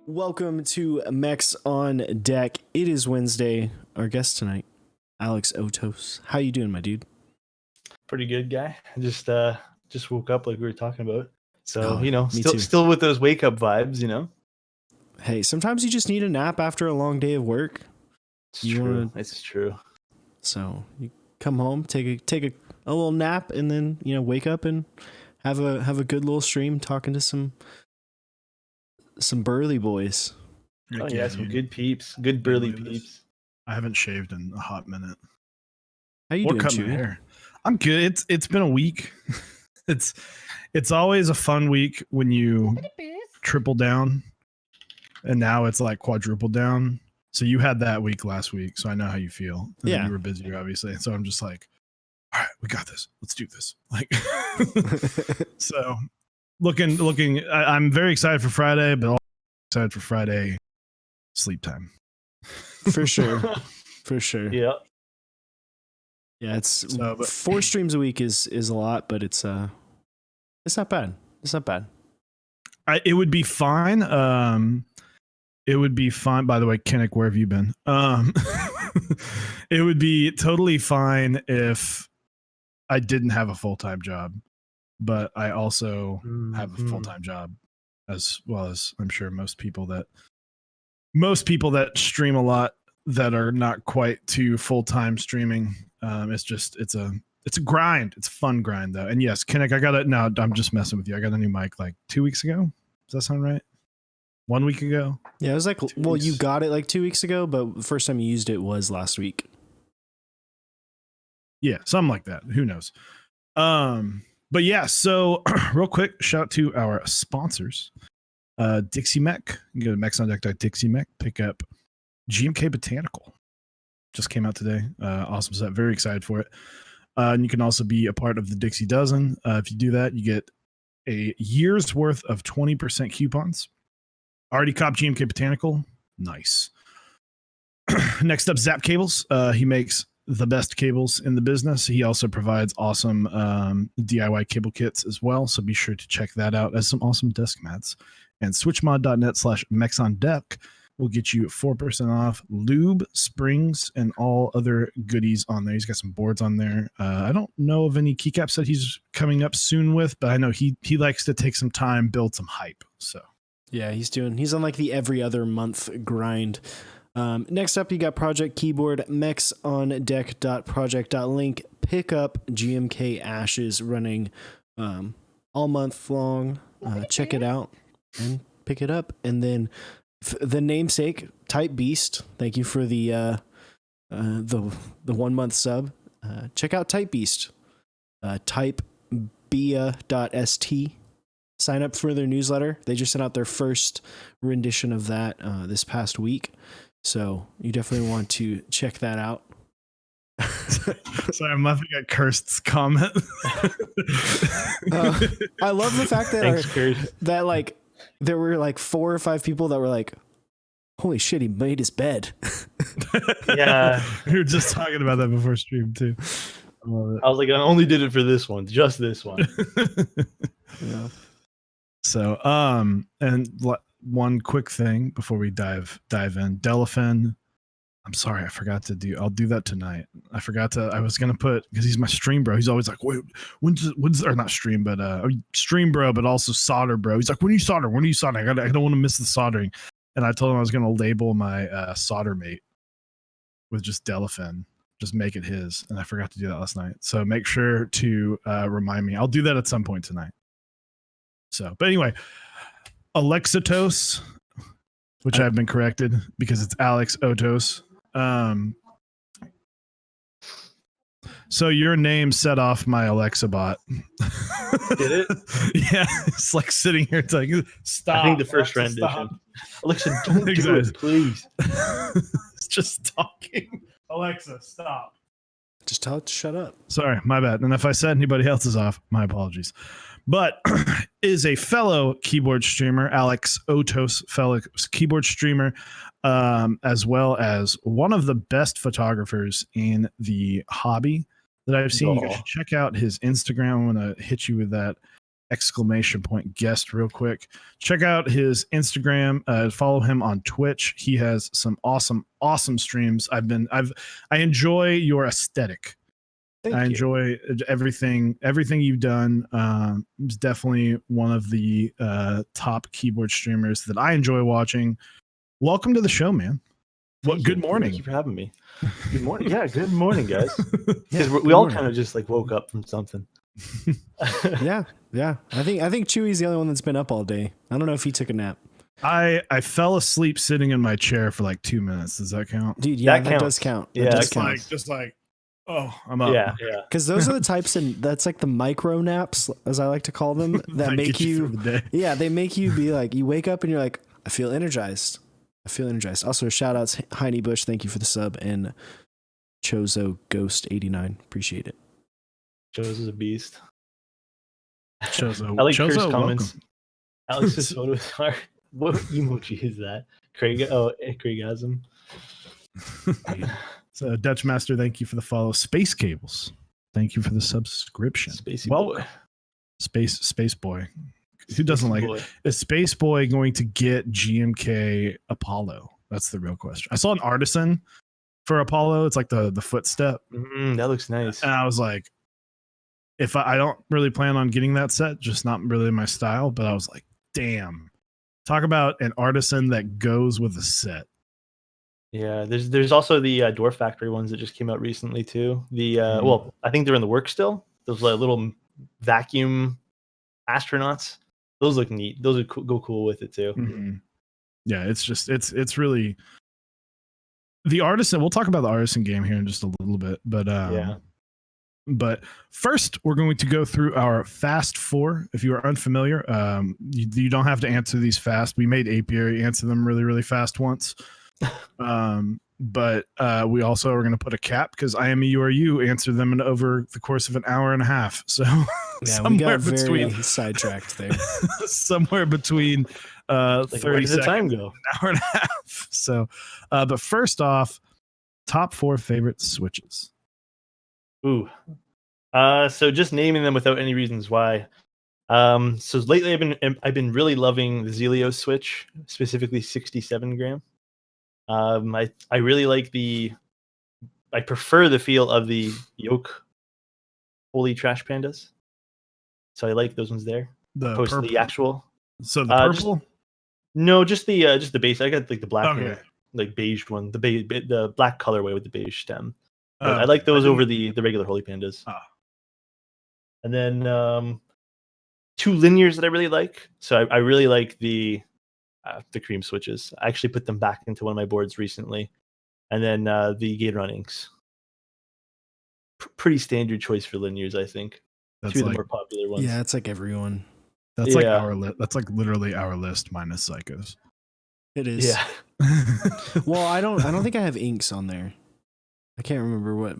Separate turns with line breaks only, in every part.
Welcome to Mechs on Deck. It is Wednesday. Our guest tonight, Alexotos. How you doing, my dude?
Pretty good, guy. Just woke up like we were talking about. So,
me too.
still with those wake up vibes,
Hey, sometimes you just need a nap after a long day of work.
It's true.
So you come home, take a little nap, and then wake up and have a good little stream talking to some burly boys.
Oh yeah, some good peeps, good burly peeps.
I haven't shaved in a hot minute.
How you
or
doing,
cut my
Chewy?
hair. I'm good. It's been a week. it's always a fun week when you triple down, and now it's like quadruple down. So you had that week last week, so I know how you feel. And then you were busy, obviously. So I'm just like, all right, we got this. Let's do this. Like, so looking. I'm very excited for Friday, but also excited for Friday sleep time.
For sure. For sure.
Yeah.
Yeah, it's 4 streams a week is a lot, but it's not bad. It's not bad.
It would be fine. It would be fine. By the way, Kinnick, where have you been? It would be totally fine if I didn't have a full-time job, but I also have a full-time job, as well as I'm sure most people that stream a lot that are not quite to full-time streaming. It's a grind. It's a fun grind though. And yes, Kinnick, no, I'm just messing with you. I got a new mic like 2 weeks ago. Does that sound right? 1 week ago?
Yeah, it was like, you got it like 2 weeks ago, but the first time you used it was last't
Yeah, something like that. Who knows? But yeah, so real quick, shout out to our sponsors. Dixie Mech. You can go to mechsondeck.dixie Mech, pick up GMK Botanical. Just came out today. Awesome set. Very excited for it. And you can also be a part of the Dixie Dozen. If you do that, you get a year's worth of 20% coupons. Already copped GMK Botanical. Nice. Next up, Zap Cables. He makes the best cables in the business. He also provides awesome DIY cable kits as well. So be sure to check that out, as some awesome desk mats. And switchmod.net/mexondeck will get you 4% off lube, springs, and all other goodies on there. He's got some boards on there. I don't know of any keycaps that he's coming up soon with, but I know he likes to take some time, build some hype. So
yeah, he's on like the every other month grind. Next up, you got Project Keyboard, mechsondeck.project.link. Pick up GMK Ashes running all month long. Check it out and pick it up. And then the namesake, Type Beast. Thank you for the 1 month sub. Check out Type Beast. Typebia.st. Sign up for their newsletter. They just sent out their first rendition of that this past week. So you definitely want to check that out.
Sorry, I'm laughing at Kirst's comment.
I love the fact that there were like 4 or 5 people that were like, holy shit, he made his bed.
Yeah.
We were just talking about that before stream too.
I was like, I only did it for this one, just this one.
Yeah. So, and one quick thing before we dive in, Delaphin. I'm sorry, I'll do that tonight. I was going to put, because he's my stream bro. He's always like, wait, when's or not stream, but stream bro, but also solder bro. He's like, when are you soldering? I don't want to miss the soldering. And I told him I was going to label my solder mate with just Delaphin, just make it his. And I forgot to do that last night. So make sure to remind me. I'll do that at some point tonight. So, but anyway, Alexotos, which I've been corrected because it's Alexotos. So your name set off my Alexa bot.
Did it?
Yeah, it's like sitting here like, stop.
I think the first rendition. Alexa, don't do it, please.
It's just talking. Alexa, stop.
Just tell it to shut up.
Sorry, my bad. And if I set anybody else's off, my apologies. But is a fellow keyboard streamer, Alexotos, fellow keyboard streamer, as well as one of the best photographers in the hobby that I've seen. You guys should check out his Instagram. I'm going to hit you with that !guest real quick. Check out his Instagram. Follow him on Twitch. He has some awesome streams. I enjoy your aesthetic.
Thank you.
Enjoy everything you've done. It's definitely one of the top keyboard streamers that I enjoy watching. Welcome to the show, man. Well, good morning.
Thank you for having me. Good morning. Yeah, good morning, guys.
Yeah,
we all kind of just like woke up from something.
yeah. I think Chewy's the only one that's been up all day. I don't know if he took a nap.
I fell asleep sitting in my chair for like 2 minutes. Does that count?
Dude, yeah, that
counts.
does count.
Yeah,
That does
that
count.
Just like, oh, I'm up.
Yeah.
Because those are the types, and that's like the micro naps, as I like to call them, that make
get you
you.
through the day.
Yeah, they make you be like, you wake up and you're like, I feel energized. Also, shout outs, Heine Bush, thank you for the sub, and Chozo Ghost 89, appreciate it.
Joe's is a beast.
Chozo,
I like
Chozo,
Kurt's
welcome.
comments. Alex's photos are. What emoji is that? Craigasm.
So, Dutch Master, thank you for the follow. Space Cables, thank you for the subscription.
Spacey
Well,
boy.
Space Boy. Who doesn't like it? Is Space Boy going to get GMK Apollo? That's the real question. I saw an artisan for Apollo. It's like the footstep.
That looks nice.
And I was like, if I don't really plan on getting that set, just not really my style, but I was like, damn. Talk about an artisan that goes with a set.
Yeah, there's also the Dwarf Factory ones that just came out recently too. The well, I think they're in the works still. Those like little vacuum astronauts. Those look neat. Those are go cool with it too.
Mm-hmm. Yeah, it's just it's really the artisan. We'll talk about the artisan game here in just a little bit, but
Yeah.
But first, we're going to go through our fast four. If you are unfamiliar, you don't have to answer these fast. We made Apiary answer them really, really fast once. But we also are going to put a cap because I am a you or you answer them in over the course of an hour and a half. So
Yeah, we got very sidetracked there.
Somewhere between 30
where did the time
seconds
go?
and an hour and a half. So, but first off, top 4 favorite switches.
Ooh. So just naming them without any reasons why. So lately I've been really loving the Zelio switch, specifically 67 gram. I really like I prefer the feel of the Yoke Holy Trash Pandas. So I like those ones there.
The
Opposed to
purple.
the actual.
So the purple.
No, just the base. I got like the black,
Okay.
like beige one, the black colorway with the beige stem. But I like those over the regular Holy Pandas.
Ah.
And then 2 linears that I really like. So I really like the cream switches. I actually put them back into one of my boards recently. And then the Gateron inks. Pretty standard choice for linears, I think.
That's
2 of the
like
more popular ones.
Yeah, it's like everyone.
that's like
Yeah.
our that's like literally our list minus Psychos.
It is.
Yeah.
Well, I don't think I have inks on there. I can't remember what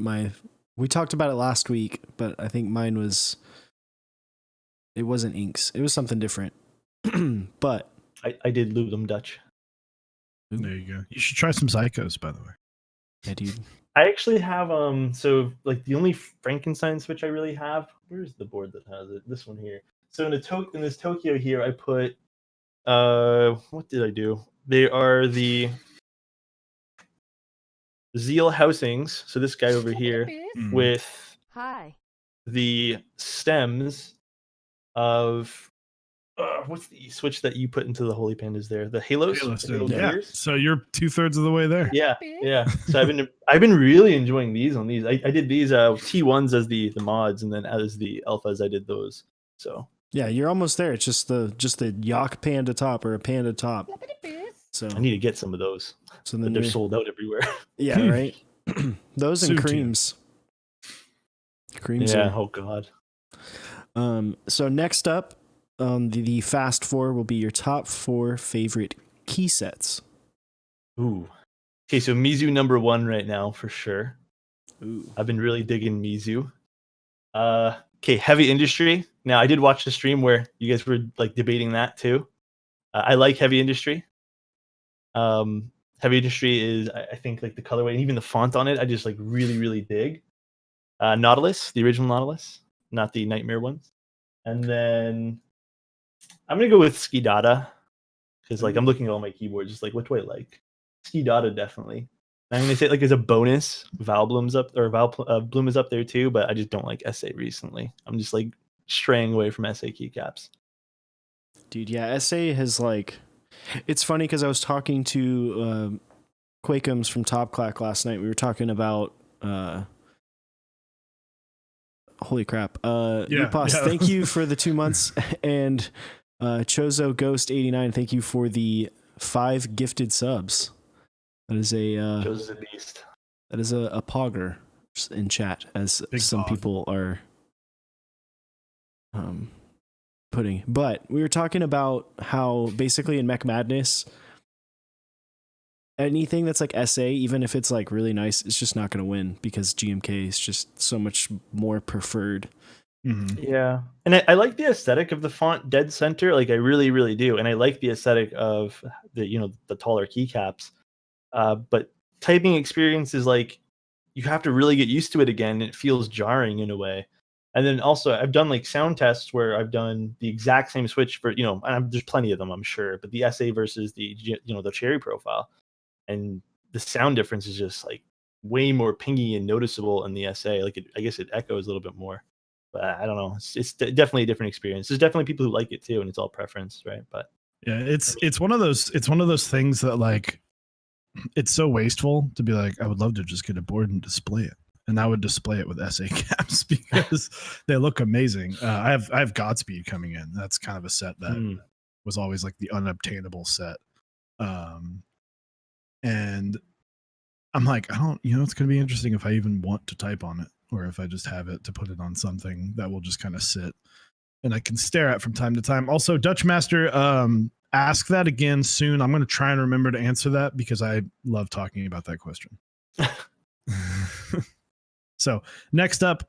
we talked about it last week, but I think mine was, it wasn't inks. It was something different. But
I did lube them Dutch.
There you go. You should try some Psychos, by the way.
yeah, dude.
I actually have so like the only Frankenstein switch I really have. Where's the board that has it? This one here. So in this Tokyo here, I put what did I do? They are the Zeal housings. So this guy over here with the stems of what's the switch that you put into the Holy Pandas there? The Halos.
Halos,
The Halo
yeah.
gears?
So you're 2/3 of the way there.
Yeah. So I've been really enjoying these on these. I did these T1s as the mods, and then as the alphas I did those. So
Yeah, you're almost there. It's just the Yak Panda top or a Panda top. So
I need to get some of those.
so
But
then
they're
you're-
sold out everywhere.
Yeah, right. Those and
Soon to.
creams. Creams.
Yeah.
are-
Oh God.
So next up on the fast 4 will be your top 4 favorite key sets.
Ooh. Okay, so Mizu number 1 right now for sure.
Ooh.
I've been really digging Mizu. Okay, Heavy Industry. Now I did watch the stream where you guys were like debating that too. I like Heavy Industry. Heavy Industry is, I think, like the colorway and even the font on it, I just like really, really dig. Nautilus, the original Nautilus, not the Nightmare ones. And then I'm gonna go with Skidata because like I'm looking at all my keyboards, just like what do I like? Skidata definitely. I'm gonna say like as a bonus, Bloom is up there too, but I just don't like SA recently. I'm just like straying away from SA keycaps.
Dude, yeah, SA has like, it's funny because I was talking to Quakeums from Top Clack last night. We were talking about holy crap. Upas, thank you for the 2 months. And Chozo Ghost 89, thank you for the 5 gifted subs. That is
Joe's a beast.
That is a pogger in chat, as
Big
some
pog.
people are putting. But we were talking about how basically in Mech Madness, anything that's like SA, even if it's like really nice, it's just not going to win because GMK is just so much more preferred.
Mm-hmm.
Yeah, and I like the aesthetic of the font dead center. Like I really, really do, and I like the aesthetic of the taller keycaps. But typing experience is like you have to really get used to it again. It feels jarring in a way. And then also I've done like sound tests where I've done the exact same switch for and there's plenty of them I'm sure, but the SA versus the the Cherry profile, and the sound difference is just like way more pingy and noticeable in the SA. Like I guess it echoes a little bit more, but I don't know. It's definitely a different experience. There's definitely people who like it too, and it's all preference, right? But
Yeah, it's one of those things that like it's so wasteful to be like, I would love to just get a board and display it. And I would display it with SA caps because they look amazing. I have Godspeed coming in. That's kind of a set that was always like the unobtainable set. And I'm like, I don't, it's going to be interesting if I even want to type on it or if I just have it to put it on something that will just kind of sit and I can stare at from time to time. Also, Dutch Master, ask that again soon. I'm going to try and remember to answer that because I love talking about that question. So next up,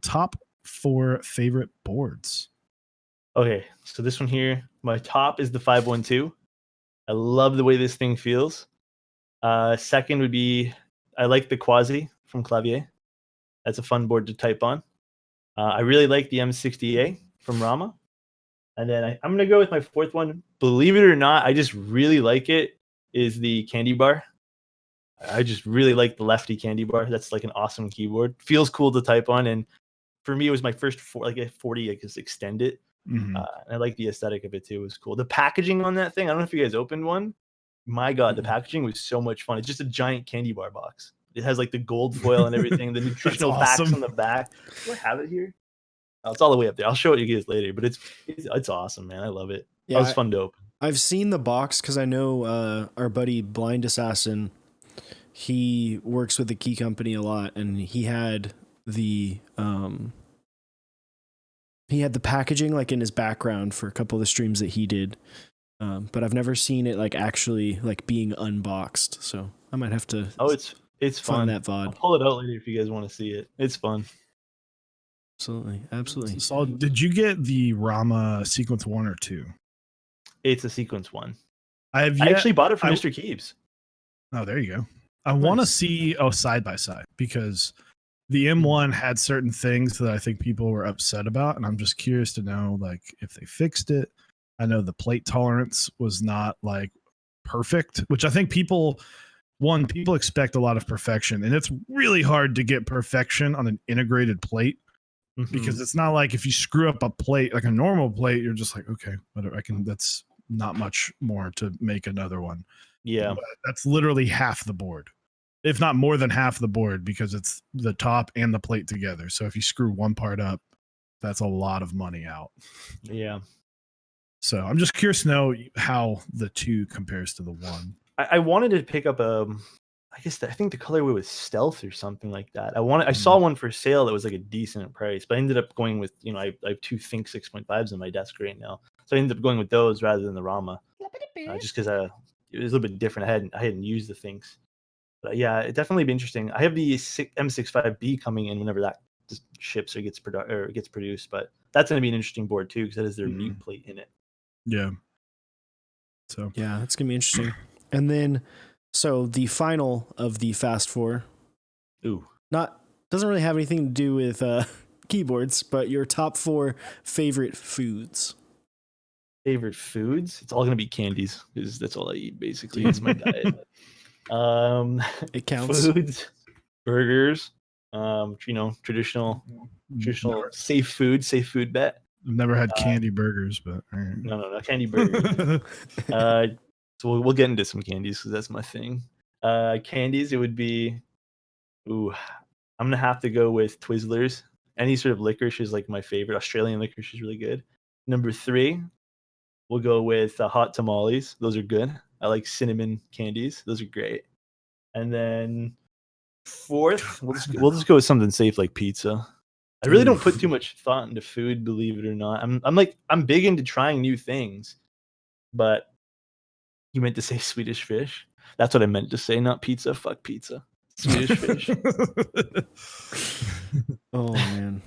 top 4 favorite boards.
Okay, so this one here, my top is the 512. I love the way this thing feels. Second would be I like the Quasi from Clavier. That's a fun board to type on. I really like the M60A from Rama. And then I'm going to go with my fourth one. Believe it or not, I just really like it, is the Candy Bar. I just really like the lefty Candy Bar. That's like an awesome keyboard. Feels cool to type on. And for me, it was my first 40, I guess, extend it.
Mm-hmm.
I like the aesthetic of it too. It was cool. The packaging on that thing, I don't know if you guys opened one. My God, the packaging was so much fun. It's just a giant candy bar box. It has like the gold foil and everything, the nutritional facts on the back. Do I have it here? Oh, it's all the way up there. I'll show it you guys later, but it's awesome, man. I love it.
Yeah,
It was fun to open.
I've seen the box because I know our buddy Blind Assassin, he works with the key company a lot, and he had the packaging like in his background for a couple of the streams that he did. But I've never seen it like actually like being unboxed. So I might have to.
Oh, it's fun.
Find that VOD.
I'll pull it out later if you guys want to see it. It's fun.
Absolutely.
So did you get the Rama sequence 1 or 2?
It's a sequence 1.
I
actually bought it from Mr. Keeves.
Oh, there you go. I want to see side by side because the M1 had certain things that I think people were upset about, and I'm just curious to know like if they fixed it. I know the plate tolerance was not like perfect, which I think people expect a lot of perfection, and it's really hard to get perfection on an integrated plate because it's not like if you screw up a plate, like a normal plate, you're just like, okay, whatever, that's not much more to make another one.
Yeah.
But that's literally half the board, if not more than half the board, because it's the top and the plate together. So if you screw one part up, that's a lot of money out.
Yeah.
So I'm just curious to know how the 2 compares to the 1.
I wanted to pick up I think the colorway was Stealth or something like that. I saw one for sale that was like a decent price, but I ended up going with, I have 2 Think 6.5s on my desk right now. So I ended up going with those rather than the Rama. Just because it was a little bit different. I hadn't used the Thinks. But yeah, it'd definitely be interesting. I have the M65B coming in whenever that just ships or gets produced, but that's going to be an interesting board too because that is their mute plate in it.
Yeah. So
yeah, it's gonna be interesting. And then, so the final of the Fast Four, doesn't really have anything to do with keyboards, but your top 4 favorite foods.
Favorite foods? It's all gonna be candies because that's all I eat basically. It's my diet. Um,
It counts.
foods, burgers. Traditional
Never,
safe food bet.
never had candy burgers, but all right.
No, candy burgers. So we'll get into some candies because that's my thing. Candies, it would be. Ooh, I'm gonna have to go with Twizzlers. Any sort of licorice is like my favorite. Australian licorice is really good. Number 3, we'll go with hot tamales. Those are good. I like cinnamon candies. Those are great. And then 4th, we'll just go with something safe like pizza. I really don't put too much thought into food, believe it or not. I'm big into trying new things, but you meant to say Swedish fish. That's what I meant to say, not pizza. Fuck pizza. Swedish fish.
Oh man,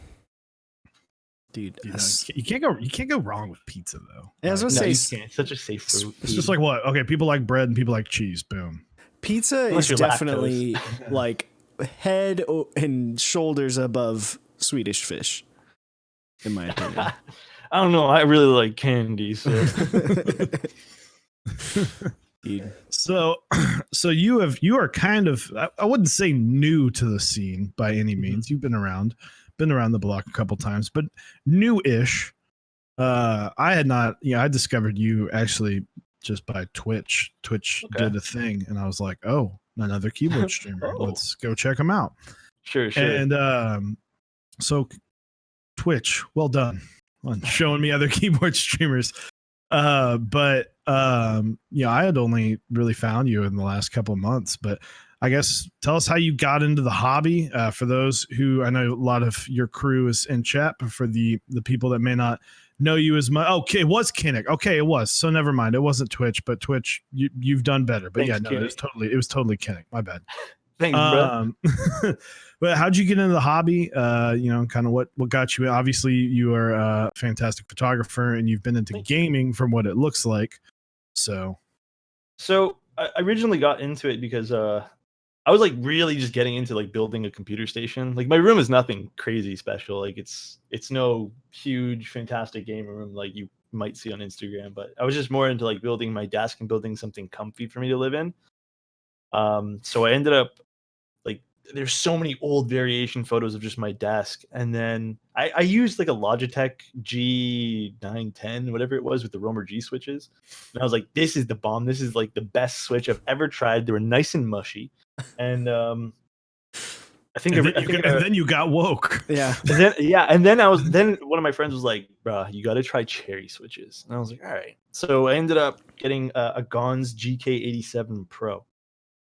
dude.
You can't go wrong with pizza though.
Yeah, I was gonna
No,
say
you can't. It's such a safe food.
It's just like what? Okay, people like bread and people like cheese. Boom.
pizza
Unless
is
you're
definitely
lactose.
like head and shoulders above Swedish fish, in my opinion.
I don't know. I really like candy, so
Dude.
So you are kind of, I wouldn't say new to the scene by any means. You've been around the block a couple times, but new-ish. I had not, I discovered you actually just by Twitch. Twitch
Okay.
did a thing, and I was like, oh, another keyboard streamer.
Oh.
Let's go check him out.
sure.
And so Twitch, well done on showing me other keyboard streamers. But I had only really found you in the last couple of months, but I guess tell us how you got into the hobby. For those who, I know a lot of your crew is in chat, but for the people that may not know you as much. Okay, it was Kinnick. Okay, it was. So never mind. It wasn't Twitch, but Twitch, you've done better. But
Thanks,
it was totally Kinnick. My bad.
Thanks, bro.
But how'd you get into the hobby? Kind of what got you? Obviously, you are a fantastic photographer, and you've been into gaming from what it looks like. So
I originally got into it because I was like really just getting into like building a computer station. Like my room is nothing crazy special. Like it's no huge fantastic gamer room like you might see on Instagram. But I was just more into like building my desk and building something comfy for me to live in. So I ended up like there's so many old variation photos of just my desk, and then I used like a Logitech G910, whatever it was, with the Romer G switches, and I was like, this is the bomb. This is like the best switch I've ever tried. They were nice and mushy, and I think
then you got woke.
Yeah.
and then then one of my friends was like, bruh, you got to try cherry switches, and I was like, all right. So I ended up getting a Gons GK87 Pro.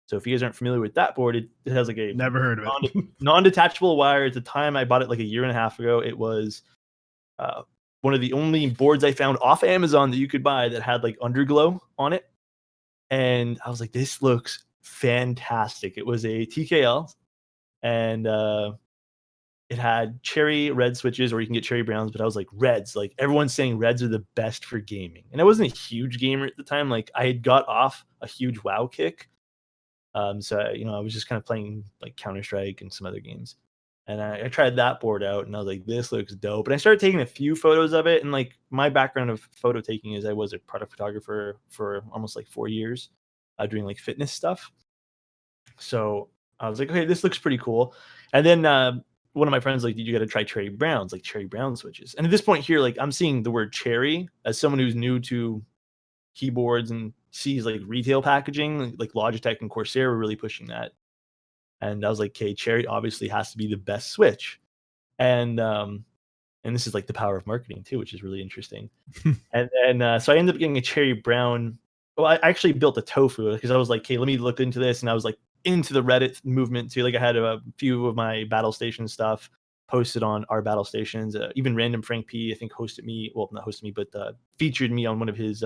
So if you guys aren't familiar with that board, it has like a
Never heard of it.
non-detachable wire. At the time I bought it like a year and a half ago, it was one of the only boards I found off Amazon that you could buy that had like underglow on it. And I was like, this looks fantastic. It was a TKL, and it had cherry red switches, or you can get cherry browns, but I was like, reds. Like everyone's saying reds are the best for gaming. And I wasn't a huge gamer at the time. Like I had got off a huge WoW kick. So I was just kind of playing like Counter-Strike and some other games, and I tried that board out, and I was like, this looks dope. And I started taking a few photos of it, and like my background of photo taking is I was a product photographer for almost like 4 years, doing like fitness stuff. So I was like, okay, this looks pretty cool. And then one of my friends like, you got to try cherry browns, like cherry brown switches. And at this point here, like I'm seeing the word cherry as someone who's new to keyboards and sees like retail packaging, like Logitech and Corsair were really pushing that. And I was like, okay, cherry obviously has to be the best switch. And this is like the power of marketing too, which is really interesting. And then so I ended up getting a cherry brown. Well, I actually built a tofu because I was like, okay, let me look into this. And I was like into the Reddit movement too. Like I had a few of my battle station stuff posted on our battle stations. Even Random Frank P, I think, hosted me. Well, not hosted me, but featured me on one of his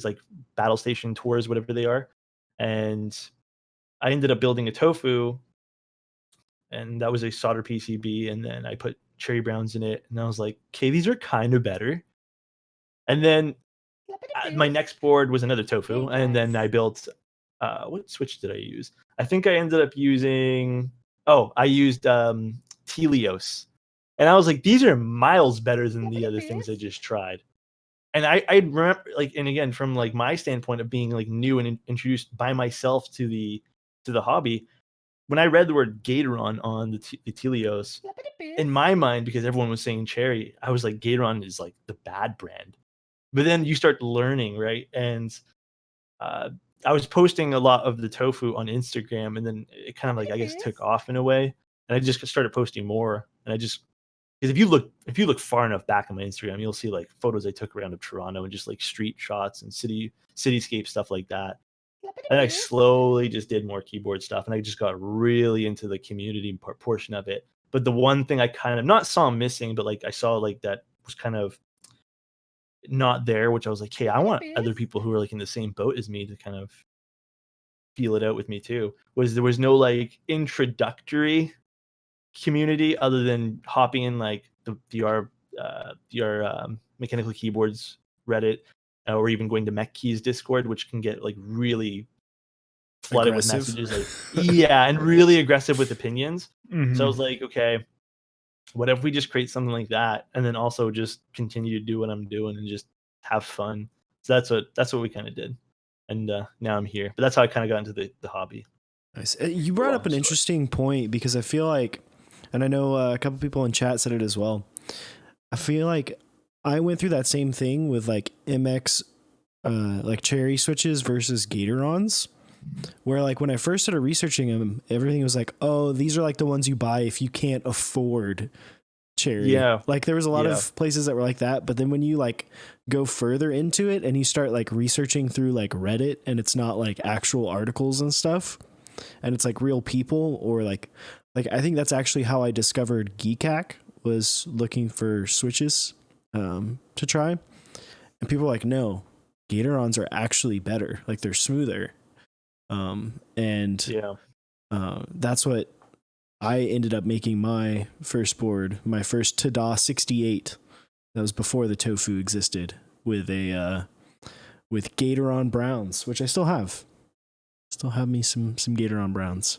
like battle station tours, whatever they are. And I ended up building a tofu, and that was a solder PCB. And then I put cherry browns in it, and I was like, okay, these are kind of better. And then my next board was another tofu, and then I built what switch did I use? I think I ended up using I used Telios, and I was like, these are miles better than the other things I just tried. And I remember, like, and again, from like my standpoint of being like new and introduced by myself to the hobby, when I read the word Gatoron on the Telios, in my mind, because everyone was saying cherry, I was like, Gatoron is like the bad brand. But then you start learning, right? And uh, I was posting a lot of the tofu on Instagram, and then it kind of like, I guess, took off in a way, and I just started posting more. And I just, because if you look far enough back on my Instagram, you'll see like photos I took around of Toronto and just like street shots and cityscape stuff like that. And I slowly just did more keyboard stuff, and I just got really into the community portion of it. But the one thing I kind of not saw missing, but like I saw like that was kind of not there, which I was like, hey, I want other people who are like in the same boat as me to kind of feel it out with me too. Was there was no like introductory community other than hopping in like the mechanical keyboards Reddit, or even going to Mech Keys Discord, which can get like really flooded with messages, like yeah, and really aggressive with opinions. So I was like, okay, what if we just create something like that, and then also just continue to do what I'm doing and just have fun? So that's what we kind of did, and now I'm here. But that's how I kind of got into the hobby.
Nice. You brought up an interesting point, because I feel like, and I know a couple people in chat said it as well, I feel like I went through that same thing with like MX, like cherry switches versus Gatorons, where like when I first started researching them, everything was like, oh, these are like the ones you buy if you can't afford cherry.
Yeah.
Like there was a lot of places that were like that, but then when you like go further into it and you start like researching through like Reddit, and it's not like actual articles and stuff, and it's like real people, or like I think that's actually how I discovered Geekhack, was looking for switches to try, and people were like, no, Gatorons are actually better, like they're smoother. That's what I ended up making my first board, my first Tada 68. That was before the tofu existed, with with Gatoron Browns, which I still have. Still have me some Gatoron Browns.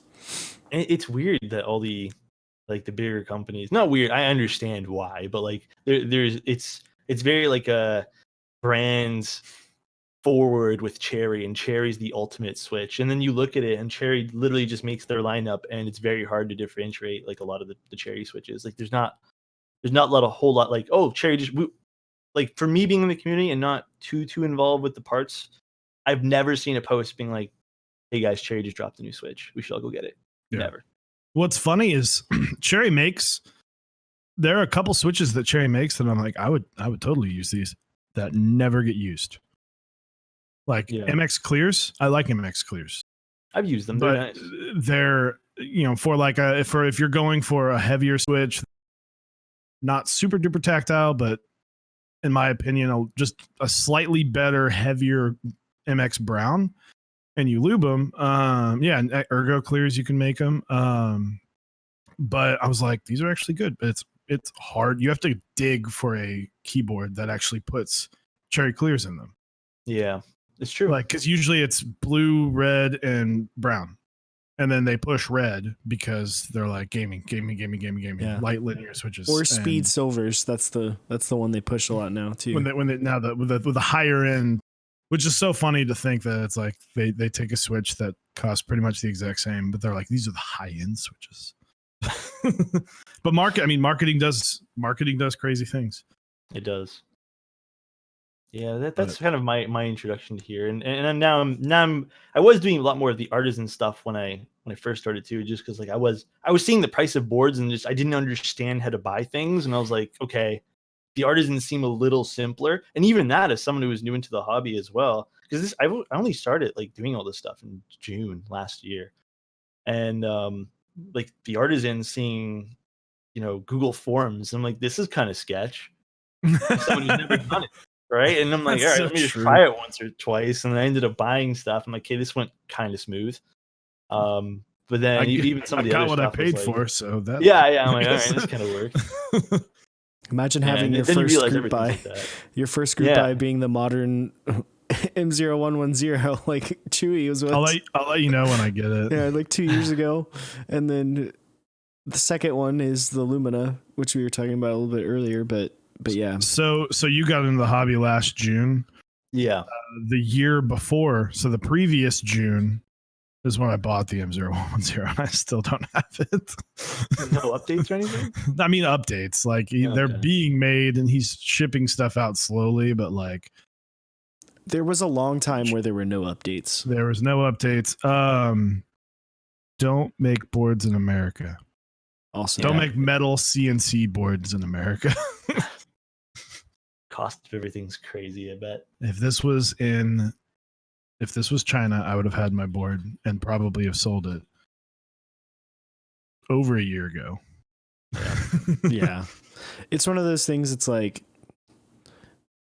It's weird that all the like the bigger companies, not weird, I understand why, but like there's it's very like a brand forward with Cherry, and Cherry's the ultimate switch. And then you look at it, and Cherry literally just makes their lineup, and it's very hard to differentiate like a lot of the Cherry switches. Like there's not a whole lot like, oh, Cherry just like, for me being in the community and not too involved with the parts, I've never seen a post being like, hey guys, Cherry just dropped a new switch, we should all go get it. Never.
What's funny is Cherry makes, there are a couple switches that Cherry makes that I'm like, I would totally use these, that never get used. Like MX clears. I like MX clears.
I've used them.
But
nice.
They're, you know, for like if you're going for a heavier switch, not super duper tactile, but in my opinion, just a slightly better, heavier MX brown, and you lube them. And ergo clears, you can make them. But I was like, these are actually good, but it's hard. You have to dig for a keyboard that actually puts Cherry clears in them.
Yeah, it's true.
Like, because usually it's blue, red, and brown, and then they push red because they're like gaming, light linear switches,
or speed silvers. That's the one they push a lot now too.
With the higher end, which is so funny to think that it's like they take a switch that costs pretty much the exact same, but they're like, these are the high end switches. But marketing does crazy things.
It does. Yeah, that's kind of my introduction to here, and now I was doing a lot more of the artisan stuff when I first started too, just because like I was seeing the price of boards, and just I didn't understand how to buy things, and I was like, okay, the artisans seem a little simpler, and even that, as someone who was new into the hobby as well, because I only started like doing all this stuff in June last year, and like the artisans seeing, you know, Google Forms, I'm like, this is kind of sketch. Someone who's never done it. Right. And I'm like, all right, let me just try it once or twice. And I ended up buying stuff. I'm like, okay, this went kind of smooth. But then even some of the other stuff, I got what I paid for.
So that,
I'm like, all right, this kind of works.
Imagine having your first group buy, being the modern M0110, like Chewy was with.
I'll let you know when I get it.
Yeah, like 2 years ago. And then the second one is the Lumina, which we were talking about a little bit earlier, but but yeah,
So you got into the hobby last June.
Yeah.
The year before, so the previous June is when I bought the M0110. I still don't have it.
No updates or anything?
I mean, updates. Like they're
Okay.
being made, and he's shipping stuff out slowly. But like,
there was a long time where there were no updates.
there was no updates. Don't make boards in America.
Also,
Don't
Yeah.
make metal CNC boards in America.
Cost of everything's crazy, I bet.
If this was China, I would have had my board and probably have sold it over a year ago.
yeah, it's one of those things. It's like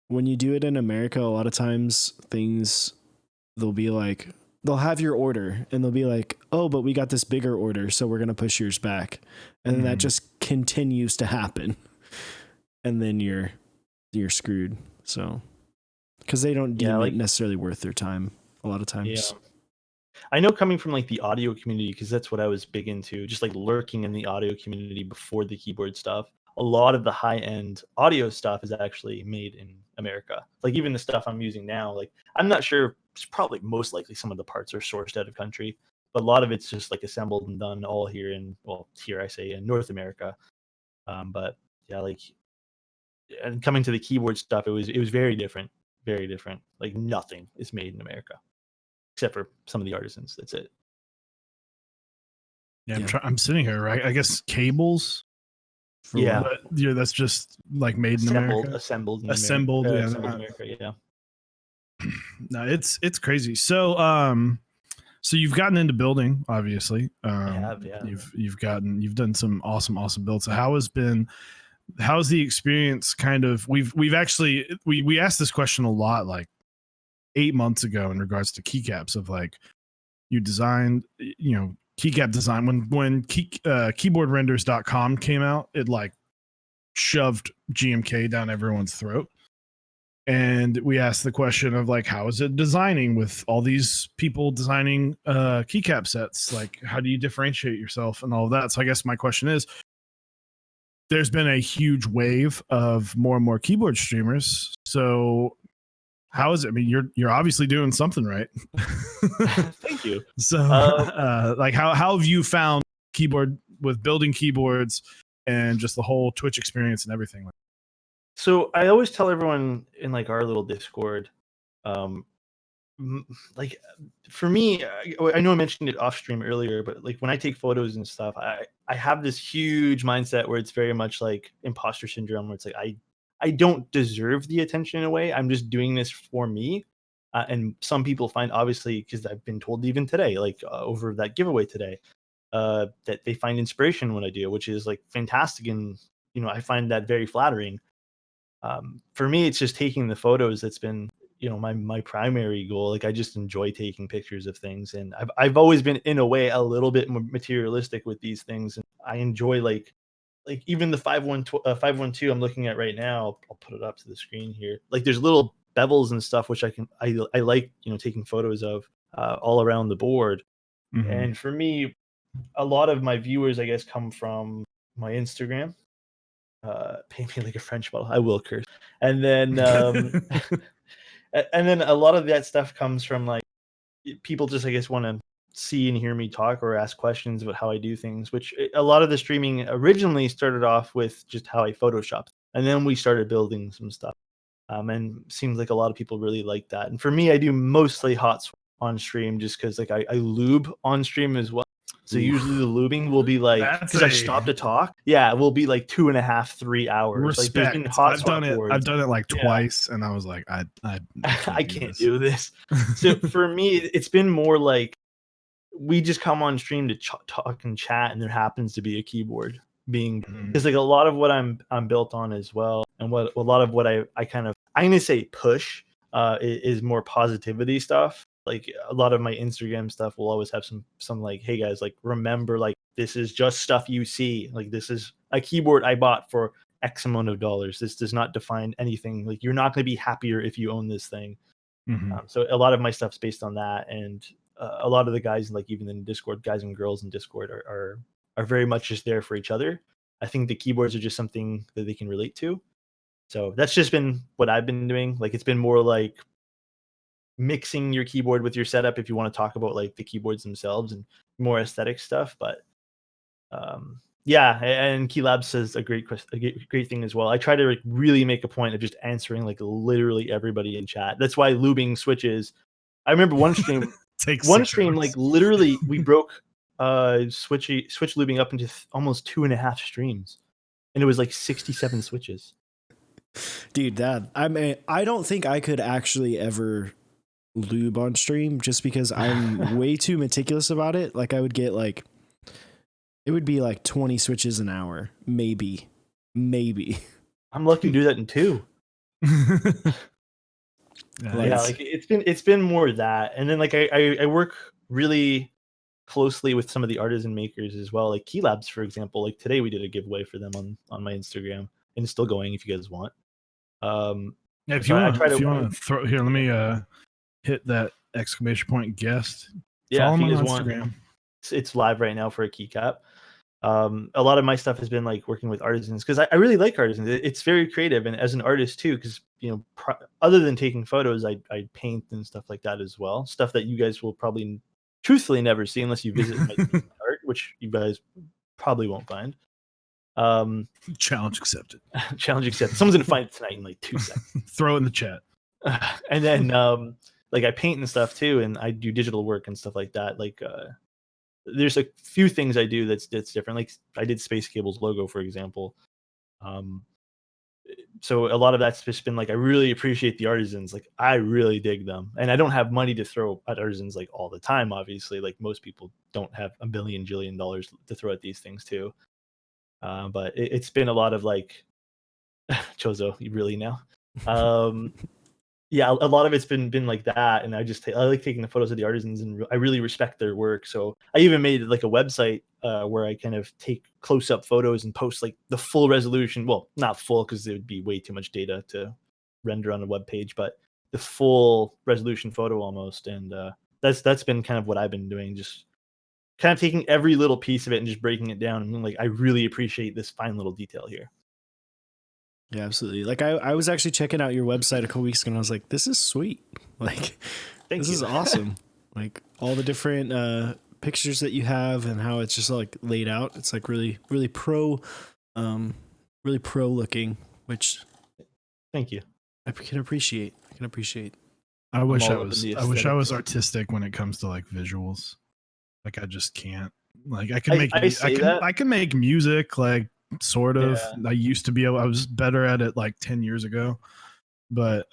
when you do it in America, a lot of times they'll be like, they'll have your order and they'll be like, oh, but we got this bigger order, so we're going to push yours back. And then that just continues to happen. And then you're screwed. So, because they don't deem it necessarily worth their time a lot of times.
Yeah. I know coming from like the audio community, because that's what I was big into, just like lurking in the audio community before the keyboard stuff. A lot of the high end audio stuff is actually made in America. Like even the stuff I'm using now, like I'm not sure, it's probably most likely some of the parts are sourced out of country, but a lot of it's just like assembled and done all here here I say in North America. But yeah, like, and coming to the keyboard stuff, it was very different, very different. Like nothing is made in America except for some of the artisans. That's it.
Yeah, I'm sitting here, right? I guess cables.
Yeah.
That's just like made in America.
Assembled in
America.
Yeah.
No, it's crazy. So so you've gotten into building, obviously.
I have, yeah.
You've done some awesome builds. So how's the experience kind of we've actually we asked this question a lot like 8 months ago in regards to keycaps of like you designed, keycap design when keyboardrenders.com came out, it like shoved GMK down everyone's throat. And we asked the question of like, how is it designing with all these people designing keycap sets? Like, how do you differentiate yourself and all of that? So I guess my question is, there's been a huge wave of more and more keyboard streamers. So how is it? I mean, you're obviously doing something right.
Thank you.
So like how have you found keyboard with building keyboards and just the whole Twitch experience and everything?
So I always tell everyone in like our little Discord, like for me, I know I mentioned it off stream earlier, but like when I take photos and stuff, I have this huge mindset where it's very much like imposter syndrome, where it's like I don't deserve the attention in a way. I'm just doing this for me. And some people find, obviously, because I've been told even today, like over that giveaway today, that they find inspiration when I do, which is like fantastic. And, I find that very flattering. For me, it's just taking the photos that's been, my primary goal. Like I just enjoy taking pictures of things. And I've always been, in a way, a little bit more materialistic with these things. And I enjoy like even the 512 I'm looking at right now. I'll put it up to the screen here. Like there's little bevels and stuff which I like taking photos of all around the board.
Mm-hmm.
And for me, a lot of my viewers, I guess, come from my Instagram. Pay me like a French bottle, I will curse. And then and then a lot of that stuff comes from like people just, I guess, want to see and hear me talk or ask questions about how I do things, which a lot of the streaming originally started off with just how I Photoshop. And then we started building some stuff. And seems like a lot of people really like that. And for me, I do mostly hot swap on stream just because like I lube on stream as well. So usually the lubing will be like, because I stopped to talk. Yeah, it will be like 2.5, 3 hours.
Respect.
Like there's been hot swap boards.
I've done it like twice, and I was like, I
can't do this. So for me, it's been more like we just come on stream to talk and chat, and there happens to be a keyboard being, because like a lot of what I'm built on as well, and what a lot of what I kind of, I'm gonna say push is more positivity stuff. Like a lot of my Instagram stuff will always have some like, hey guys, like remember, like this is just stuff you see. Like this is a keyboard I bought for X amount of dollars. This does not define anything. Like you're not going to be happier if you own this thing. So a lot of my stuff's based on that, and a lot of the guys, like even in Discord, guys and girls in Discord are very much just there for each other. I think the keyboards are just something that they can relate to. So that's just been what I've been doing. Like it's been more like mixing your keyboard with your setup if you want to talk about like the keyboards themselves and more aesthetic stuff. But yeah, and Keylab says a great thing as well. I try to like really make a point of just answering like literally everybody in chat. That's why lubing switches. I remember one stream, like literally we broke switch lubing up into almost 2.5 streams, and it was like 67 switches.
Dude, I don't think I could actually ever lube on stream just because I'm way too meticulous about it. Like I would get like, it would be like 20 switches an hour, maybe.
I'm lucky to do that in 2. Yeah, like it's been more that, and then like I work really closely with some of the artisan makers as well, like Keylabs, for example. Like today we did a giveaway for them on my Instagram, and it's still going if you guys want.
Yeah, if you want to throw here, let me hit that exclamation guest.
Yeah,
follow
if
him
you
on
guys
Instagram.
want, it's live right now for a keycap. A lot of my stuff has been like working with artisans because I really like artisans. It's very creative, and as an artist too, because other than taking photos, I paint and stuff like that as well. Stuff that you guys will probably truthfully never see unless you visit my art, which you guys probably won't find.
Challenge accepted.
Challenge accepted. Someone's gonna find it tonight in like 2 seconds.
Throw it in the chat.
And then like I paint and stuff too, and I do digital work and stuff like that. Like there's a few things I do that's different. Like I did Space Cable's logo, for example. So a lot of that's just been like I really appreciate the artisans. Like I really dig them, and I don't have money to throw at artisans like all the time. Obviously, like most people don't have a billion jillion dollars to throw at these things too. But it's been a lot of like, Chozo, you really now. Yeah, a lot of it's been like that, and I like taking the photos of the artisans, and I really respect their work. So I even made like a website where I kind of take close-up photos and post like the full resolution. Well, not full because it would be way too much data to render on a web page, but the full resolution photo almost. And that's been kind of what I've been doing, just kind of taking every little piece of it and just breaking it down. And like, I really appreciate this fine little detail here.
Yeah, absolutely. Like I was actually checking out your website a couple weeks ago and I was like, this is sweet. Like, this is awesome. Like all the different pictures that you have and how it's just like laid out. It's like really, really pro looking, which
thank you.
I can appreciate.
I wish I was artistic when it comes to like visuals. Like I just can't. Like I can make music, like sort of. Yeah. I used to be able. I was better at it like 10 years ago, but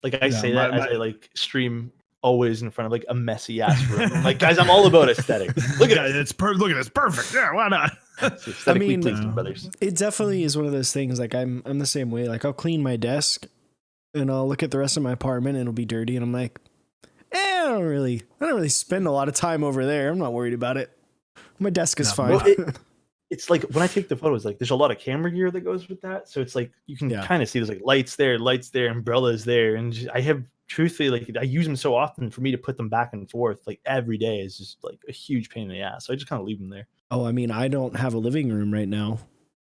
like I say that as I like stream always in front of like a messy ass room. I'm like, guys, I'm all about aesthetics. Look at it.
Look at it's perfect. Yeah, why not?
I mean, brothers. It definitely is one of those things. Like I'm the same way. Like I'll clean my desk and I'll look at the rest of my apartment and it'll be dirty and I'm like, I don't really spend a lot of time over there. I'm not worried about it. My desk is fine.
Well, it's like when I take the photos, like there's a lot of camera gear that goes with that. So it's like you can kind of see there's like lights there, umbrellas there. And I have truthfully, like I use them so often, for me to put them back and forth like every day is just like a huge pain in the ass. So I just kind of leave them there.
Oh, I mean, I don't have a living room right now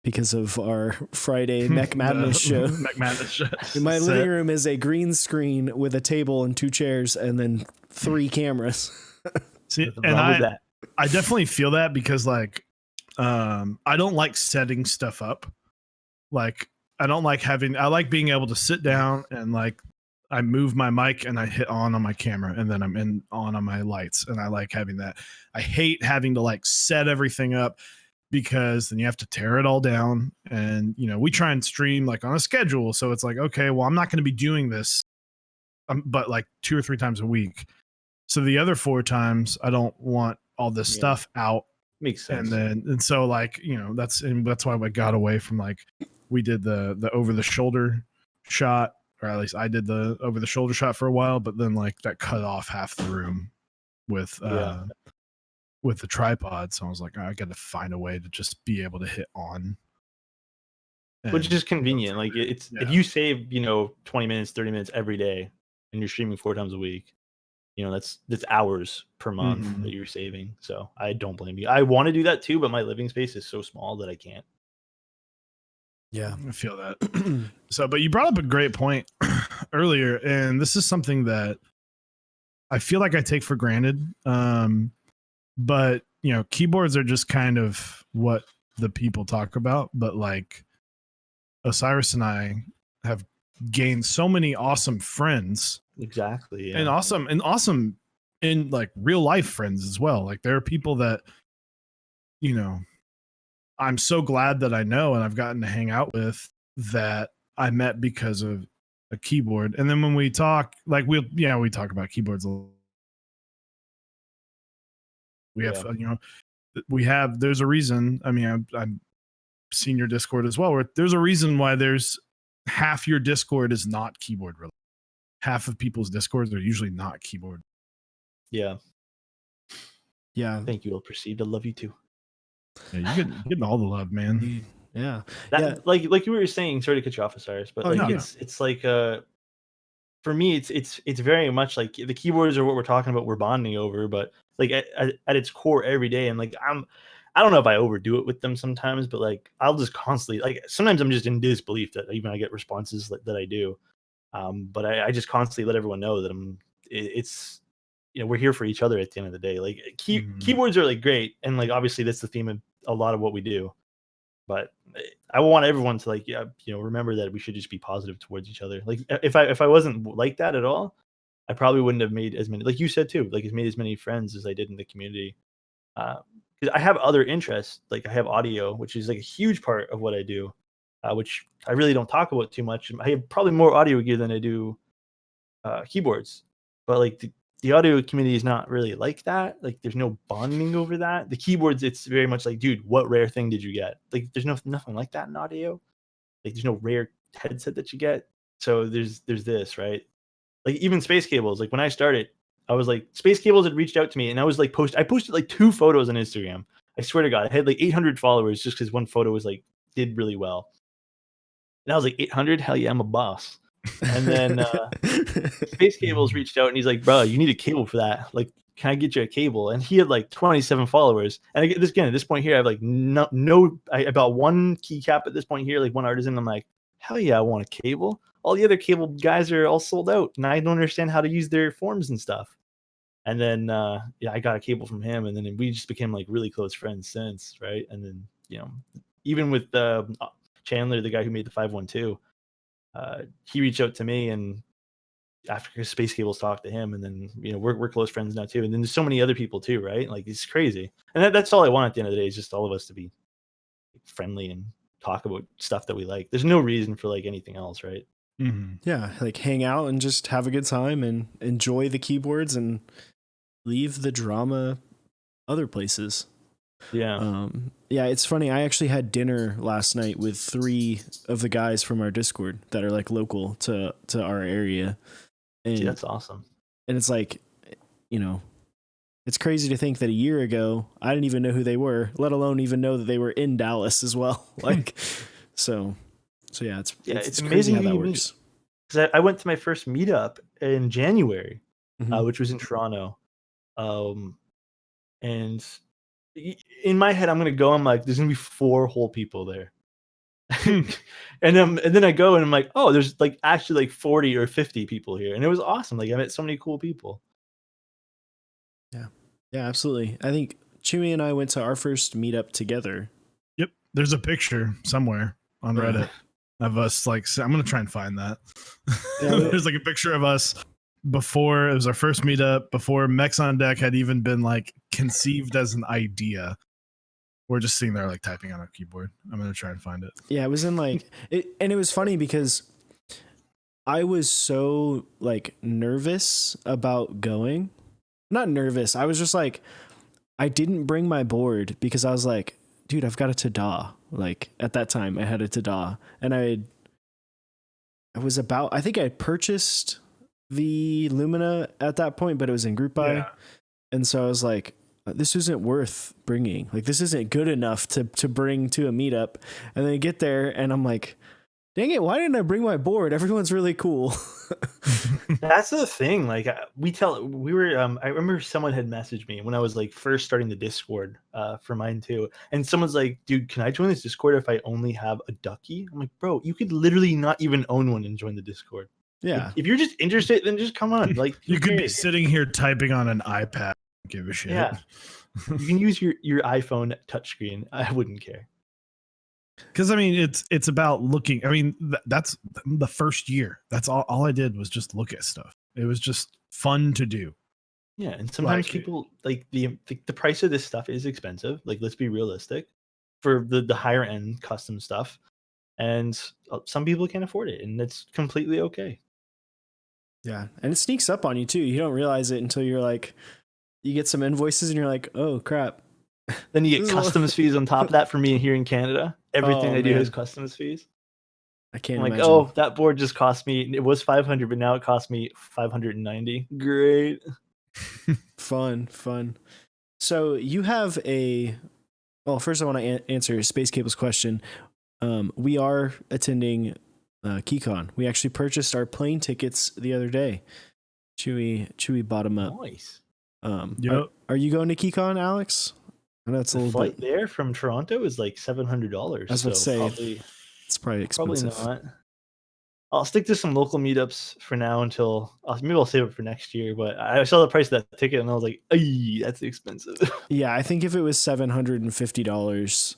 because of our Friday Mech Madness show.
Mech Madness show.
My living room is a green screen with a table and 2 chairs and then 3 cameras.
See, and I definitely feel that because like I don't like setting stuff up. Like I like being able to sit down and like I move my mic and I hit on my camera and then I'm on my lights, and I like having that. I hate having to like set everything up because then you have to tear it all down, and we try and stream like on a schedule, so it's like, okay, well I'm not going to be doing this but like 2 or 3 times a week. So the other 4 times I don't want all this stuff out.
Makes sense.
And so like, that's why we got away from like, we did the over the shoulder shot, or at least I did the over the shoulder shot for a while, but then like that cut off half the room with the tripod. So I was like, I got to find a way to just be able to hit on.
Which is convenient. Like it's if you save, 20 minutes, 30 minutes every day and you're streaming 4 times a week, that's hours per month that you're saving. So I don't blame you. I want to do that too, but my living space is so small that I can't.
Yeah.
I feel that. So, but you brought up a great point earlier, and this is something that I feel like I take for granted. But keyboards are just kind of what the people talk about. But like Osiris and I have gained so many awesome friends,
Exactly. Yeah.
and awesome in like real life friends as well. Like there are people that I'm so glad that I know and I've gotten to hang out with that I met because of a keyboard. And then when we talk, like we talk about keyboards a little. We have, there's a reason. I mean, I'm seen your Discord as well, where there's a reason why there's half your Discord is not keyboard related. Half of people's Discords are usually not keyboard.
Yeah.
Yeah.
Thank you. I'll proceed. I love you too.
Yeah, you're getting all the love, man.
Yeah.
Like you were saying, sorry to cut you off, Osiris, but it's like for me it's very much like the keyboards are what we're talking about, we're bonding over, but like at its core every day. And like I don't know if I overdo it with them sometimes, but like I'll just constantly, like sometimes I'm just in disbelief that even I get responses that I do. But I just constantly let everyone know that it's we're here for each other at the end of the day. Like keyboards are like great, and like obviously that's the theme of a lot of what we do. But I want everyone to like remember that we should just be positive towards each other. Like if I wasn't like that at all, I probably wouldn't have made as many, like you said too, like as made as many friends as I did in the community. Because I have other interests, like I have audio, which is like a huge part of what I do, which I really don't talk about too much. I have probably more audio gear than I do keyboards, but like the audio community is not really like that. Like there's no bonding over that. The keyboards, it's very much like, dude, what rare thing did you get? Like there's nothing like that in audio. Like there's no rare headset that you get. So there's this, right? Like even space cables. Like when I started, I was like, space cables had reached out to me, and I was like I posted like 2 photos on Instagram. I swear to God, I had like 800 followers just because one photo was like did really well. And I was like, 800? Hell yeah, I'm a boss. And then Space Cables reached out and he's like, bro, you need a cable for that. Like, can I get you a cable? And he had like 27 followers. And I get this again, at this point here, I have like I bought one keycap at this point here, like one artisan. I'm like, hell yeah, I want a cable. All the other cable guys are all sold out, and I don't understand how to use their forms and stuff. And then I got a cable from him, and then we just became like really close friends since, right? And then even with Chandler, the guy who made the 512, he reached out to me, and after Space Cables talked to him, and then we're close friends now too. And then there's so many other people too, right? Like it's crazy. And that's all I want at the end of the day, is just all of us to be friendly and talk about stuff that we like. There's no reason for like anything else, right?
Mm-hmm.
Yeah, like hang out and just have a good time and enjoy the keyboards and leave the drama other places.
Yeah.
Yeah, it's funny. I actually had dinner last night with 3 of the guys from our Discord that are like local to our area. And
See, that's awesome.
And it's like, it's crazy to think that a year ago I didn't even know who they were, let alone even know that they were in Dallas as well. Like, so yeah, it's crazy how that works.
Because I went to my first meetup in January, which was in Toronto, and in my head I'm like, there's gonna be 4 whole people there. and then I go and I'm like, oh, there's like actually like 40 or 50 people here, and it was awesome. Like I met so many cool people.
Yeah, absolutely. I think Chewy and I went to our first meetup together.
Yep, there's a picture somewhere on Reddit of us. Like, I'm gonna try and find that. There's like a picture of us before it was our first meetup, before Mechs on Deck had even been like conceived as an idea. We're just sitting there like typing on a keyboard. I'm gonna try and find it.
Yeah, it was in like and it was funny because I was so like nervous about going. Not nervous. I was just like, I didn't bring my board because I was like, dude, I've got a Tada. Like at that time I had a Tada, and I think I purchased the Lumina at that point, but it was in group buy. Yeah. And so I was like, this isn't worth bringing. Like this isn't good enough to bring to a meetup. And then I get there and I'm like, Dang it! Why didn't I bring my board? Everyone's really cool.
That's the thing. Like we were. I remember someone had messaged me when I was like first starting the Discord for mine too, and someone's like, "Dude, can I join this Discord if I only have a ducky?" I'm like, "Bro, you could literally not even own one and join the Discord.
Yeah.
Like, if you're just interested, then just come on. Like
You
who
could be
cares?
sitting here typing on an iPad. Give a shit.
Yeah. You can use your iPhone touchscreen. I wouldn't care.
Because I mean, it's about looking. I mean, that's the first year. That's all I did was just look at stuff. It was just fun to do.
Yeah, and sometimes
Like-
people like the price of this stuff is expensive. Like, let's be realistic, for the higher end custom stuff, and some people can't afford it, and that's completely okay.
Yeah. And it sneaks up on you too. You don't realize it until you're like, you get some invoices and you're like, oh crap.
Then you
This
get
is a lot.
customs fees on top of that. For me here in Canada, everything
Oh,
I do
man.
has customs fees.
I can't
I'm like,
imagine.
oh, that board just cost me. It was 500, but now it cost me 590. Great.
Fun. So you have well, first I want to answer Space Cable's question. We are attending KeyCon. We actually purchased our plane tickets the other day. Chewy bought them up.
Nice.
Yep.
Are you going to KeyCon, Alex? I know it's a
The
little
flight
bit.
there from Toronto is like $700.
I was about to say,
probably
it's probably expensive.
not. I'll stick to some local meetups for now until maybe I'll save it for next year. But I saw the price of that ticket and I was like, "Ay, that's expensive."
Yeah, I think if it was $750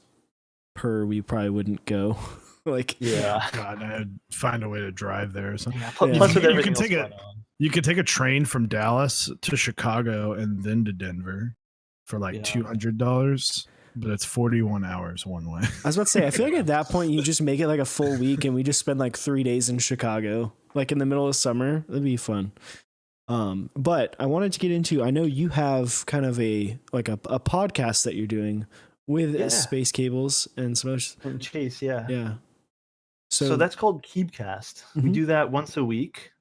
per, we probably wouldn't go. Like,
Yeah.
God, I'd find a way to drive there or something.
Yeah.
Plus, with
You
everything
can
else
take
going on.
You could take a train from Dallas to Chicago and then to Denver for like
Yeah.
$200, but it's 41 hours one way.
I was about to say, I feel like at that point you just make it like a full week and we just spend like 3 days in Chicago, like in the middle of summer. That'd be fun. But I wanted to get into, I know you have kind of a podcast that you're doing with
Yeah.
Space Cables and some other.
From Chase, yeah.
Yeah.
So that's called Keepcast. We
Mhm.
do that once a week.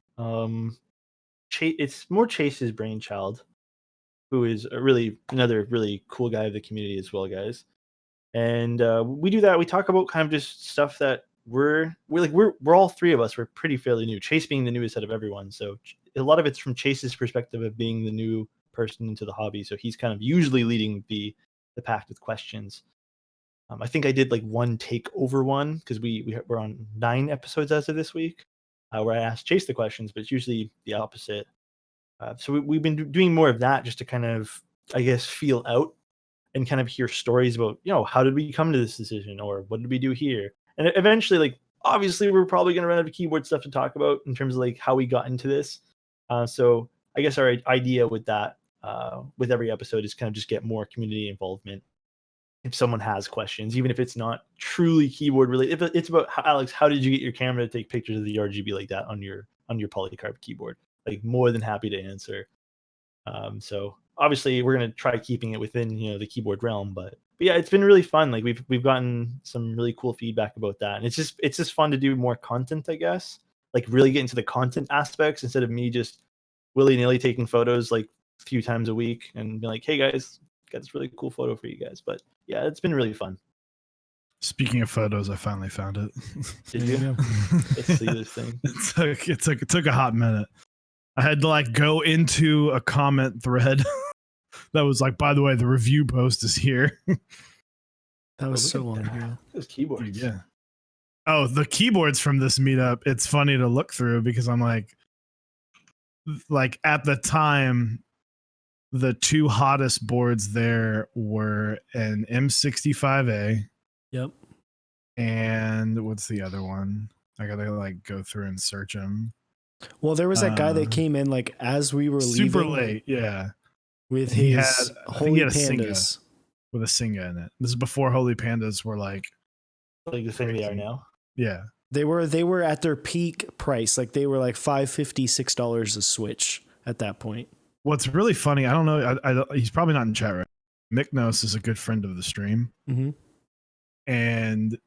It's more Chase's brainchild, who is another really cool guy of the community as well, guys. And we do that. We talk about kind of just stuff that we're all three of us. We're pretty fairly new. Chase being the newest out of everyone, so a lot of it's from Chase's perspective of being the new person into the hobby. So he's kind of usually leading the pack with questions. I think I did like one takeover one because we're on 9 episodes as of this week, where I asked Chase the questions, but it's usually the opposite. So we've been doing more of that just to kind of, I guess, feel out and kind of hear stories about, how did we come to this decision, or what did we do here? And eventually, like, obviously we're probably going to run out of keyboard stuff to talk about in terms of like how we got into this. So I guess our idea with that, with every episode, is kind of just get more community involvement. If someone has questions, even if it's not truly keyboard related, if it's about, Alex, how did you get your camera to take pictures of the RGB like that on your polycarb keyboard? Like, more than happy to answer. So obviously we're going to try keeping it within, the keyboard realm, but yeah, it's been really fun. Like, we've gotten some really cool feedback about that. And it's just fun to do more content, I guess, like really get into the content aspects instead of me just willy-nilly taking photos like a few times a week and be like, hey guys, got this really cool photo for you guys. But yeah, it's been really fun.
Speaking of photos, I finally found it.
Did
There you
you?
go.
Let's see this thing.
It took a hot minute. I had to like go into a comment thread that was like, by the way, the review post is here.
That was
Look
so
at
long
that.
ago.
Those keyboards.
Yeah. Oh, the keyboards from this meetup. It's funny to look through because I'm like at the time, the 2 hottest boards there were an M65A.
Yep.
And what's the other one? I gotta like go through and search them.
Well, there was that guy that came in like as we were
Super
leaving
late, yeah.
with
He
his
had- I think he
Holy
had a Singa.
Pandas.
With a Singa in it. This is before Holy Pandas were like,
Like the thing they are
Crazy.
now.
yeah.
They were at their peak price. Like, they were like $5.56 a switch at that point.
What's really funny, I don't know, he's probably not in chat right. Miknos is a good friend of the stream,
Mm-hmm.
and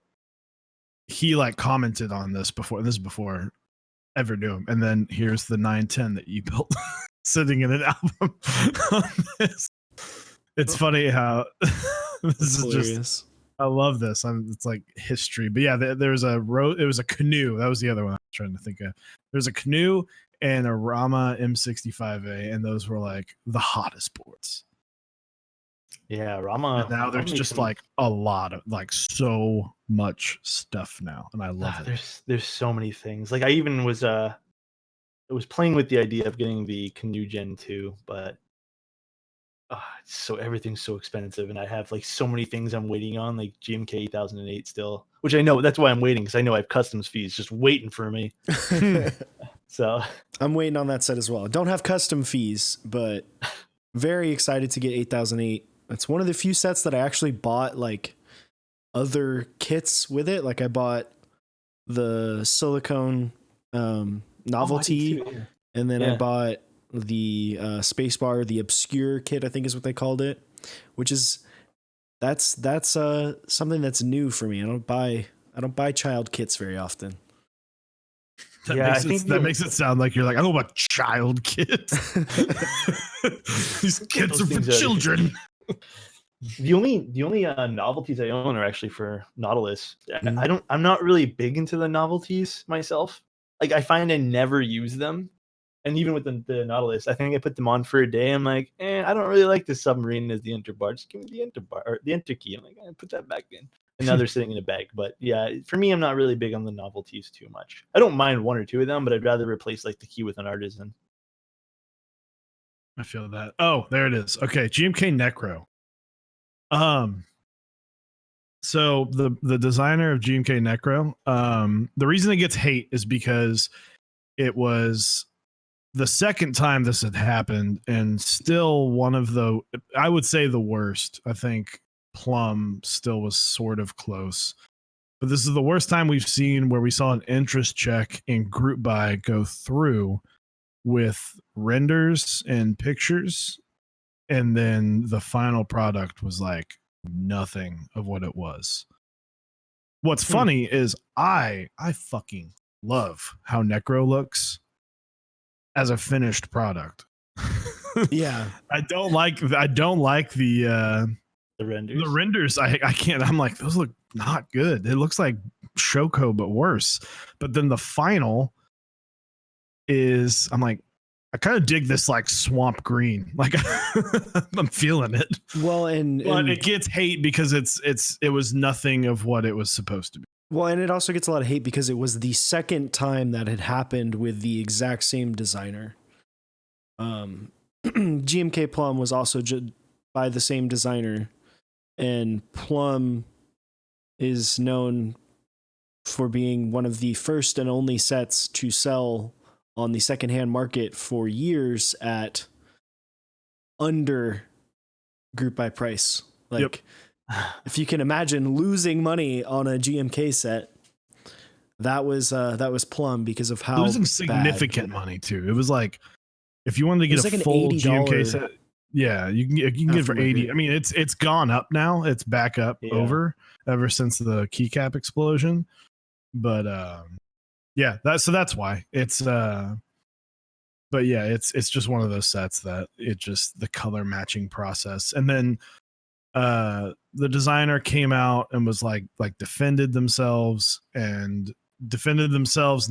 he like commented on this before. This is before ever knew him. And then here's the 910 that you built sitting in an album on this. It's funny how this is
Hilarious.
just I love this. It's like history. But yeah, there was a it was a canoe. That was the other one I was trying to think of. There's a canoe and a Rama M65A, and those were like the hottest boards.
Yeah, Rama.
And now there's just like a lot of like so much stuff now, and I love it.
There's so many things. Like I even was playing with the idea of getting the Canoe Gen 2, but everything's so expensive, and I have like so many things I'm waiting on, like GMK 8008 still, which I know that's why I'm waiting, because I know I have customs fees just waiting for me. So
I'm waiting on that set as well. Don't have custom fees, but very excited to get 8008. It's one of the few sets that I actually bought like other kits with it. Like I bought the silicone novelty, and then I bought the spacebar, the obscure kit, I think is what they called it, which is that's something that's new for me. I don't buy child kits very often.
That makes it sound like you're like, I don't want child kits. These kits are for children.
The only novelties I own are actually for Nautilus. I'm not really big into the novelties myself. Like I find I never use them. And even with the Nautilus, I think I put them on for a day. I'm like, I don't really like the submarine as the enter bar. Just give me the enter bar or the enter key. I'm like, put that back in. And now they're sitting in a bag. But yeah, for me, I'm not really big on the novelties too much. I don't mind one or two of them, but I'd rather replace like the key with an artisan.
I feel that. Oh, there it is. Okay, GMK Necro. So the designer of GMK Necro, the reason it gets hate is because it was the second time this had happened, and still one of I would say the worst. I think Plum still was sort of close, but this is the worst time we've seen where we saw an interest check and group buy go through with renders and pictures, and then the final product was like nothing of what it was. What's funny is I fucking love how Necro looks as a finished product.
Yeah.
I don't like the
renders.
The renders I can't. I'm like, those look not good. It looks like Shoko but worse. But then the final is, I'm like, I kind of dig this like swamp green. Like I'm feeling it.
Well,
but it gets hate because it was nothing of what it was supposed to be.
Well, and it also gets a lot of hate because it was the second time that had happened with the exact same designer. GMK Plum was also by the same designer, and Plum is known for being one of the first and only sets to sell on the secondhand market for years at under group buy price. Like, if you can imagine losing money on a GMK set, that was Plum because of how
losing significant money too. It was like, if you wanted to get a
like
full GMK set, yeah, you can get it for 80. I mean, it's gone up now. It's back up over ever since the keycap explosion. But yeah, that's why it's but yeah, it's just one of those sets that it just the color matching process. And then the designer came out and was like defended themselves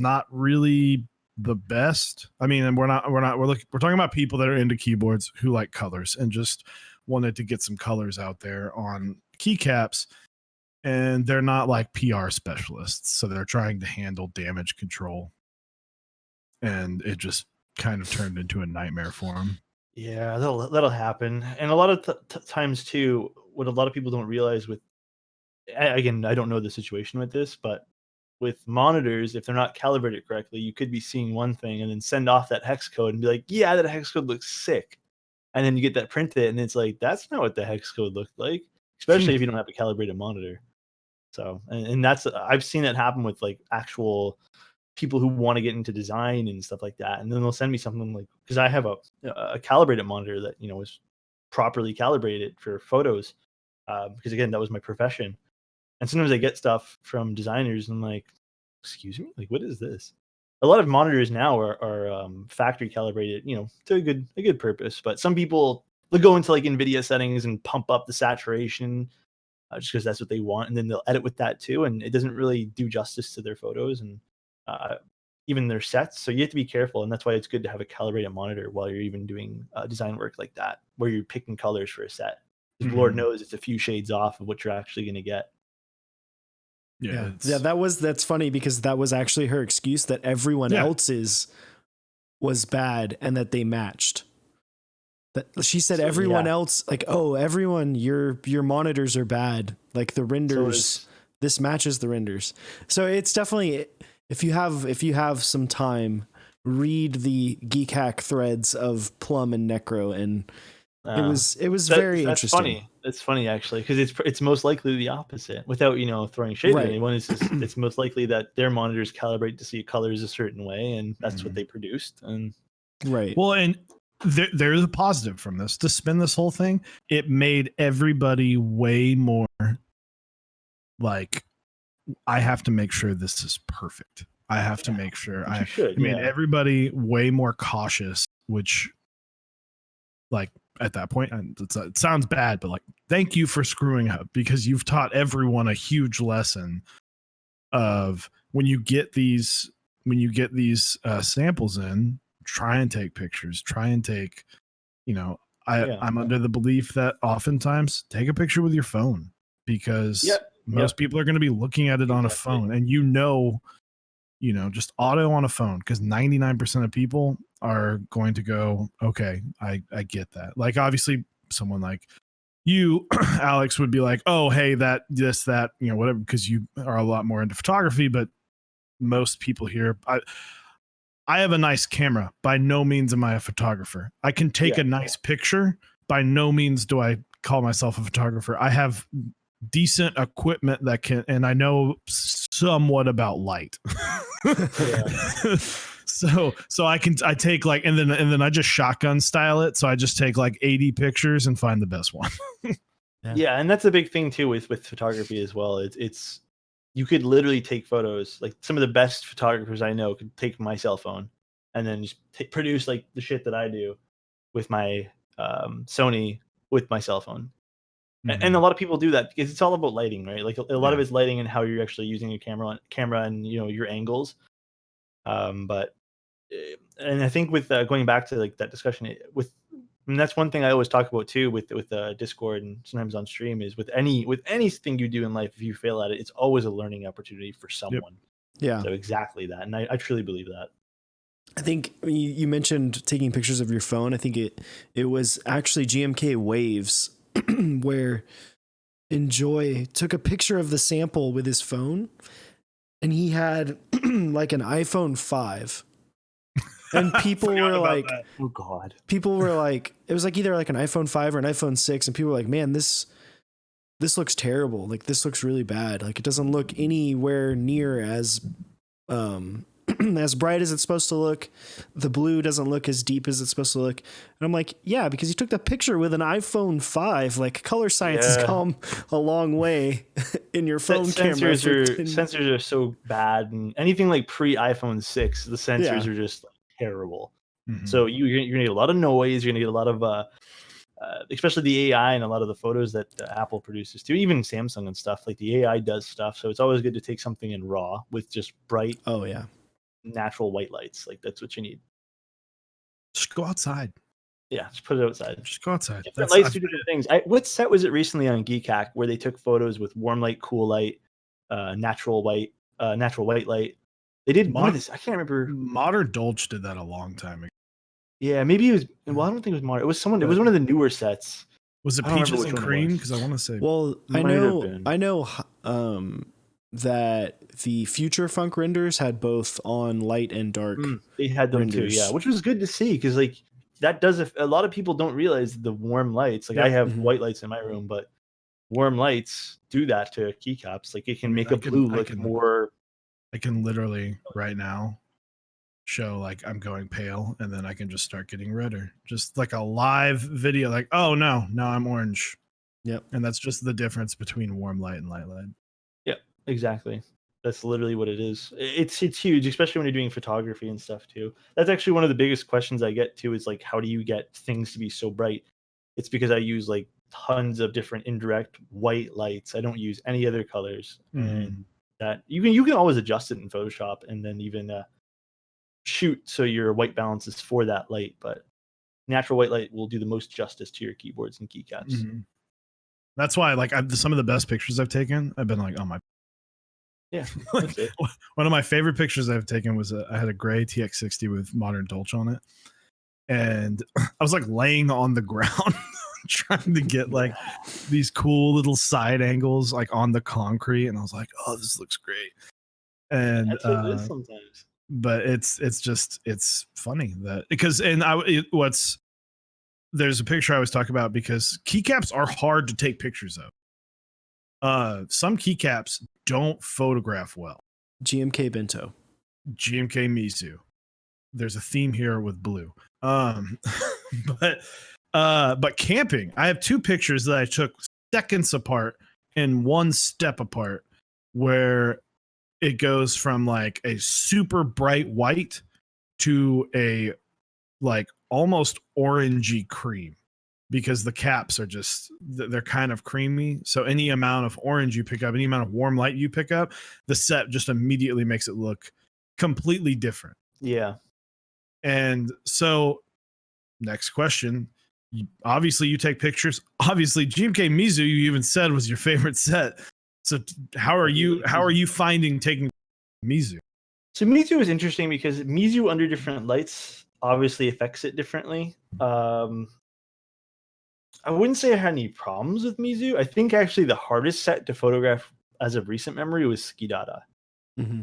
not really the best. I mean, and we're talking about people that are into keyboards who like colors and just wanted to get some colors out there on keycaps, and they're not like PR specialists, so they're trying to handle damage control, and it just kind of turned into a nightmare for them.
Yeah, that'll happen. And a lot of times too, what a lot of people don't realize again, I don't know the situation with this, but with monitors, if they're not calibrated correctly, you could be seeing one thing and then send off that hex code and be like, yeah, that hex code looks sick. And then you get that printed and it's like, that's not what the hex code looked like, especially if you don't have a calibrated monitor. So, and that's, I've seen that happen with like actual people who want to get into design and stuff like that. And then they'll send me something like, because I have a calibrated monitor that, is properly calibrated for photos. Because again, that was my profession. And sometimes I get stuff from designers and I'm like, excuse me, like, what is this? A lot of monitors now are factory calibrated, to a good purpose. But some people, they'll go into like NVIDIA settings and pump up the saturation just because that's what they want, and then they'll edit with that too, and it doesn't really do justice to their photos and even their sets. So you have to be careful, and that's why it's good to have a calibrated monitor while you're even doing design work like that, where you're picking colors for a set. 'Cause Lord knows it's a few shades off of what you're actually going to get.
Yeah,
Yeah, that's funny because that was actually her excuse that everyone else's was bad and that they matched. That she said everyone else, like, oh, everyone, your monitors are bad. Like the renders, this matches the renders. So it's definitely, if you have some time, read the Geek Hack threads of Plum and Necro, and it was very
that's
interesting.
Funny. That's funny actually, because it's most likely the opposite. Without throwing shade at anyone, it's most likely that their monitors calibrate to see colors a certain way, and that's what they produced. And
well, and there's a positive from this. To spin this whole thing, it made everybody way more like, I have to make sure this is perfect. I have to make sure it made everybody way more cautious, which, like, at that point, and it sounds bad, but like, thank you for screwing up, because you've taught everyone a huge lesson of when you get these samples in, try and take pictures, try and take, I'm under the belief that oftentimes take a picture with your phone, because most people are going to be looking at it on a phone, and just auto on a phone, because 99% of people are going to go, okay, I get that. Like, obviously someone like you, Alex, would be like, oh, hey, that, whatever, because you are a lot more into photography. But most people here, I have a nice camera. By no means am I a photographer. I can take a nice picture. By no means do I call myself a photographer. I have decent equipment that can, and I know somewhat about light. So I take like, and then I just shotgun style it. So I just take like 80 pictures and find the best one.
Yeah, and that's a big thing too with photography as well. It's you could literally take photos. Like, some of the best photographers I know could take my cell phone and then just produce like the shit that I do with my Sony with my cell phone. And a lot of people do that because it's all about lighting, right? Like, a lot of it's lighting and how you're actually using your camera and your angles. But and I think with going back to like that discussion and that's one thing I always talk about too with Discord and sometimes on stream, is with anything you do in life, if you fail at it, it's always a learning opportunity for someone.
Yeah.
So exactly that, and I truly believe that.
I think you mentioned taking pictures of your phone. I think it was actually GMK Waves where Enjoy took a picture of the sample with his phone, and he had like an iPhone 5. And people were like,
oh God,
people were like, it was like either like an iPhone 5 or an iPhone 6. And people were like, man, this looks terrible. Like, this looks really bad. Like, it doesn't look anywhere near as, as bright as it's supposed to look. The blue doesn't look as deep as it's supposed to look. And I'm like, yeah, because you took the picture with an iPhone 5. Like, color science has come a long way in your phone camera.
Sensors are so bad, and anything like pre iPhone 6, the sensors are just terrible. So you're gonna get a lot of noise. You're gonna get a lot of especially the AI and a lot of the photos that Apple produces too, even Samsung and stuff. Like, the AI does stuff, so it's always good to take something in RAW with just bright, natural white lights. Like, that's what you need.
Just go outside.
Yeah, just put it outside.
Just go outside.
Different lights do different things. What set was it recently on Geek Hack where they took photos with warm light, cool light, natural white light? They did one of this. I can't remember.
Modern Dolce did that a long time ago.
Yeah, maybe it was. Well, I don't think it was Modern. It was someone. It was one of the newer sets.
Was it Peaches and Cream? Because I want to say.
Well, I know that the Future Funk renders had both on light and dark.
They had them renders too, yeah, which was good to see, because like that does. A lot of people don't realize the warm lights. Like, I have white lights in my room, but warm lights do that to keycaps. Like, it can make a blue look more.
I can literally right now show like I'm going pale, and then I can just start getting redder. Just like a live video, like, oh no, now I'm orange.
Yep.
And that's just the difference between warm light and light light.
Yep, exactly. That's literally what it is. It's huge, especially when you're doing photography and stuff too. That's actually one of the biggest questions I get too, is like, how do you get things to be so bright? It's because I use like tons of different indirect white lights. I don't use any other colors,
Mhm.
and that you can always adjust it in Photoshop, and then even shoot so your white balance is for that light. But natural white light will do the most justice to your keyboards and keycaps.
Mhm. That's why, like, some of the best pictures I've taken, I've been like, oh my.
Yeah,
Like,
that's it.
one of my favorite pictures I've taken was I had a gray TX60 with modern Dolce on it, and I was like laying on the ground trying to get like these cool little side angles like on the concrete, and I was like, oh, this looks great. And
That's what it is sometimes.
but it's funny that because what's there's a picture I was talking about because keycaps are hard to take pictures of. Some keycaps don't photograph well.
GMK Bento.
GMK Mizu. There's a theme here with blue. But camping, I have two pictures that I took seconds apart and one step apart where it goes from like a super bright white to a like almost orangey cream because the caps are just they're kind of creamy. So any amount of orange you pick up, any amount of warm light you pick up, the set just immediately makes it look completely different.
Yeah.
And so next question, obviously you take pictures. Obviously GMK Mizu you even said was your favorite set. So how are you finding taking Mizu?
So Mizu is interesting because Mizu under different lights obviously affects it differently. I wouldn't say I had any problems with Mizu. I think actually the hardest set to photograph as of recent memory was Skidata.
Mm-hmm.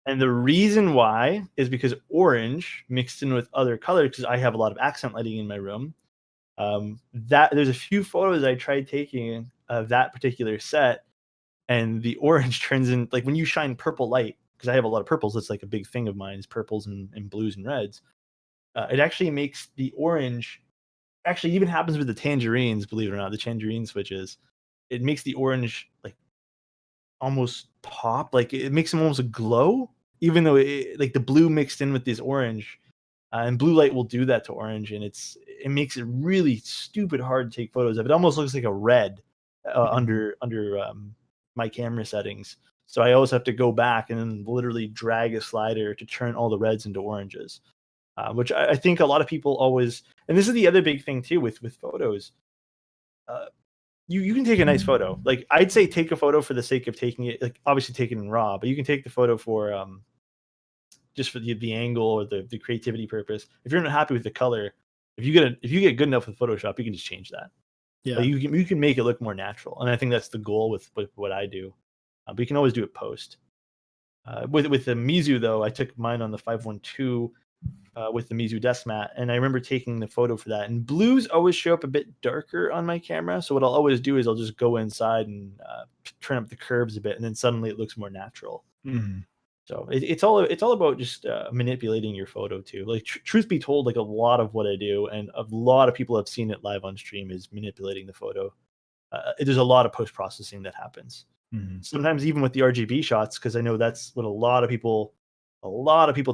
And the reason why is because orange mixed in with other colors, because I have a lot of accent lighting in my room. That there's a few photos I tried taking of that particular set, and the orange turns in like when you shine purple light, because I have a lot of purples. That's like a big thing of mine is purples and blues and reds. It actually makes the orange. Actually, even happens with the tangerines. Believe it or not, the tangerine switches. It makes the orange like almost pop. Like it makes them almost a glow, even though like the blue mixed in with this orange. And blue light will do that to orange, and it makes it really stupid hard to take photos of. It almost looks like a red under my camera settings. So I always have to go back and then literally drag a slider to turn all the reds into oranges, which I think a lot of people always. And this is the other big thing too with photos. You can take a nice photo. Like I'd say, take a photo for the sake of taking it. Like obviously take it in raw, but you can take the photo for just for the angle or the creativity purpose. If you're not happy with the color, if you get good enough with Photoshop, you can just change that.
Yeah.
Like you can make it look more natural, and I think that's the goal with what I do. But you can always do it post. With the Mizu though, I took mine on the 512 with the Mizu desk mat, and I remember taking the photo for that. And blues always show up a bit darker on my camera, so what I'll always do is I'll just go inside and turn up the curves a bit, and then suddenly it looks more natural.
Mm-hmm.
So it's all about just manipulating your photo too. Like truth be told, like a lot of what I do, and a lot of people have seen it live on stream, is manipulating the photo. There's a lot of post processing that happens.
Mm-hmm.
Sometimes even with the RGB shots, because I know that's what a lot of people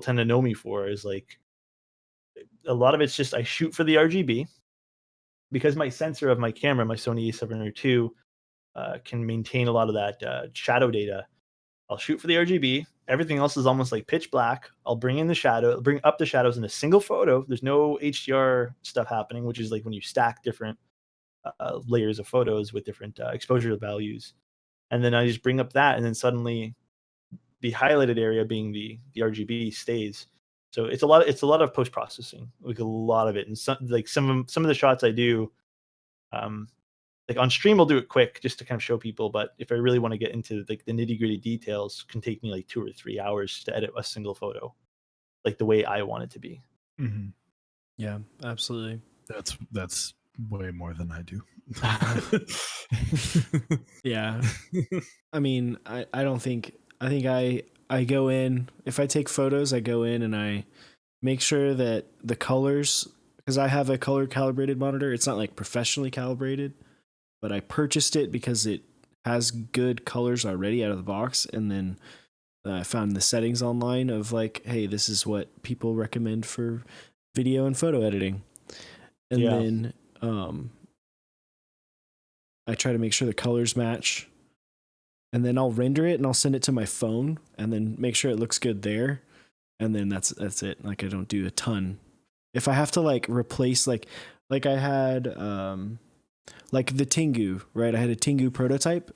tend to know me for. Is like a lot of it's just I shoot for the RGB because my sensor of my camera, my Sony A702, can maintain a lot of that shadow data. I'll shoot for the RGB. Everything else is almost like pitch black. I'll bring in the shadow, bring up the shadows in a single photo. There's no HDR stuff happening, which is like when you stack different layers of photos with different exposure values. And then I just bring up that, and then suddenly the highlighted area being the RGB stays. So it's a lot of post processing, like a lot of it. And some of the shots I do, like on stream I'll do it quick just to kind of show people, but if I really want to get into like the nitty-gritty details, it can take me like 2 or 3 hours to edit a single photo like the way I want it to be.
Mm-hmm.
Yeah, absolutely.
That's way more than I do.
Yeah. I mean, I don't think I go in, if I take photos, I go in and I make sure that the colors, because I have a color calibrated monitor. It's not like professionally calibrated, but I purchased it because it has good colors already out of the box. And then I found the settings online of like, hey, this is what people recommend for video and photo editing. And then I try to make sure the colors match, and then I'll render it and I'll send it to my phone and then make sure it looks good there. And then that's it. Like I don't do a ton. If I have to like replace like I had like the Tengu, right? I had a Tengu prototype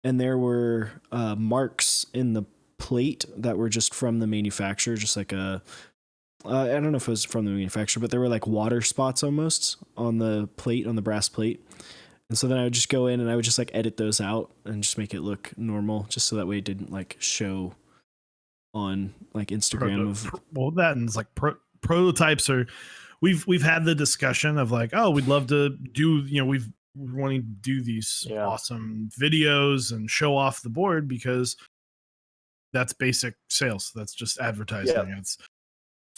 and there were marks in the plate that were just from the manufacturer, just like a I don't know if it was from the manufacturer, but there were like water spots almost on the plate, on the brass plate. And so then I would just go in and I would just like edit those out and just make it look normal, just so that way it didn't like show on like Instagram
well, that and it's like prototypes are. We've had the discussion of like, oh, we'd love to do, we're wanting to do these awesome videos and show off the board because that's basic sales. That's just advertising. Yeah. It's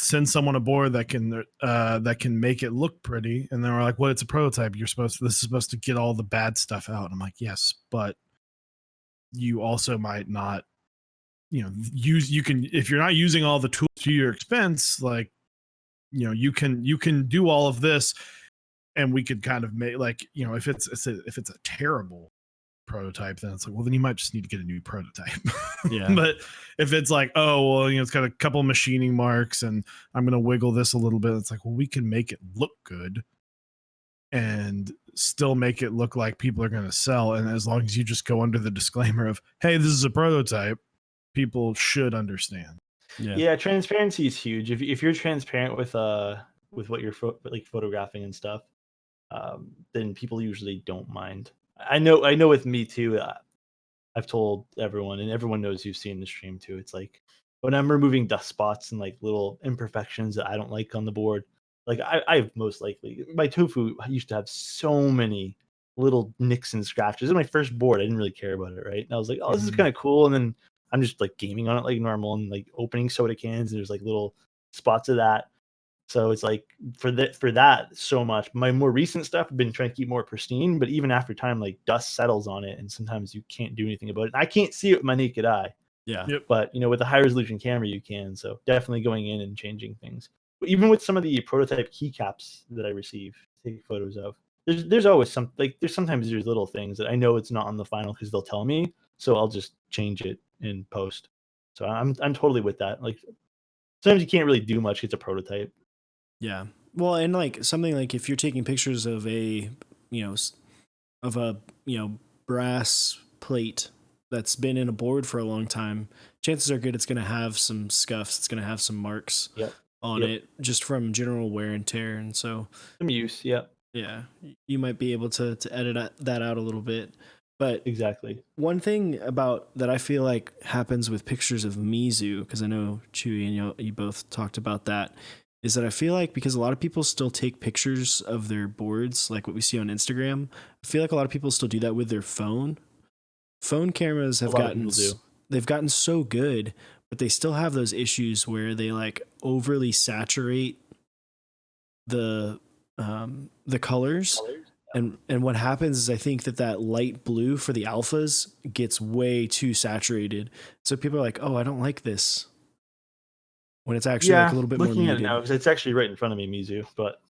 send someone a board that can make it look pretty, and then we're like, well, it's a prototype. This is supposed to get all the bad stuff out. I'm like, yes, but you also might not, you can, if you're not using all the tools to your expense, like, you can do all of this, and we could kind of make like, if it's a terrible prototype, then it's like, well, then you might just need to get a new prototype.
Yeah.
But if it's like, oh, well, it's got a couple machining marks and I'm going to wiggle this a little bit, it's like, well, we can make it look good and still make it look like people are going to sell. And as long as you just go under the disclaimer of, hey, this is a prototype, people should understand.
Yeah, transparency is huge. If you're transparent with what you're like photographing and stuff, then people usually don't mind. I know with me too. I've told everyone, and everyone knows who's seen the stream too. It's like when I'm removing dust spots and like little imperfections that I don't like on the board. Like I've most likely, my tofu used to have so many little nicks and scratches. In my first board, I didn't really care about it, right? And I was like, oh, this is kind of cool. And then I'm just like gaming on it like normal and like opening soda cans. And there's like little spots of that. So it's like for that so much. My more recent stuff, I've been trying to keep more pristine, but even after time, like dust settles on it, and sometimes you can't do anything about it. I can't see it with my naked eye.
Yeah.
Yep.
But with a high resolution camera, you can. So definitely going in and changing things. But even with some of the prototype keycaps that I receive, take photos of. There's always sometimes there's little things that I know it's not on the final because they'll tell me, so I'll just change it in post. So I'm totally with that. Like sometimes you can't really do much. It's a prototype.
Yeah. Well, and like something like if you're taking pictures of a brass plate that's been in a board for a long time, chances are good it's going to have some scuffs. It's going to have some marks on it just from general wear and tear. And so
some use. Yeah.
Yeah. You might be able to edit that out a little bit. But
exactly,
one thing about that I feel like happens with pictures of Mizu, because I know Chewy and you both talked about that, is that I feel like because a lot of people still take pictures of their boards, like what we see on Instagram, I feel like a lot of people still do that with their phone. Phone cameras have gotten so good, but they still have those issues where they like overly saturate the colors. And what happens is I think that light blue for the alphas gets way too saturated. So people are like, oh, I don't like this. When it's actually like a little bit more muted.
Looking at it now, because it's actually right in front of me, Mizu. But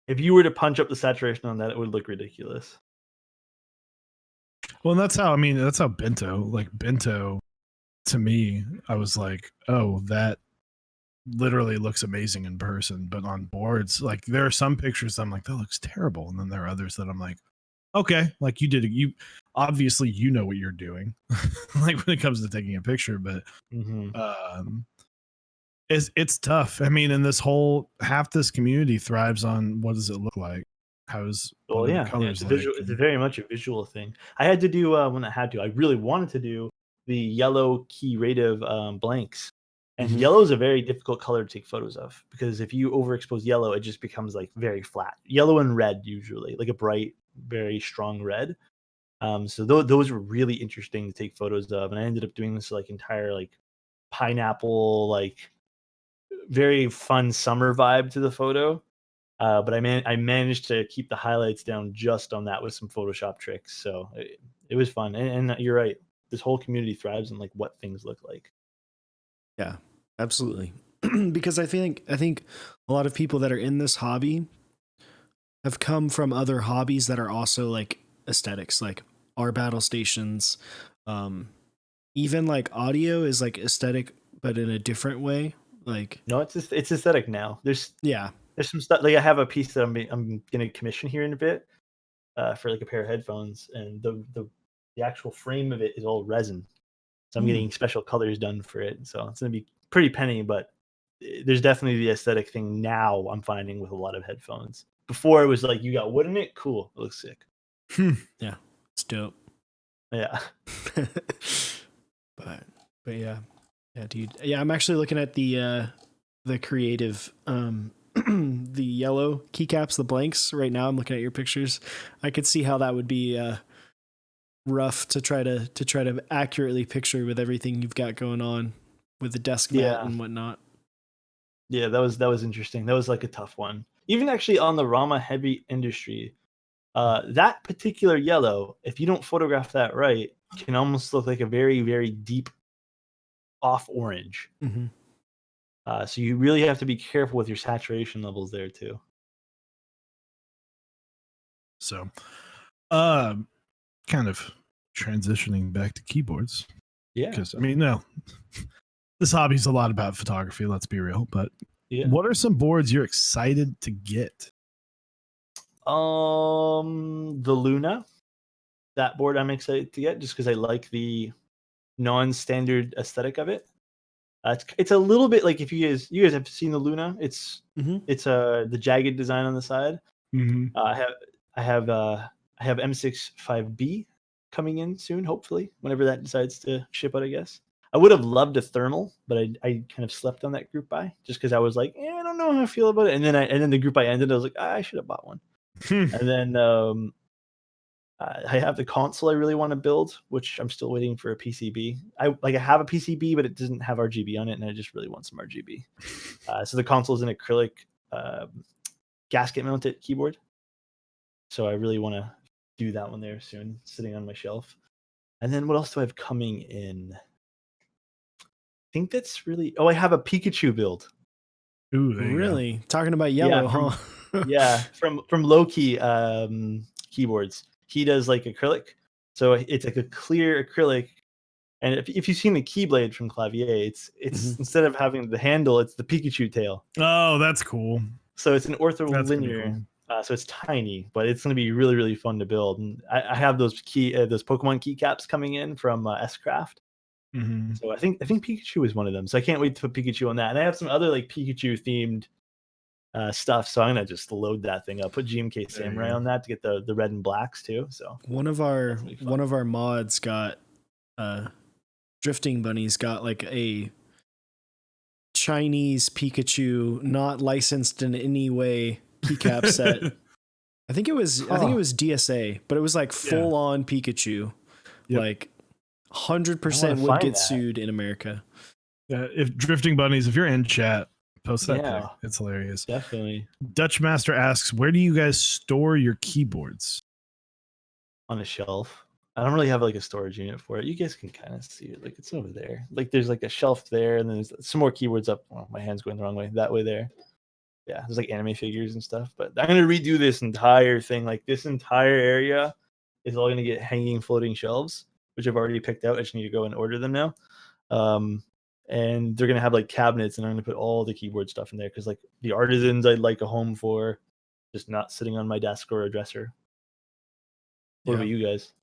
if you were to punch up the saturation on that, it would look ridiculous.
Well, that's how Bento, to me, I was like, oh, that literally looks amazing in person, but on boards, like there are some pictures I'm like, that looks terrible. And then there are others that I'm like, okay, like you obviously know what you're doing. Like when it comes to taking a picture, but it's tough. I mean, and half this community thrives on what does it look like? How's
the colors like? It's very much a visual thing. I had to do I really wanted to do the yellow key rative blanks. And yellow is a very difficult color to take photos of because if you overexpose yellow, it just becomes like very flat. Yellow and red usually, like a bright, very strong red. So those were really interesting to take photos of, and I ended up doing this like entire like pineapple, like very fun summer vibe to the photo. But I managed to keep the highlights down just on that with some Photoshop tricks. So it was fun, and you're right. This whole community thrives on like what things look like.
Yeah. Absolutely. Because I think a lot of people that are in this hobby have come from other hobbies that are also like aesthetics, like our battle stations. Even like audio is like aesthetic, but in a different way. Like,
No, it's aesthetic now. There's
yeah.
some stuff like I have a piece that I'm gonna commission here in a bit for like a pair of headphones, and the actual frame of it is all resin. So I'm getting special colors done for it. So it's gonna be pretty penny, but there's definitely the aesthetic thing now I'm finding with a lot of headphones. Before it was like you got wood in it, cool, it looks sick.
Yeah, it's dope.
Yeah.
but yeah, dude. Yeah, I'm actually looking at the creative the yellow keycaps, the blanks right now. I'm looking at your pictures. I could see how that would be rough to try to accurately picture with everything you've got going on with the desk mat and whatnot.
Yeah, that was interesting. That was like a tough one. Even actually on the Rama heavy industry, that particular yellow, if you don't photograph that right, can almost look like a very, very deep off orange.
Mm-hmm.
So you really have to be careful with your saturation levels there too.
So, kind of transitioning back to keyboards.
Yeah.
Because I mean, no, this hobby's a lot about photography. Let's be real. But
Yeah.
what are some boards you're excited to get?
The Luna, that board I'm excited to get just because I like the non-standard aesthetic of it. It's a little bit like if you guys have seen the Luna, it's the jagged design on the side.
Mm-hmm.
I have M6 5B coming in soon, hopefully, whenever that decides to ship out, I guess. I would have loved a thermal, but I kind of slept on that group buy just because I was like, I don't know how I feel about it. And then the group buy ended. I was like, I should have bought one. And then I have the console I really want to build, which I'm still waiting for a PCB. I have a PCB, but it doesn't have RGB on it, and I just really want some RGB. So the console is an acrylic gasket mounted keyboard. So I really want to do that one there soon, sitting on my shelf. And then what else do I have coming in? I think that's really. Oh, I have a Pikachu build.
Ooh, there you
really
go.
talking about yellow, huh?
Yeah, from Loki keyboards. He does like acrylic, so it's like a clear acrylic. And if you've seen the keyblade from Clavier, it's instead of having the handle, it's the Pikachu tail.
Oh, that's cool.
So it's an ortholinear.
Cool.
So it's tiny, but it's going to be really, really fun to build. And I have those Pokemon keycaps coming in from S-Craft.
Mm-hmm.
So I think Pikachu is one of them. So I can't wait to put Pikachu on that. And I have some other like Pikachu themed stuff. So I'm gonna just load that thing up. Put GMK Samurai on that to get the red and blacks too. So
one of our mods got Drifting Bunnies got like a Chinese Pikachu, not licensed in any way, keycap set. I think it was DSA, but it was like full on Pikachu. Yep. Like 100% would get sued in America.
Yeah, if Drifting Bunnies, if you're in chat, post that pic. It's hilarious.
Definitely.
Dutch Master asks, where do you guys store your keyboards?
On a shelf. I don't really have like a storage unit for it. You guys can kind of see it. Like it's over there. Like there's like a shelf there, and then there's some more keyboards up. Oh, my hand's going the wrong way. That way there. Yeah, there's like anime figures and stuff. But I'm gonna redo this entire thing. Like this entire area is all gonna get hanging floating shelves, which I've already picked out. I just need to go and order them now. And they're gonna have like cabinets, and I'm gonna put all the keyboard stuff in there because like the artisans I'd like a home for, just not sitting on my desk or a dresser. What about you guys?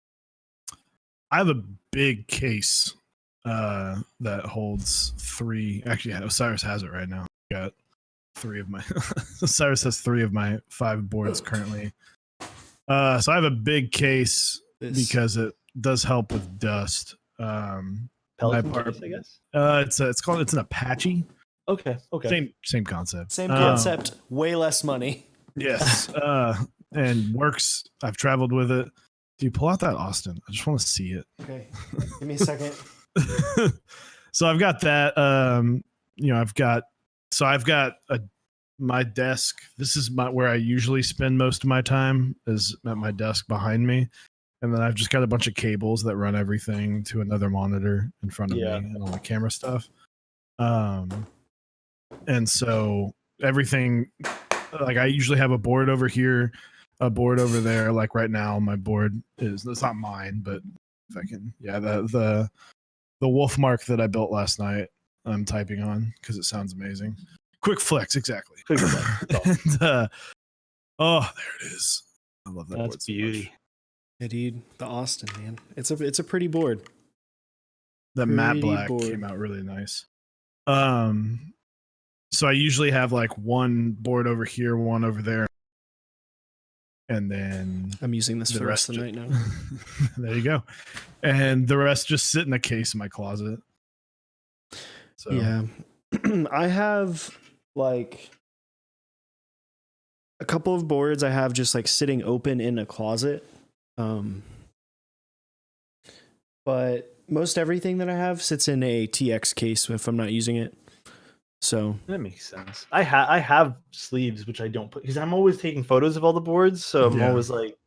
I
have a big case that holds 3. Actually, Osiris has it right now. Got 3 of my. Osiris has 3 of my 5 boards currently. So I have a big case because it does help with dust.
Pelican case, I guess.
It's an Apache.
Okay.
Same concept.
Same concept. Way less money.
Yes. And works. I've traveled with it. Do you pull out that, Austin? I just want to see it.
Okay. Give me a second.
So I've got that. I've got my desk. This is where I usually spend most of my time, is at my desk behind me. And then I've just got a bunch of cables that run everything to another monitor in front of me and all the camera stuff. And so everything, like I usually have a board over here. a board over there. Like right now, my board it's not mine, but if I can, yeah, the wolf mark that I built last night, I'm typing on because it sounds amazing. Quick flex, exactly.
Quick flex.
And, oh, there it is. I love that
That's
board so
beauty.
much.
Yeah, dude, the Austin, man. It's a pretty board.
That matte
Pretty
black
board.
came out really nice. So I usually have like one board over here, one over there, and then
I'm using this for the rest of the night now.
there you go. And the rest just sit in a case in my closet. So
Yeah. I have like a couple of boards I have just like sitting open in a closet. But most everything that I have sits in a TX case if I'm not using it. So
that makes sense. I have sleeves which I don't put because I'm always taking photos of all the boards, so I'm always like,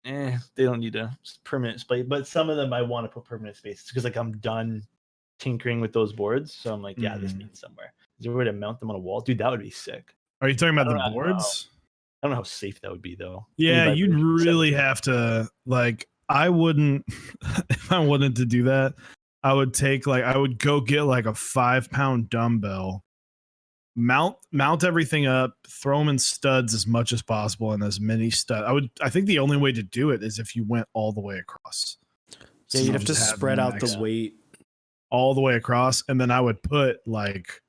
they don't need a permanent space. But some of them I want to put permanent spaces because like I'm done tinkering with those boards, so I'm like, this needs somewhere. Is there a way to mount them on a wall, dude? That would be sick.
Are you talking about the boards?
I don't know how safe that would be though.
Yeah, you'd really have to like. I wouldn't if I wanted to do that. I would go get like a 5-pound dumbbell, mount everything up, throw them in studs as much as possible, and as many studs. I think the only way to do it is if you went all the way across.
Yeah, you'd have to spread out the weight
all the way across, and then I would put like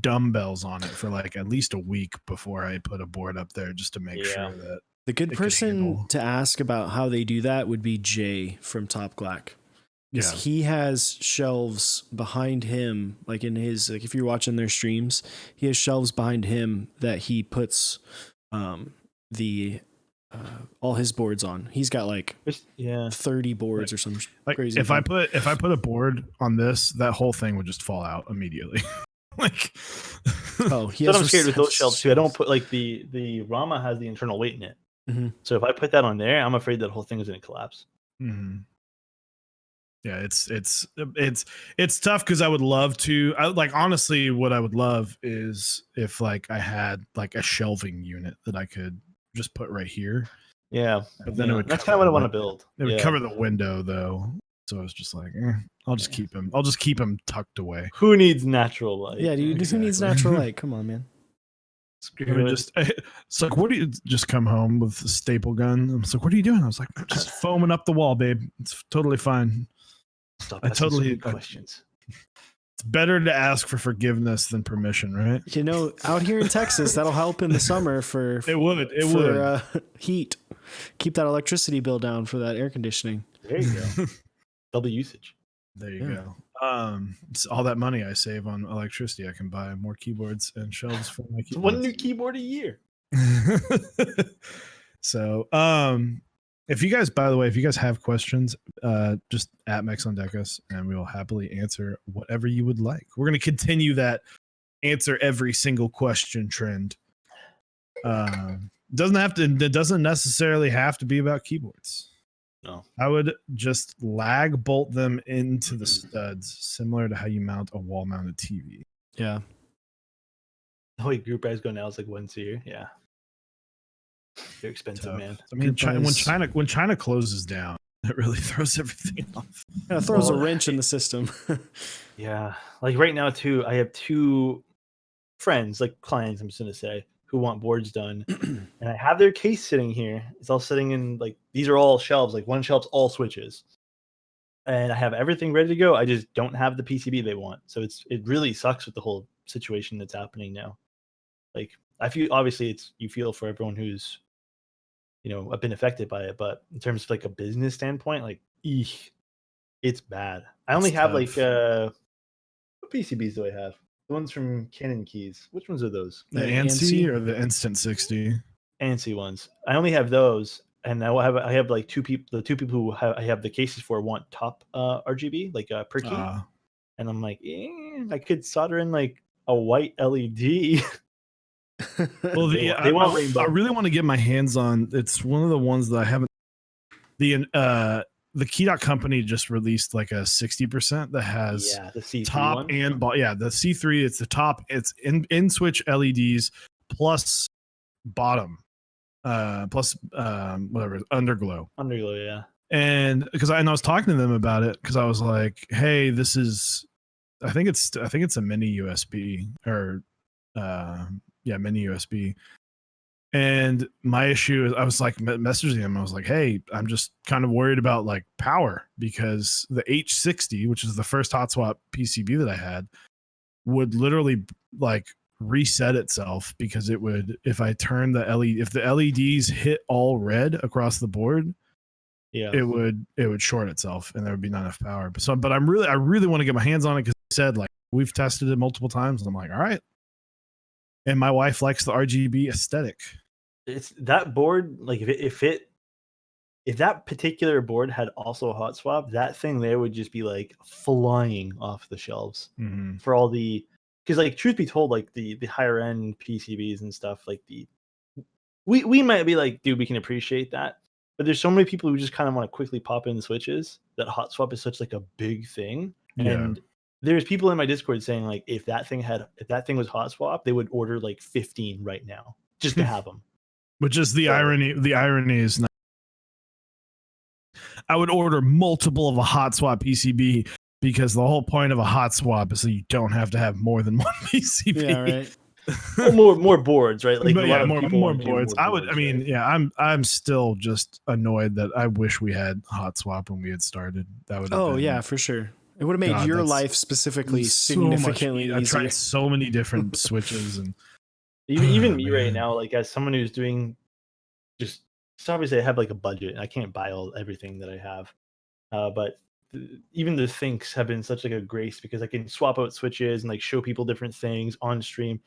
dumbbells on it for like at least a week before I put a board up there just to make sure that
the good person to ask about how they do that would be Jay from Top Glack. Because he has shelves behind him, like in his, like if you're watching their streams, he has shelves behind him that he puts all his boards on. He's got like 30 boards or some
like
crazy.
If I put a board on this, that whole thing would just fall out immediately. Like,
I'm
scared with those shelves too. I don't put like the Rama has the internal weight in it.
Mm-hmm.
So if I put that on there, I'm afraid that whole thing is going to collapse.
Mm-hmm. Yeah, it's tough because I would love to. Honestly, what I would love is if like I had like a shelving unit that I could just put right here.
Yeah,
but then
that's kind of what I want to build.
It would cover the window though, so I was just like, I'll just keep him. I'll just keep him tucked away.
Who needs natural light?
Yeah, dude. Exactly. Who needs natural light? Come on, man.
It's like, what do you just come home with a staple gun? I was like, what are you doing? I was like, just foaming up the wall, babe. It's totally fine.
Stop asking questions.
It's better to ask for forgiveness than permission, right?
Out here in Texas, that'll help in the summer for heat. Keep that electricity bill down for that air conditioning.
There you go. Double usage.
There you go. It's all that money I save on electricity, I can buy more keyboards and shelves for my keyboards.
One new keyboard a year.
So, if you guys, by the way, if you guys have questions, just at Mech on Decus, and we will happily answer whatever you would like. We're going to continue that answer every single question trend. It doesn't necessarily have to be about keyboards.
No,
I would just lag bolt them into the studs, similar to how you mount a wall mounted TV.
Yeah.
The way group guys go now is like once a year. Yeah. They're expensive, man.
I mean, when China closes down, it really throws everything off.
Yeah, it throws a wrench in the system.
Yeah. Like right now too, I have two friends, like clients, I'm just gonna say, who want boards done. And I have their case sitting here. It's all sitting in like these are all shelves, like one shelf's all switches. And I have everything ready to go. I just don't have the PCB they want. So it really sucks with the whole situation that's happening now. Like I feel obviously you feel for everyone who's been affected by it, but in terms of like a business standpoint, like it's bad. I only have tough. What PCBs do I have? The ones from Canon Keys. Which ones are those?
The ANSI or the Instant 60?
ANSI ones. I only have those, and I have like two people. The two people who I have the cases for want top RGB, like per key, and I'm like, I could solder in like a white LED.
Well, I really want to get my hands on. It's one of the ones that I haven't. The Key.Dot company just released like a 60% that has
the C3
top
one.
And the C3. It's the top. It's in switch LEDs plus bottom. plus whatever Underglow.
Underglow, yeah.
And because I was talking to them about it because I was like, hey, this is I think it's a mini USB or mini USB. And my issue is I was like messaging him. I was like, hey, I'm just kind of worried about like power because the H60, which is the first hot swap PCB that I had, would literally like reset itself because it would, if I turn the LED, if the LEDs hit all red across the board,
Yeah,
it would short itself and there would be not enough power. But I really want to get my hands on it because I said like we've tested it multiple times and I'm like, all right. And my wife likes the RGB aesthetic.
it's that board. Like if that particular board had also a hot swap, that thing there would just be like flying off the shelves for all the, because like truth be told, like the higher end PCBs and stuff, like we might be like, dude, we can appreciate that, but there's so many people who just kind of want to quickly pop in the switches that hot swap is such like a big thing.
Yeah.
And there's people in my Discord saying like if that thing was hot swap, they would order like 15 right now just to have them.
Which is the irony. The irony is not. I would order multiple of a hot swap PCB because the whole point of a hot swap is that you don't have to have more than one PCB.
Yeah, right.
Well, more boards, right? Like
But yeah, more
want to do
boards. I would.
boards,
I mean,
right?
yeah. I'm still just annoyed that I wish we had hot swap when we had started. That would.
Oh yeah, for sure. It would have made
God,
your
that's
life specifically
so much
significantly
I've
easier.
tried so many different switches and
Even me right
man.
now, like as someone who's doing just, so obviously I have like a budget. I can't buy everything that I have, but even the thinks have been such like a grace because I can swap out switches and like show people different things on stream.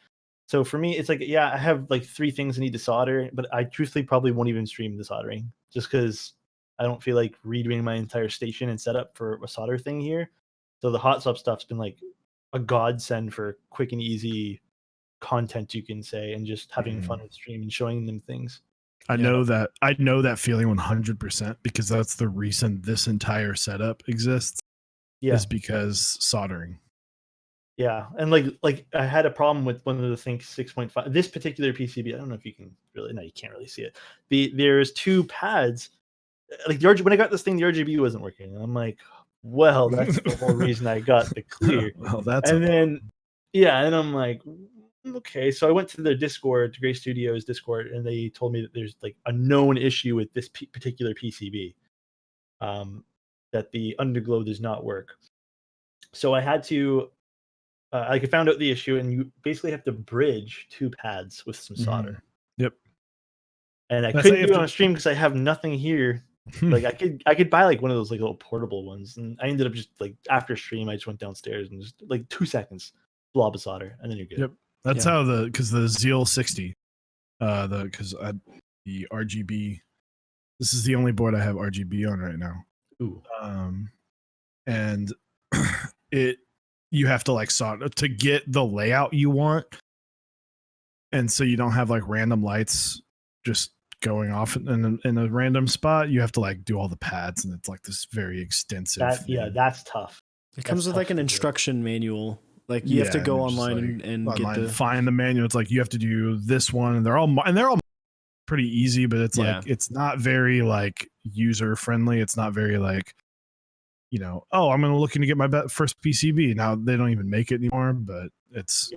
So for me, it's like, yeah, I have like 3 things I need to solder, but I truthfully probably won't even stream the soldering just because I don't feel like redoing my entire station and setup for a solder thing here. So the hot swap stuff's been like a godsend for quick and easy content, you can say, and just having fun with stream and showing them things.
I know that feeling 100% because that's the reason this entire setup exists.
Yeah,
is because soldering.
yeah, and like I had a problem with one of the Think 6.5. This particular PCB, I don't know if you can really, no, you can't really see it. There's 2 pads. Like when I got this thing, the RGB wasn't working. And I'm like, well, that's the whole reason I got the clear.
Well, that's
and then yeah, and I'm like, okay. So I went to the Discord, to Gray Studios Discord, and they told me that there's like a known issue with this particular PCB, that the underglow does not work. So I had to, I found out the issue, and you basically have to bridge 2 pads with some solder.
Yep.
And I couldn't do it on stream because I have nothing here. Like I could buy like one of those like little portable ones, and I ended up just like after stream I just went downstairs and just like 2 seconds blob of solder, and then you're good.
Yep. That's how because the Zeal 60, the RGB. This is the only board I have RGB on right now.
Ooh.
And you have to like solder to get the layout you want, and so you don't have like random lights just going off in a random spot. You have to like do all the pads, and it's like this very extensive.
That's tough.
It comes with like an instruction manual. Like you have to go online and get
find the manual. It's like you have to do this one, and they're all pretty easy, but it's like it's not very like user friendly. It's not very like, oh, I'm looking to get my first PCB. Now they don't even make it anymore, but it's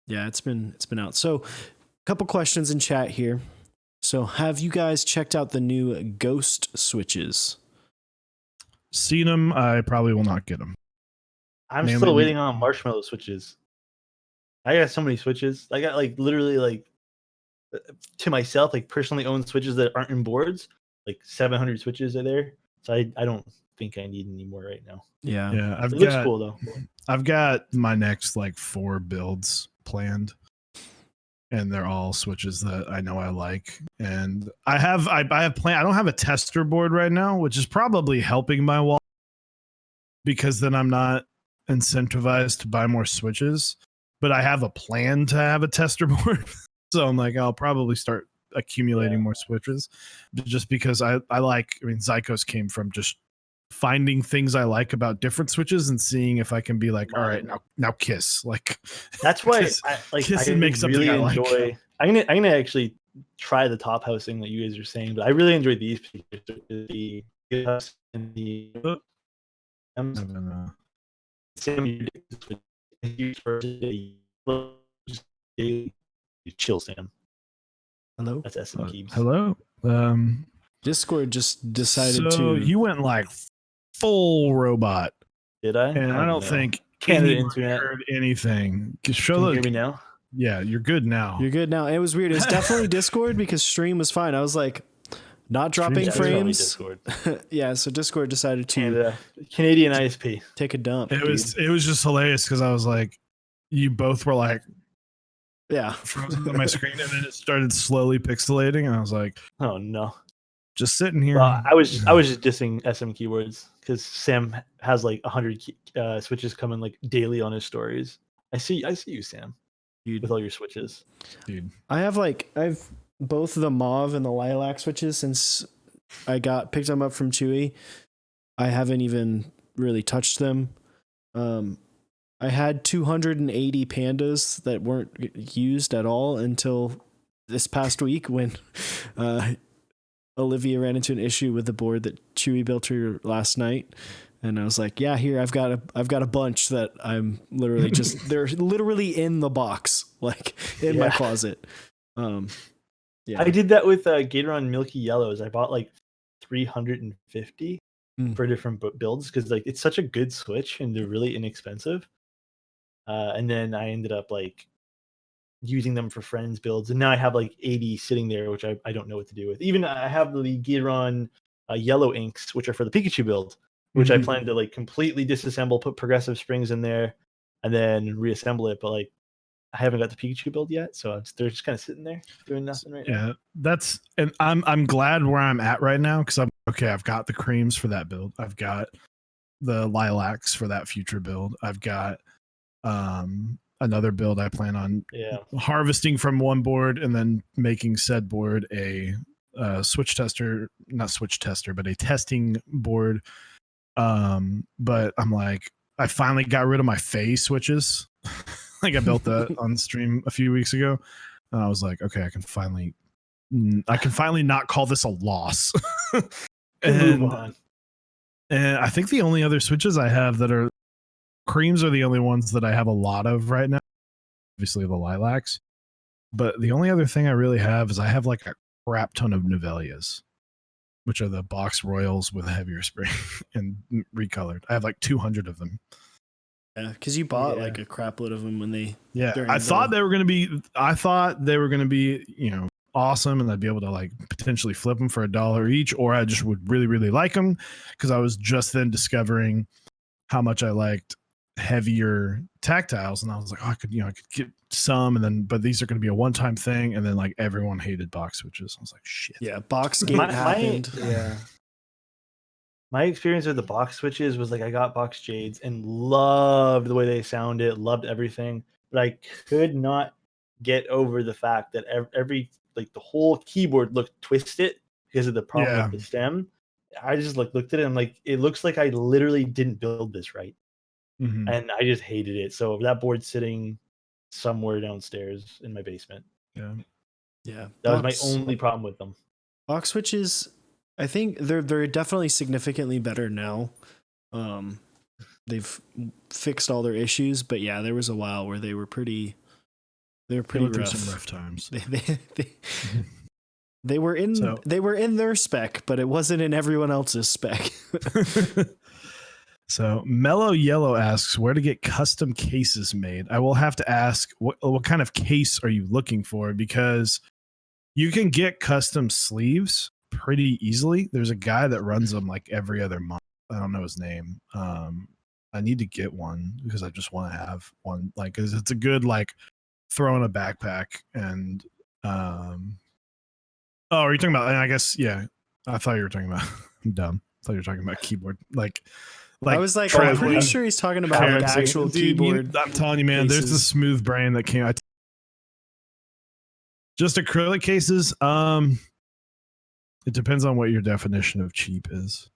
it's been out. So, a couple questions in chat here. So, have you guys checked out the new Ghost switches?
Seen them. I probably will not get them.
I'm still waiting on marshmallow switches. I got so many switches. I got like literally like to myself, like personally owned switches that aren't in boards. Like 700 switches are there. So I don't think I need any more right now.
Yeah.
It looks cool though.
I've got my next like 4 builds planned, and they're all switches that I know I like. And I have planned. I don't have a tester board right now, which is probably helping my wall because then I'm not incentivized to buy more switches. But I have a plan to have a tester board, so I'm like, I'll probably start accumulating more switches, just because I mean, Zykos came from just finding things I like about different switches and seeing if I can be like, all right, now kiss. Like
that's why
kiss,
I
makes
really
something I
enjoy.
like.
I'm gonna actually try the top house thing that you guys are saying, but I really enjoyed these the house and the Sam, you chill, Sam.
Hello?
That's SM Keebs.
Hello.
Discord just decided
so
to.
you went like full robot,
Did I?
and I don't
no.
think
Canada
anyone
internet.
heard anything.
Can you hear me now?
Yeah, you're good now.
You're good now. It was weird. It's definitely Discord because stream was fine. I was like, not dropping frames.
Discord.
Yeah, so Discord decided to
Canadian ISP.
take a dump.
It was just hilarious because I was like, you both were like,
yeah,
frozen on my screen, and then it started slowly pixelating, and I was like,
oh no.
Just sitting here.
Well, I was just dissing SM keywords because Sam has like 100 switches coming like daily on his stories. I see you, Sam, with all your switches.
Dude,
I've both the mauve and the lilac switches since I picked them up from Chewy. I haven't even really touched them. I had 280 pandas that weren't used at all until this past week when Olivia ran into an issue with the board that Chewy built her last night. And I was like, yeah, here, I've got a bunch that I'm literally they're literally in the box, like in my closet. Yeah.
I did that with Gatoron Milky Yellows. I bought like 350 for different builds because like it's such a good switch and they're really inexpensive. And then I ended up like using them for friends builds, and now I have like 80 sitting there, which I don't know what to do with. Even I have the Gatoron yellow inks, which are for the Pikachu build, which I plan to like completely disassemble, put progressive springs in there, and then reassemble it. But like I haven't got the Pikachu build yet, so they're just kind of sitting there doing nothing right now.
Yeah, and I'm glad where I'm at right now because I've got the creams for that build. I've got the lilacs for that future build. I've got another build I plan on harvesting from one board and then making said board a not switch tester, but a testing board. But I'm like, I finally got rid of my phase switches. Like I built that on stream a few weeks ago, and I was like, okay, I can finally not call this a loss.
And move on.
And I think the only other switches I have that are creams are the only ones that I have a lot of right now. Obviously the lilacs, but the only other thing I really have is I have like a crap ton of Novelias, which are the box royals with a heavier spring and recolored. I have like 200 of them.
Yeah, because you bought like a crap load of them when they.
Yeah, I thought they were going to be, you know, awesome, and I'd be able to like potentially flip them for $1 each, or I just would really, really like them because I was just then discovering how much I liked heavier tactiles, and I was like, oh, I could get some, and then but these are going to be a one-time thing, and then like everyone hated box switches. I was like, shit.
Yeah, box gate happened.
My experience with the box switches was like I got box jades and loved the way they sounded, loved everything, but I could not get over the fact that every like the whole keyboard looked twisted because of the problem with the stem. I just like looked at it and like it looks like I literally didn't build this right. And I just hated it. So that board's sitting somewhere downstairs in my basement.
Yeah.
That was my only problem with them.
Box switches, I think they're definitely significantly better now. They've fixed all their issues, but yeah, there was a while where they were pretty rough.
Some rough times.
They were in their spec, but it wasn't in everyone else's spec.
So Mellow Yellow asks where to get custom cases made. I will have to ask what kind of case are you looking for, because you can get custom sleeves pretty easily. There's a guy that runs them like every other month. I don't know his name. I need to get one because I just want to have one, like, cause it's a good, like, throw in a backpack. And oh, are you talking about, I guess, yeah, I thought you were talking about I'm dumb. I thought you were talking about keyboard, like
I was like, I'm pretty sure he's talking about like actual keyboard.
I'm telling you, man,
cases.
there's the smooth brain that came out. Just acrylic cases. It depends on what your definition of cheap is.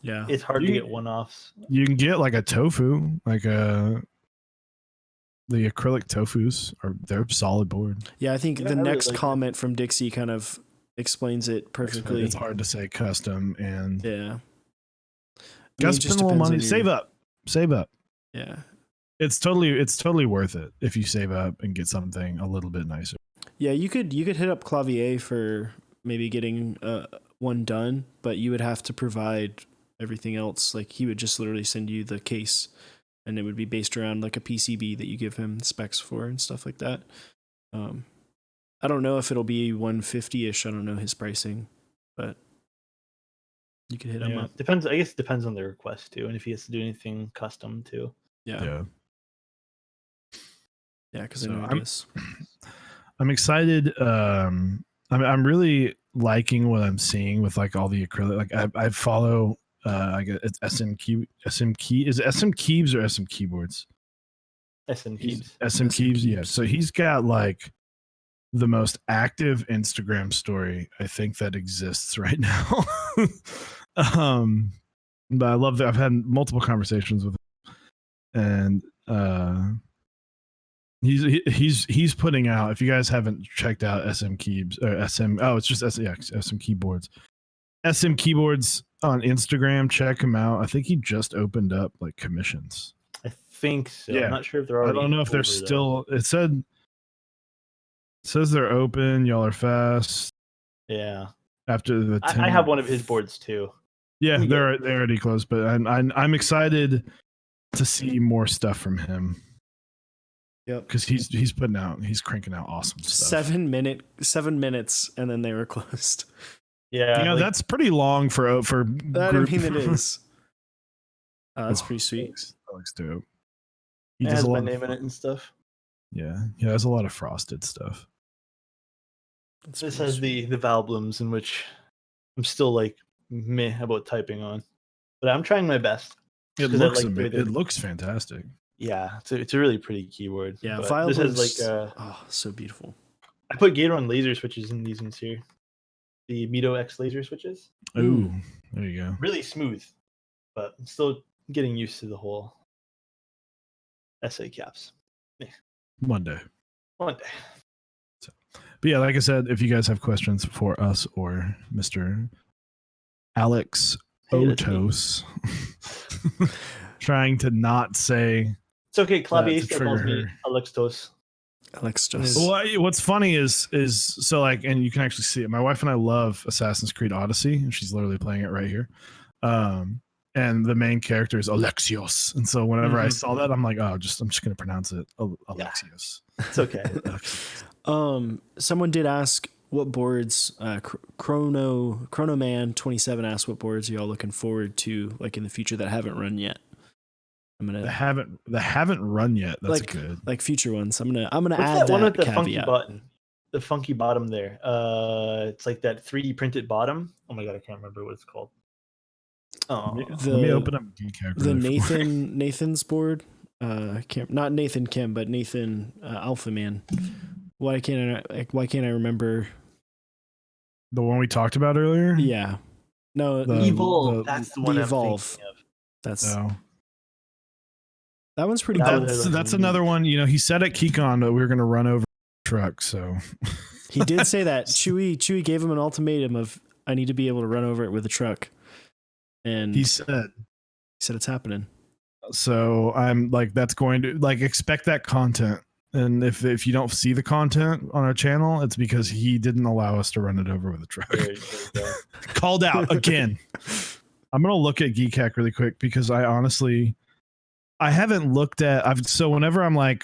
Yeah,
it's hard to get one-offs.
You can get like a tofu, like a The acrylic tofus they're a solid board.
Yeah, I think
Yeah,
the
I really
next
like
comment from Dixie kind of explains it perfectly.
It's hard to say custom and
Yeah.
gotta
it just
spend a little
depends
money.
on your-
Save up.
Yeah.
It's totally worth it if you save up and get something a little bit nicer.
Yeah, you could hit up Clavier for maybe getting one done, but you would have to provide everything else. Like he would just literally send you the case, and it would be based around like a PCB that you give him specs for and stuff like that. I don't know if it'll be 150-ish. I don't know his pricing, but you could hit him up.
Depends. I guess it depends on the request too, and if he has to do anything custom too.
Yeah, because I know it is.
I'm excited. I'm really liking what I'm seeing with like all the acrylic. Like I follow. I get it's SM Key. Is it SM Keeves or SM Keyboards?
SM Keeps.
SM Keeves. Yeah. So he's got like the most active Instagram story I think that exists right now. But I love that. I've had multiple conversations with him, and he's putting out. If you guys haven't checked out SM Keybs or it's just SM Keyboards. SM Keyboards on Instagram. Check him out. I think he just opened up like commissions.
I think so.
Yeah.
I'm not sure if they're already.
I don't know if they're still. It says they're open. Y'all are fast.
Yeah.
After the 10,
I have one of his boards too.
Yeah, they're already closed, but I'm excited to see more stuff from him.
Yep,
because he's cranking out awesome stuff.
7 minutes, and then they were closed.
Yeah,
that's pretty long for
that.
Group.
I mean, it is. That's pretty sweet.
That looks dope.
He has my name in it and stuff.
Yeah, he has a lot of frosted stuff.
This has the Valblums, in which I'm still like meh about typing on, but I'm trying my best.
It looks fantastic.
Yeah, it's a really pretty keyboard.
Yeah,
this is like
so beautiful.
I put Gateron laser switches in these ones here. The Mito X laser switches.
Ooh, there you go.
Really smooth, but I'm still getting used to the whole SA caps. Yeah.
One day.
So,
but yeah, like I said, if you guys have questions for us or Mr. Alexotos, trying to not say.
It's okay. Clavier still calls me Alexotos.
Well, what's funny is so like, and you can actually see it. My wife and I love Assassin's Creed Odyssey, and she's literally playing it right here. And the main character is Alexios, and so whenever I saw that, I'm like, I'm just gonna pronounce it Alexios.
Yeah. It's okay.
Someone did ask what boards. Chrono Man 27 asked what boards are y'all looking forward to, like in the future that haven't run yet.
That haven't run yet. That's good.
Like future ones. I'm gonna
What's
add
that one with the
caveat.
funky button. The funky bottom there. It's like that 3D printed bottom. Oh my god, I can't remember what it's called.
Oh, let me open up
the Nathan's board. Not Nathan Kim, but Nathan Alpha Man. Why can't I remember
the one we talked about earlier?
Yeah, no,
Evolve. That's the one.
Evolve. That's. That one's pretty
cool. That's another one. You know, he said at KeyCon that we were going to run over a truck. So
he did say that. Chewy gave him an ultimatum of, I need to be able to run over it with a truck. And
he said
it's happening.
So I'm like, that's going to expect that content. And if you don't see the content on our channel, it's because he didn't allow us to run it over with a truck. Called out again. I'm going to look at Geek Hack really quick because I haven't looked at so whenever I'm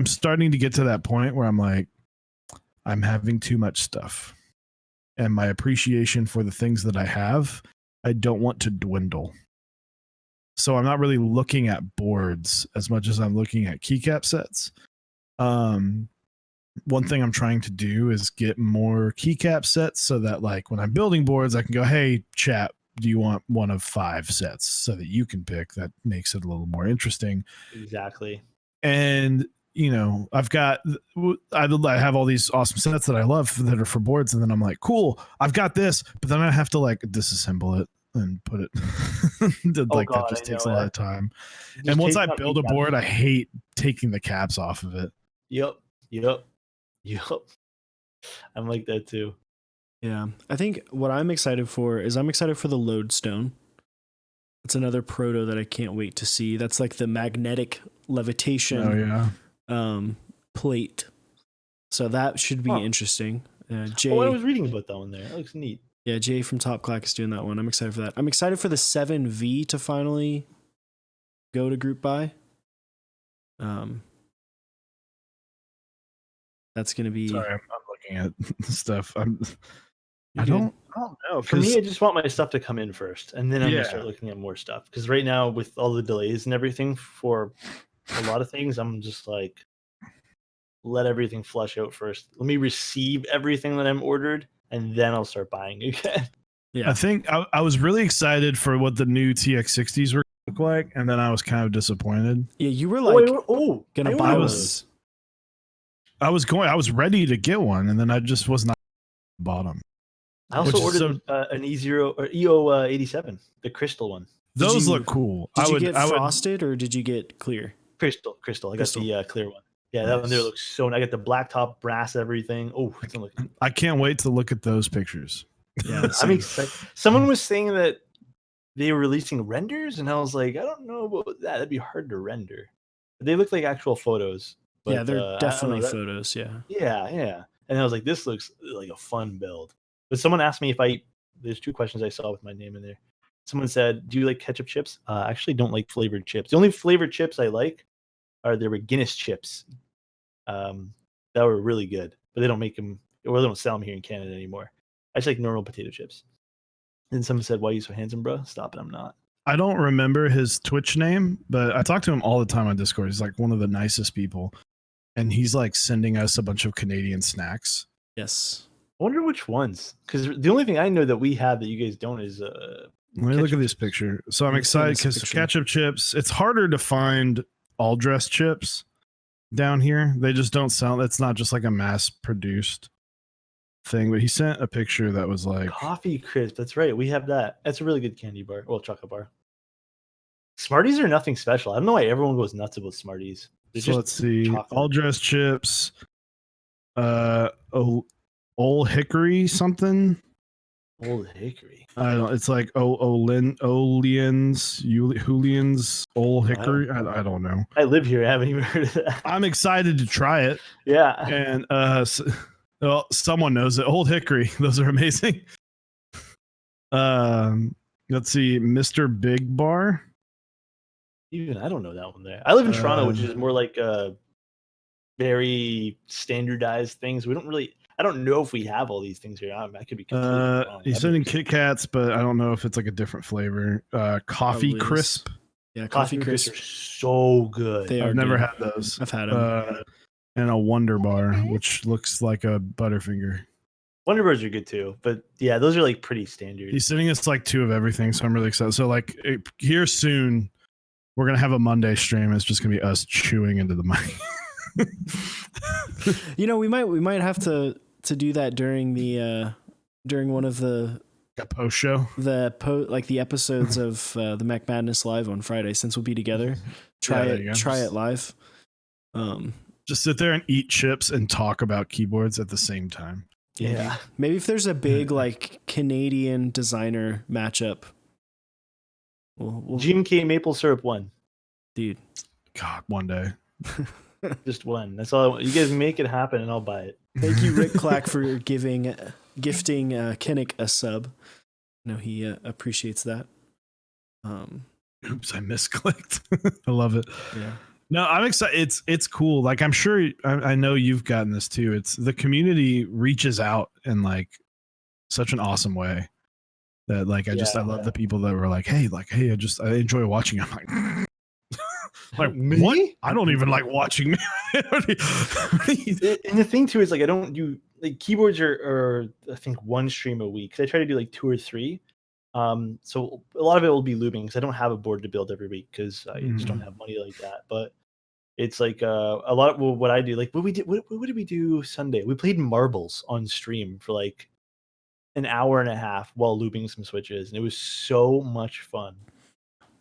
starting to get to that point where I'm like, I'm having too much stuff and my appreciation for the things that I have, I don't want to dwindle. So I'm not really looking at boards as much as I'm looking at keycap sets. One thing I'm trying to do is get more keycap sets so that like when I'm building boards, I can go, hey, chat, do you want one of 5 sets so that you can pick? That makes it a little more interesting.
Exactly. And
you know, I have all these awesome sets that I love that are for boards, and then I'm like, cool, I've got this, but then I have to like disassemble it and put it.
Oh
Like
God,
that just
I
takes
know
a lot
that.
of time.
Just
And once
take
I
out
build a
kneecaps.
board, I hate taking the caps off of it.
Yep. I'm like that too.
Yeah. I think what I'm excited for is I'm excited for the lodestone. It's another proto that I can't wait to see. That's like the magnetic levitation
Oh yeah.
plate. So that should be
Huh.
interesting.
Oh, I
Jay,
was reading about that one there. That looks neat.
yeah, Jay from Top Clack is doing that one. I'm excited for that. I'm excited for the 7V to finally go to group buy. That's gonna be.
Sorry, I'm looking at stuff. I
You're
don't
good.
know.
For me, I just want my stuff to come in first, and then I'm gonna
Yeah.
start looking at more stuff. Because right now, with all the delays and everything for a lot of things, I'm just like, let everything flush out first. Let me receive everything that I'm ordered, and then I'll start buying again.
Yeah.
I think I was really excited for what the new TX60s were gonna look like, and then I was kind of disappointed.
Yeah, you were like gonna buy
I
those.
I was ready to get one, and then I just was not bottom.
I also
Which is
ordered an E0 or EO 87, the crystal one.
Those
you-
look cool.
Did you get frosted or did you get clear?
Crystal. I got the clear one. Yeah, that one there
Nice.
looks so nice. I got the black top, brass, everything. Oh, it's looking.
I can't wait to look at those pictures.
Yeah,
I'm
same.
excited. Someone was saying that they were releasing renders, and I was like, I don't know about that. That'd be hard to render. They look like actual photos. But,
Yeah, they're
I don't know,
definitely photos. Yeah.
Yeah. And I was like, this looks like a fun build. But someone asked me if there's two questions I saw with my name in there. Someone said, do you like ketchup chips? I actually don't like flavored chips. The only flavored chips I like are there were Guinness chips. That were really good, but they don't make them, or they don't sell them here in Canada anymore. I just like normal potato chips. And someone said, why are you so handsome, bro? Stop it, I'm not.
I don't remember his Twitch name, but I talk to him all the time on Discord. He's like one of the nicest people. And he's like sending us a bunch of Canadian snacks.
Yes.
I wonder which ones, because the only thing I know that we have that you guys don't is
Let me look at this picture. So I'm
Let's see
excited
this
because
picture.
ketchup chips, it's harder to find all dressed chips down here. They just don't sell. It's not just like a mass produced thing. But he sent a picture that was like
coffee crisp. That's right. We have that. That's a really good candy bar. Well, chocolate bar. Smarties are nothing special. I don't know why everyone goes nuts about Smarties. They're
so
just
let's see.
chocolate.
All dressed chips. Old Hickory something.
Old Hickory.
I don't. It's like Julian's Old Hickory. I don't know.
I live here. I haven't even heard of that.
I'm excited to try it.
Yeah.
And well, someone knows it. Old Hickory. Those are amazing. Let's see, Mr. Big Bar.
Even I don't know that one there. I live in Toronto, which is more like very standardized things. We don't really. I don't know if we have all these things here. I could be completely wrong.
He's sending Kit Kats, but I don't know if it's like a different flavor. Coffee
Probably
Crisp.
Yeah,
Coffee crisp are so good.
They are
I've never
good.
had those.
I've had them.
And a Wonder Bar, which looks like a Butterfinger.
Wonder Bars are good too, but yeah, those are like pretty standard.
He's sending us like 2 of everything, so I'm really excited. So like here soon, we're gonna have a Monday stream. It's just gonna be us chewing into the mic.
You know, we might have to do that during the during one of the
A post show.
like the episodes of the Mech Madness Live on Friday, since we'll be together. Try it live.
Just sit there and eat chips and talk about keyboards at the same time.
Yeah.
Maybe if there's a big like Canadian designer matchup. We'll
GMK maple syrup one.
dude.
God, one day.
Just one. That's all I want. You guys make it happen and I'll buy it.
Thank you, Rick Clack, for gifting Kinnick a sub. No, he appreciates that.
Oops, I misclicked. I love it.
Yeah.
No, I'm excited. It's cool. Like I'm sure I know you've gotten this too. It's the community reaches out in like such an awesome way that like I love the people that were like, hey, I enjoy watching. I'm like
Me?
what? I don't even like watching.
And the thing too is like I don't do like keyboards are I think one stream a week. I try to do like 2 or 3. So a lot of it will be looping because I don't have a board to build every week because I just don't have money like that. But it's like a lot of what I do. Like what did we do Sunday? We played marbles on stream for like an hour and a half while looping some switches, and it was so much fun.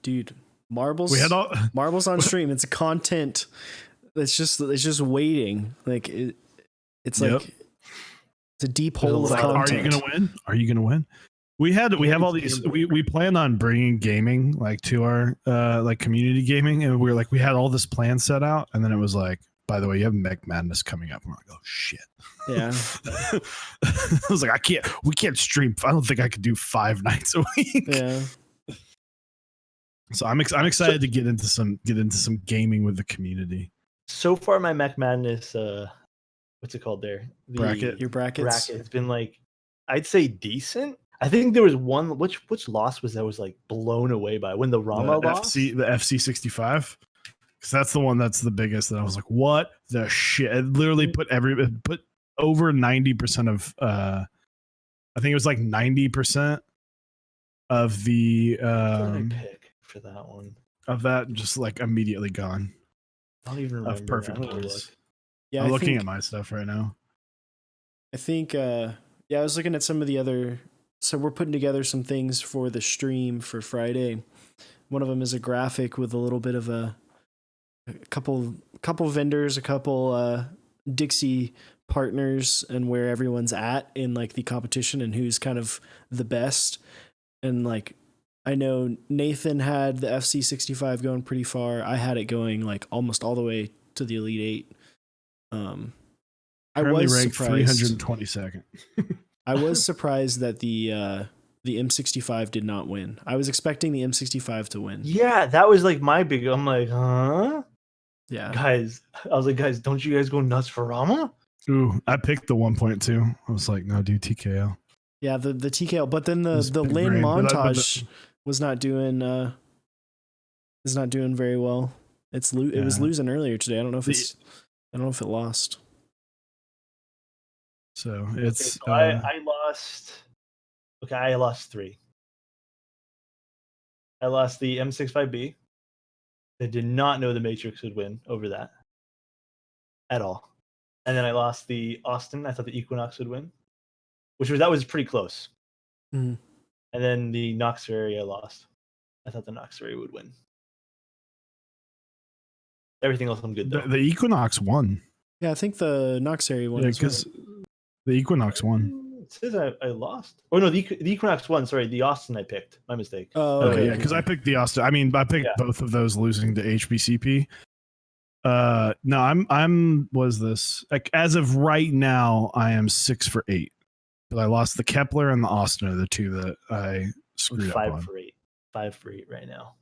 Dude, marbles.
We had all
marbles on stream. It's content. It's just waiting. Like it's
Yep.
like it's a deep
There's a
hole of
lot of-
content.
Are you gonna win? Are you gonna win? We have all these. We plan on bringing gaming like to our like community gaming, and we were like we had all this plan set out, and then it was like, by the way, you have Mech Madness coming up. And we're like, oh shit.
Yeah.
I was like, we can't stream. I don't think I could do 5 nights a week.
Yeah.
So I'm excited to get into some gaming with the community.
So far, my Mech Madness, what's it called there?
Bracket.
Your brackets.
Bracket. It's been like, I'd say decent. I think there was one. Which loss was that was like blown away by when the Rama lost?
The FC 65. Because that's the one that's the biggest. And I was like, what the shit? It literally put over 90% of I think it was like 90% of the
What did I pick for that one?
of that just like immediately gone.
I don't even remember.
Of perfect
I'm gonna
points.
look.
Yeah,
I'm
I
looking
think,
at my stuff right now.
I think I was looking at some of the other, so we're putting together some things for the stream for Friday. One of them is a graphic with a little bit of a couple vendors, a couple Dixie partners, and where everyone's at in like the competition and who's kind of the best. And like I know Nathan had the FC65 going pretty far. I had it going like almost all the way to the Elite 8. I
Currently
was
ranked
surprised.
322nd.
I was surprised that the M65 did not win. I was expecting the M65 to win.
Yeah, that was like my big. I'm like, huh?
Yeah.
Guys, I was like, guys, don't you guys go nuts for Rama?
Ooh, I picked the 1.2. I was like, no, dude, TKO.
Yeah, the TKL, but then the
It's big
Lin
brain, but
montage was not doing very well. It was losing earlier today. I don't know if it lost.
So it's
I lost. Okay, I lost 3. I lost the M65B. I did not know the Matrix would win over that at all. And then I lost the Austin. I thought the Equinox would win, that was pretty close.
Mhm.
And then the Nox Ferry I lost. I thought the Nox Ferry would win. Everything else I'm good though.
the Equinox won.
Yeah, I think the Nox area won.
Yeah,
as well.
because the Equinox won.
It says I lost. Oh no, the Equinox won. Sorry, the Austin I picked. My mistake.
Oh,
Oh
okay.
yeah, because I picked the Austin. I mean, I picked both of those losing to HBCP. No, I'm was this like as of right now I am 6 for 8, but I lost the Kepler and the Austin are the two that I screwed up
5
on.
for 8. 5 for 8 right now.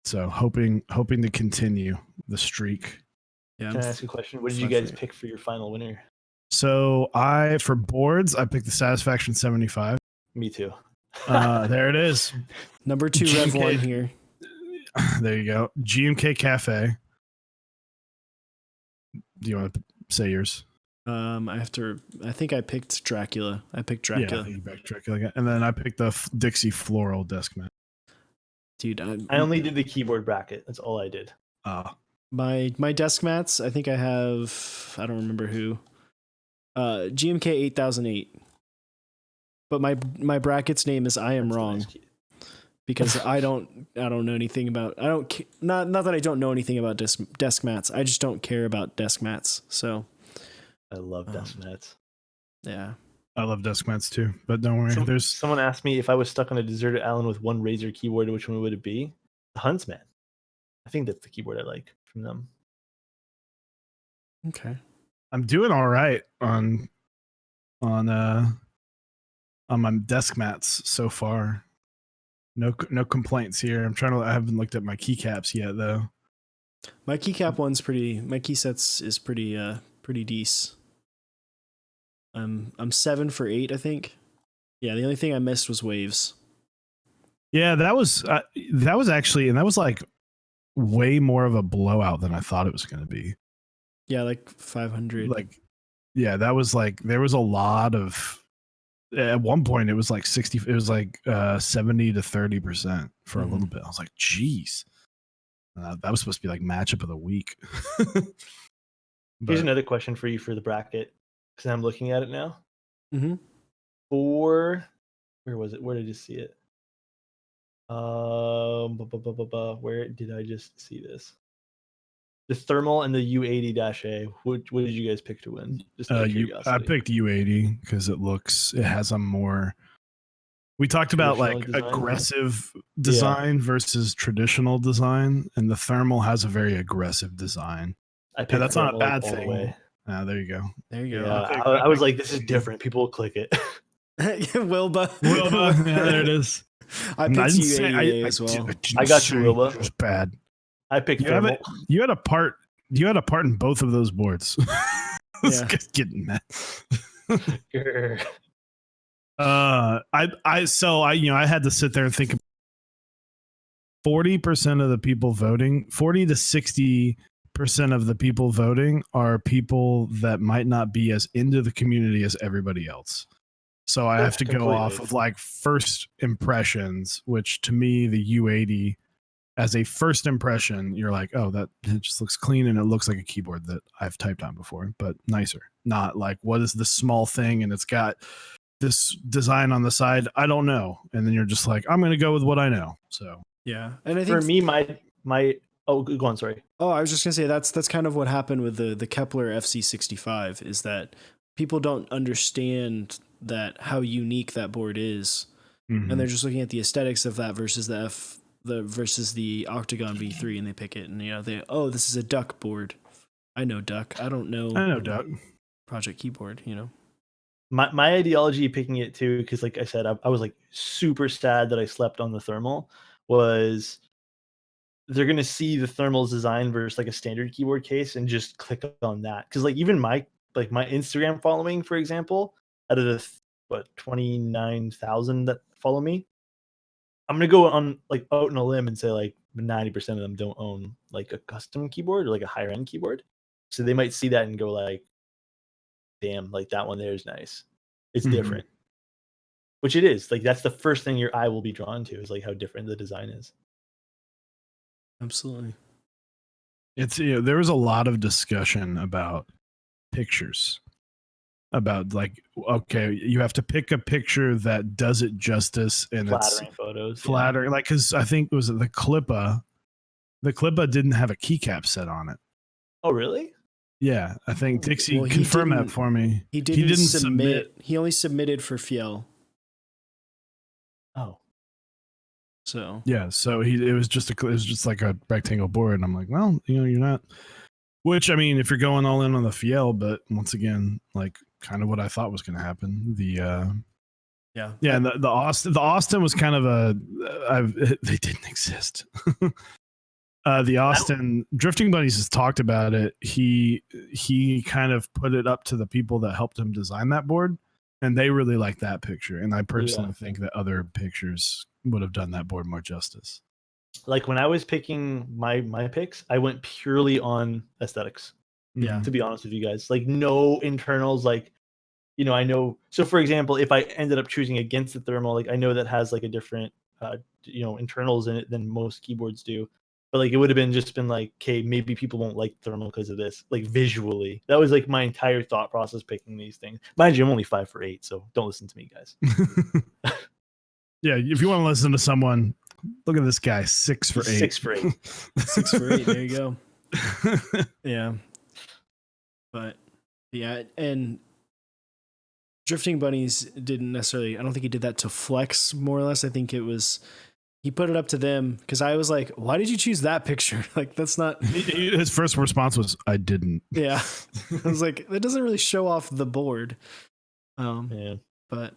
So hoping to continue the streak.
Yeah.
Can I ask a question? What did you
5 for
guys
8.
pick for your final winner?
So for boards I picked the Satisfaction 75.
Me too.
There it is.
Number 2 Rev
GMK.
1 here.
There you go. GMK Cafe. Do you want to say yours?
I think I picked Dracula. I picked
Yeah, I
Dracula.
think you picked Dracula. And then I picked the Dixie Floral Desk Mat.
Dude,
I only did the keyboard bracket. That's all I did.
my desk mats, I think I have, I don't remember who. GMK 8008. But my bracket's name is I Am
That's a
Wrong.
nice key.
Because I don't know anything about, not that I don't know anything about desk mats. I just don't care about desk mats. So
I love desk mats.
yeah.
I love desk mats too, but don't worry.
Someone asked me if I was stuck on a deserted island with one Razer keyboard, which one would it be? The Huntsman. I think that's the keyboard I like from them.
Okay.
I'm doing all right on my desk mats so far. No complaints here. I haven't looked at my keycaps yet though.
My keycap one's my key sets is pretty decent. I'm 7 for 8, I think. Yeah, the only thing I missed was waves.
Yeah, that was actually, and that was like way more of a blowout than I thought it was going to be.
Yeah, like 500.
Like, yeah, that was like there was a lot of. At one point, it was like 60. It was like 70 to 30% for a little bit. I was like, "Geez, that was supposed to be like matchup of the week."
Here's another question for you for the bracket, because I'm looking at it now.
Mm-hmm.
for where was it? Where did I just see it? Where did I just see this? The thermal and the U80-A. What did you guys pick to win? Just out of
I
curiosity.
picked U80 because it has a more. We talked about like
Traditional design?
aggressive design versus traditional design, and the thermal has a very aggressive design.
I picked
And that's not a
thermal, like,
bad
all the
thing.
way.
There you go.
There you
Yeah,
go.
I was like, this is different. People will click it.
Wilbur.
Wilbur, yeah, there it is.
I
And
picked
didn't say-
U80 as well.
didn't
I got you,
say
Wilbur.
it was bad.
I picked
You had
thermal.
You had a part in both of those boards. This
Yeah.
guy's getting mad.
Grr.
I had to sit there and think. 40% of the people voting, 40 to 60% of the people voting are people that might not be as into the community as everybody else. So I have to go off of like first impressions, which to me, the U80 as a first impression, you're like, oh, that it just looks clean and it looks like a keyboard that I've typed on before, but nicer. Not like, what is this small thing and it's got this design on the side? I don't know. And then you're just like, I'm going to go with what I know. So
Yeah, and I think
For me, my oh, go on. Sorry.
Oh, I was just gonna say that's kind of what happened with the Kepler FC65 is that people don't understand that how unique that board is, and they're just looking at the aesthetics of that versus versus the Octagon V3, and they pick it, and this is a Duck board. I know Duck. I know
Duck.
Project Keyboard.
My ideology picking it too, because like I said, I was like super sad that I slept on the thermal. Was they're gonna see the thermal's design versus like a standard keyboard case and just click on that, because like even my Instagram following, for example, out of the 29,000 that follow me, I'm gonna go on like out on a limb and say like 90% of them don't own like a custom keyboard or like a higher end keyboard, so they might see that and go like, damn, like that one there is nice, it's different, which it is. Like that's the first thing your eye will be drawn to, is like how different the design is.
Absolutely.
It's there was a lot of discussion about pictures, about like, okay, you have to pick a picture that does it justice and
Flattering
it's
photos,
flattering. Like, because I think it was the Clippa didn't have a keycap set on it.
Oh really?
Yeah, I think Dixie
Well, he
confirmed that
didn't-
for me.
He didn't submit. He only submitted for Fiel.
Oh,
So
Yeah, so it was just like a rectangle board, and I'm like, well, you're not. Which, I mean, if you're going all in on the Fiel, but once again, like kind of what I thought was going to happen. And the Austin was kind of they didn't exist. The Austin Drifting Bunnies has talked about it. He kind of put it up to the people that helped him design that board, and they really like that picture. And I personally think that other pictures would have done that board more justice.
like when I was picking my picks, I went purely on aesthetics.
Yeah.
To be honest with you guys, like no internals, like, I know. So for example, if I ended up choosing against the thermal, like I know that has like a different, internals in it than most keyboards do. But like it would have been like, okay, maybe people won't like thermal because of this. Like visually, that was like my entire thought process picking these things. Mind you, I'm only 5 for 8, so don't listen to me, guys.
Yeah, if you want to listen to someone, look at this guy, 6 for 8.
6 for 8.
6 for 8. There you go. Yeah. But yeah, and Drifting Bunnies didn't necessarily, I don't think he did that to flex, more or less. I think it was, he put it up to them, because I was like, why did you choose that picture? Like, that's not.
His first response was, I didn't.
Yeah. I was like, that doesn't really show off the board.
Yeah.
But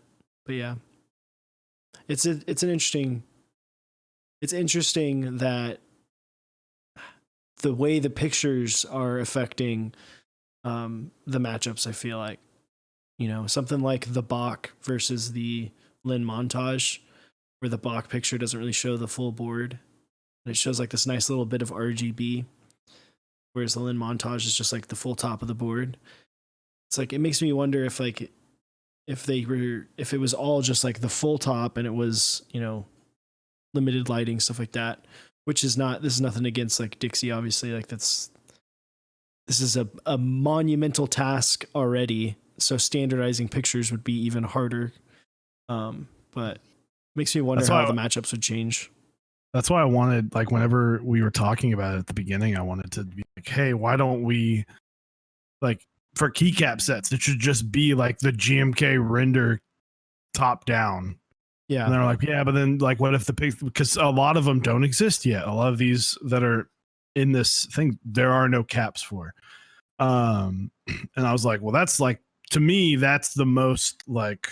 yeah. It's interesting that the way the pictures are affecting the matchups, I feel like. Something like the Bach versus the Lin montage, where the Bach picture doesn't really show the full board. And it shows like this nice little bit of RGB, whereas the Lin montage is just like the full top of the board. It's like, it makes me wonder if it was all just like the full top and it was, limited lighting, stuff like that, this is nothing against like Dixie, obviously. Like this is a monumental task already. So standardizing pictures would be even harder But makes me wonder
That's
how
why
the matchups would change.
That's why I wanted, like, whenever we were talking about it at the beginning, I wanted to be like, hey, why don't we, like, for keycap sets, it should just be like the GMK render top down.
Yeah.
And they're like, yeah, but then, like, what if the pics, because a lot of them don't exist yet. A lot of these that are in this thing, there are no caps for. And I was like, well, that's like, to me, that's the most, like,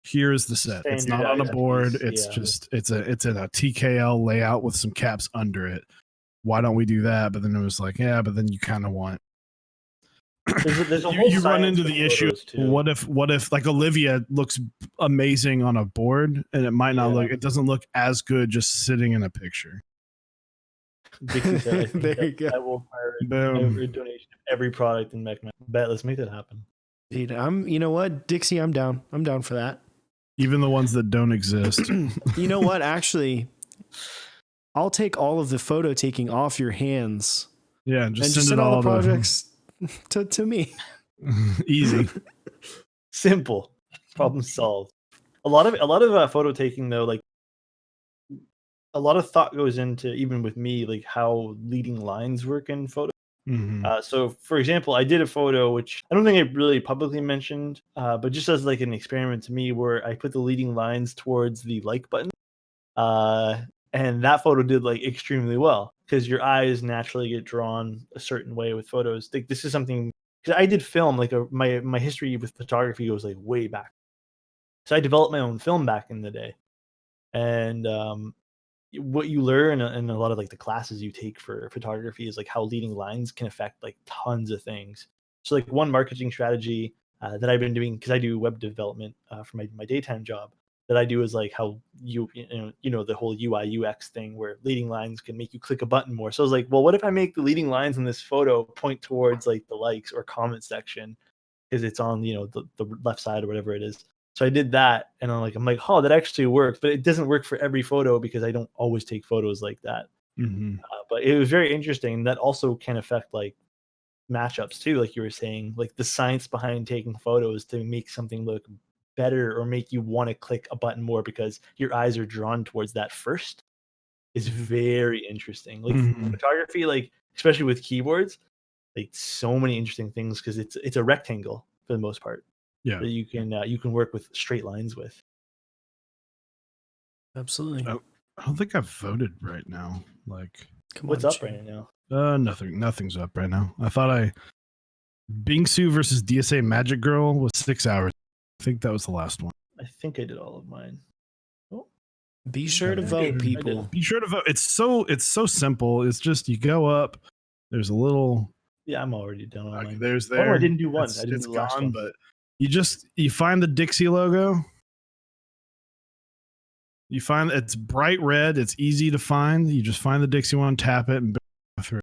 here's the set. It's not on a
Standardized
board.
piece,
It's
yeah.
just it's in a TKL layout with some caps under it. Why don't we do that? But then it was like, yeah, but then you kind of want
There's a whole
you run
science
into
to
the issue.
photos, too.
What if like Olivia looks amazing on a board and it might not
Yeah.
look, it doesn't look as good just sitting in a picture.
Dixie said, I think
There you go.
I will hire
Boom.
a donation of every product in Mech. Bet, let's make that happen.
Dude, you know what, Dixie, I'm down. I'm down for that.
Even the ones that don't exist.
You know what? Actually, I'll take all of the photo taking off your hands
Yeah,
and
just
just
send
send
it
all
all
the projects to me.
easy.
Simple. Problem solved. A lot of photo taking, though, like, a lot of thought goes into, even with me, like, how leading lines work in photo.
Mhm.
So, for example, I did a photo, which I don't think I really publicly mentioned, but just as like an experiment to me, where I put the leading lines towards the like button, and that photo did like extremely well because your eyes naturally get drawn a certain way with photos. Like, this is something, because I did film, like, my history with photography goes like way back. So I developed my own film back in the day, and what you learn in a lot of like the classes you take for photography is like how leading lines can affect like tons of things. So, like, one marketing strategy that I've been doing, because I do web development for my daytime job, that I do is like how you know the whole UI UX thing where leading lines can make you click a button more. So I was like, well, what if I make the leading lines in this photo point towards like the likes or comment section, because it's on the left side or whatever it is. So I did that, and I'm like, oh, that actually works, but it doesn't work for every photo because I don't always take photos like that.
Mhm.
But it was very interesting. That also can affect like matchups too, like you were saying, like the science behind taking photos to make something look better or make you want to click a button more because your eyes are drawn towards that first is very interesting. Like,
Mhm.
photography, like especially with keyboards, like so many interesting things because it's a rectangle for the most part
Yeah.
that you can work with straight lines with.
Absolutely.
Oh, I don't think I've voted right now. Like,
Come
What's
on,
up
Jim.
right now?
nothing's up right now. I thought Bingsu versus DSA Magic Girl was 6 hours. I think that was the last one.
I think I did all of mine. Oh,
Be sure to
Yeah,
vote,
sure.
people.
Be sure to vote. It's so simple. It's just you go up. There's a little.
yeah, I'm already done all
Okay,
mine.
there's
Oh no,
there.
I didn't do one. I didn't
It's
do the last
gone,
one.
but you find the Dixie logo. You find it's bright red. It's easy to find. You just find the Dixie one, tap it, and go through.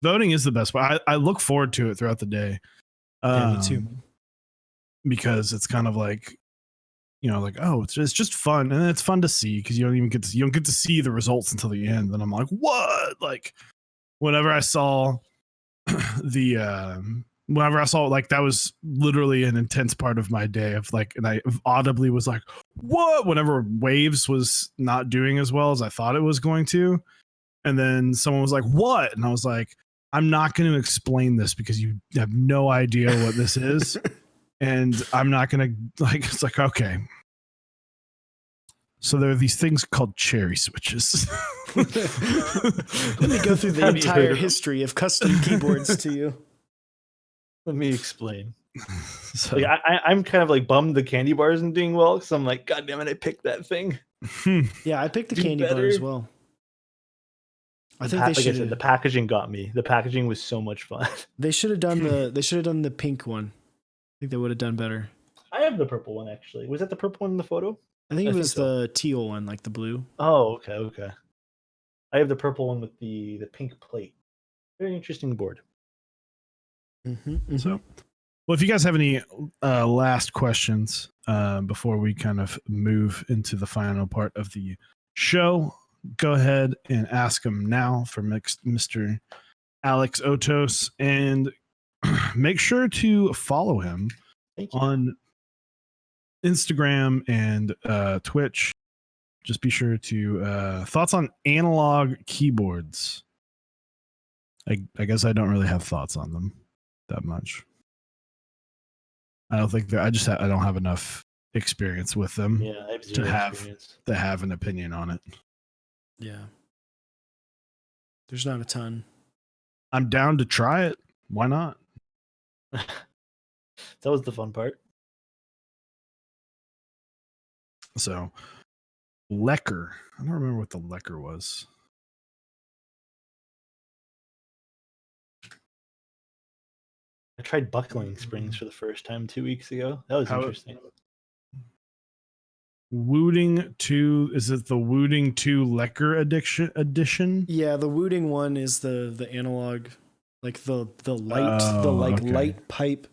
Voting is the best way. I look forward to it throughout the day.
Yeah, me too.
Because it's kind of like, like, oh, it's just fun, and it's fun to see because you don't get to see the results until the end. And I'm like, what? Like, whenever I saw whenever I saw, like, that was literally an intense part of my day of like, and I audibly was like, what? Whenever Waves was not doing as well as I thought it was going to, and then someone was like, what? And I was like, I'm not going to explain this because you have no idea what this is. And I'm not going to, like, it's like, okay. So there are these things called cherry switches.
Let me go through the
Have you heard
entire
of them?
history of custom keyboards to you.
Let me explain.
So,
Like, I'm kind of like bummed the candy bar isn't doing well because I'm like, God damn it, I picked that thing.
Yeah, I picked the
Do
candy bar
better.
as well. I think
Like I said, the packaging got me. The packaging was so much fun.
they should have done the pink one. I think they would have done better.
I have the purple one actually. Was that the purple one in the photo?
I think
I
it
think
was
so.
the teal one, like the blue.
Oh, okay. I have the purple one with the pink plate. Very interesting board.
So, well, if you guys have any last questions before we kind of move into the final part of the show, go ahead and ask them now for Mr. Alexotos, and make sure to follow him
Thank you.
on Instagram and Twitch. Just be sure to thoughts on analog keyboards. I guess I don't really have thoughts on them that much. I don't think I don't have enough experience with them
Yeah, I have zero experience.
to have an opinion on it.
Yeah. There's not a ton.
I'm down to try it. Why not?
That was the fun part.
So, Lecker. I don't remember what the Lecker was.
I tried buckling springs for the first time 2 weeks ago. That was interesting.
Wooting 2, is it the Wooting 2 Lecker edition?
Yeah, the Wooting one is the analog, like the light
okay.
light pipe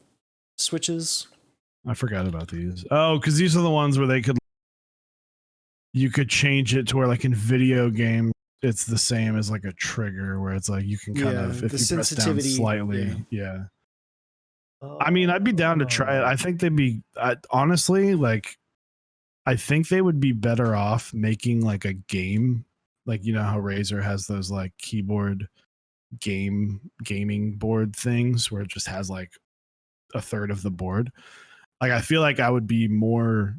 switches.
I forgot about these. Oh, because these are the ones where you could change it to where, like in video game, it's the same as like a trigger, where it's like you can kind of, if you press down slightly, yeah. I mean, I'd be down to try it. I think they'd be honestly, like, I think they would be better off making like a game, like, you know how Razer has those like keyboard gaming board things where it just has like a third of the board. Like, I feel like I would be more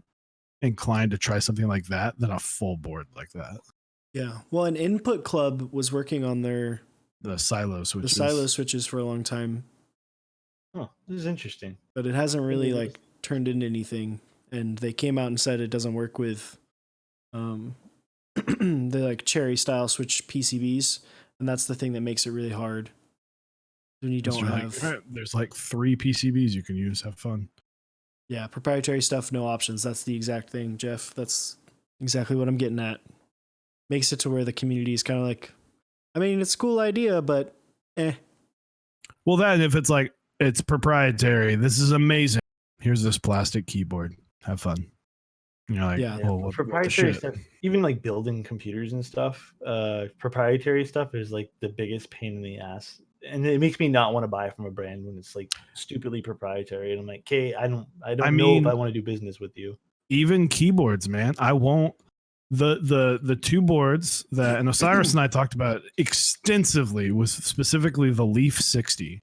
inclined to try something like that than a full board like that.
Yeah. Well, an Input Club was working on the
silo switches.
The silo switches for a long time.
Oh, this is interesting.
But it hasn't really like turned into anything. And they came out and said it doesn't work with the like cherry style switch PCBs, and that's the thing that makes it really hard when you don't have.
Like, there's like 3 PCBs you can use. Have fun.
Yeah, proprietary stuff, no options. That's the exact thing, Jeff. That's exactly what I'm getting at. Makes it to where the community is kind of like, I mean, it's a cool idea, but
Well, then if it's like it's proprietary, this is amazing. Here's this plastic keyboard. Have fun. You're like,
yeah.
well,
proprietary stuff, even like building computers and stuff, proprietary stuff is like the biggest pain in the ass. And it makes me not want to buy from a brand when it's like stupidly proprietary. And I'm like, okay, I don't know if I want to do business with you.
Even keyboards, man. I won't. The 2 boards that, and Osiris and I talked about extensively, was specifically the Leaf 60.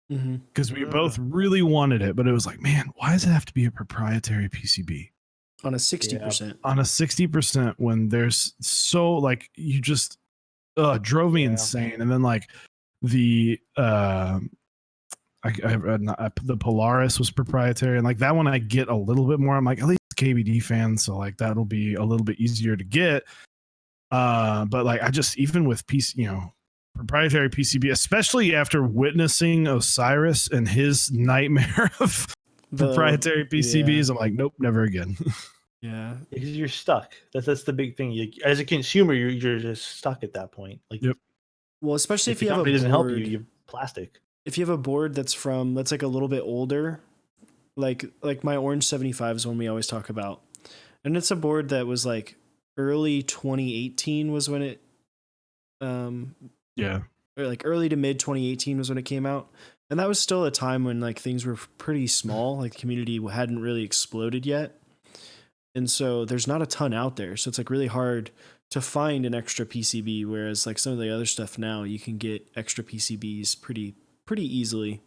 Because we both really wanted it, but it was like, man, why does it have to be a proprietary PCB
on a 60%?
On a 60% when there's so like you just drove me insane. And then like the the Polaris was proprietary, and like that one I get a little bit more. I'm like, at least KBD fan, so like that'll be a little bit easier to get. But like I just, even with proprietary PCB, especially after witnessing Osiris and his nightmare of proprietary PCBs, I'm like, nope, never again.
Yeah,
because you're stuck. That's the big thing. As a consumer, you're just stuck at that point. Like,
yep.
Well, especially if
the
you have a
company doesn't help
board,
you have plastic.
If you have a board that's like a little bit older, like my Orange 75 is one we always talk about, and it's a board that was like early 2018 was when it or like early to mid 2018 was when it came out, and that was still a time when like things were pretty small, like the community hadn't really exploded yet, and so there's not a ton out there, so it's like really hard to find an extra PCB, whereas like some of the other stuff now you can get extra PCBs pretty easily.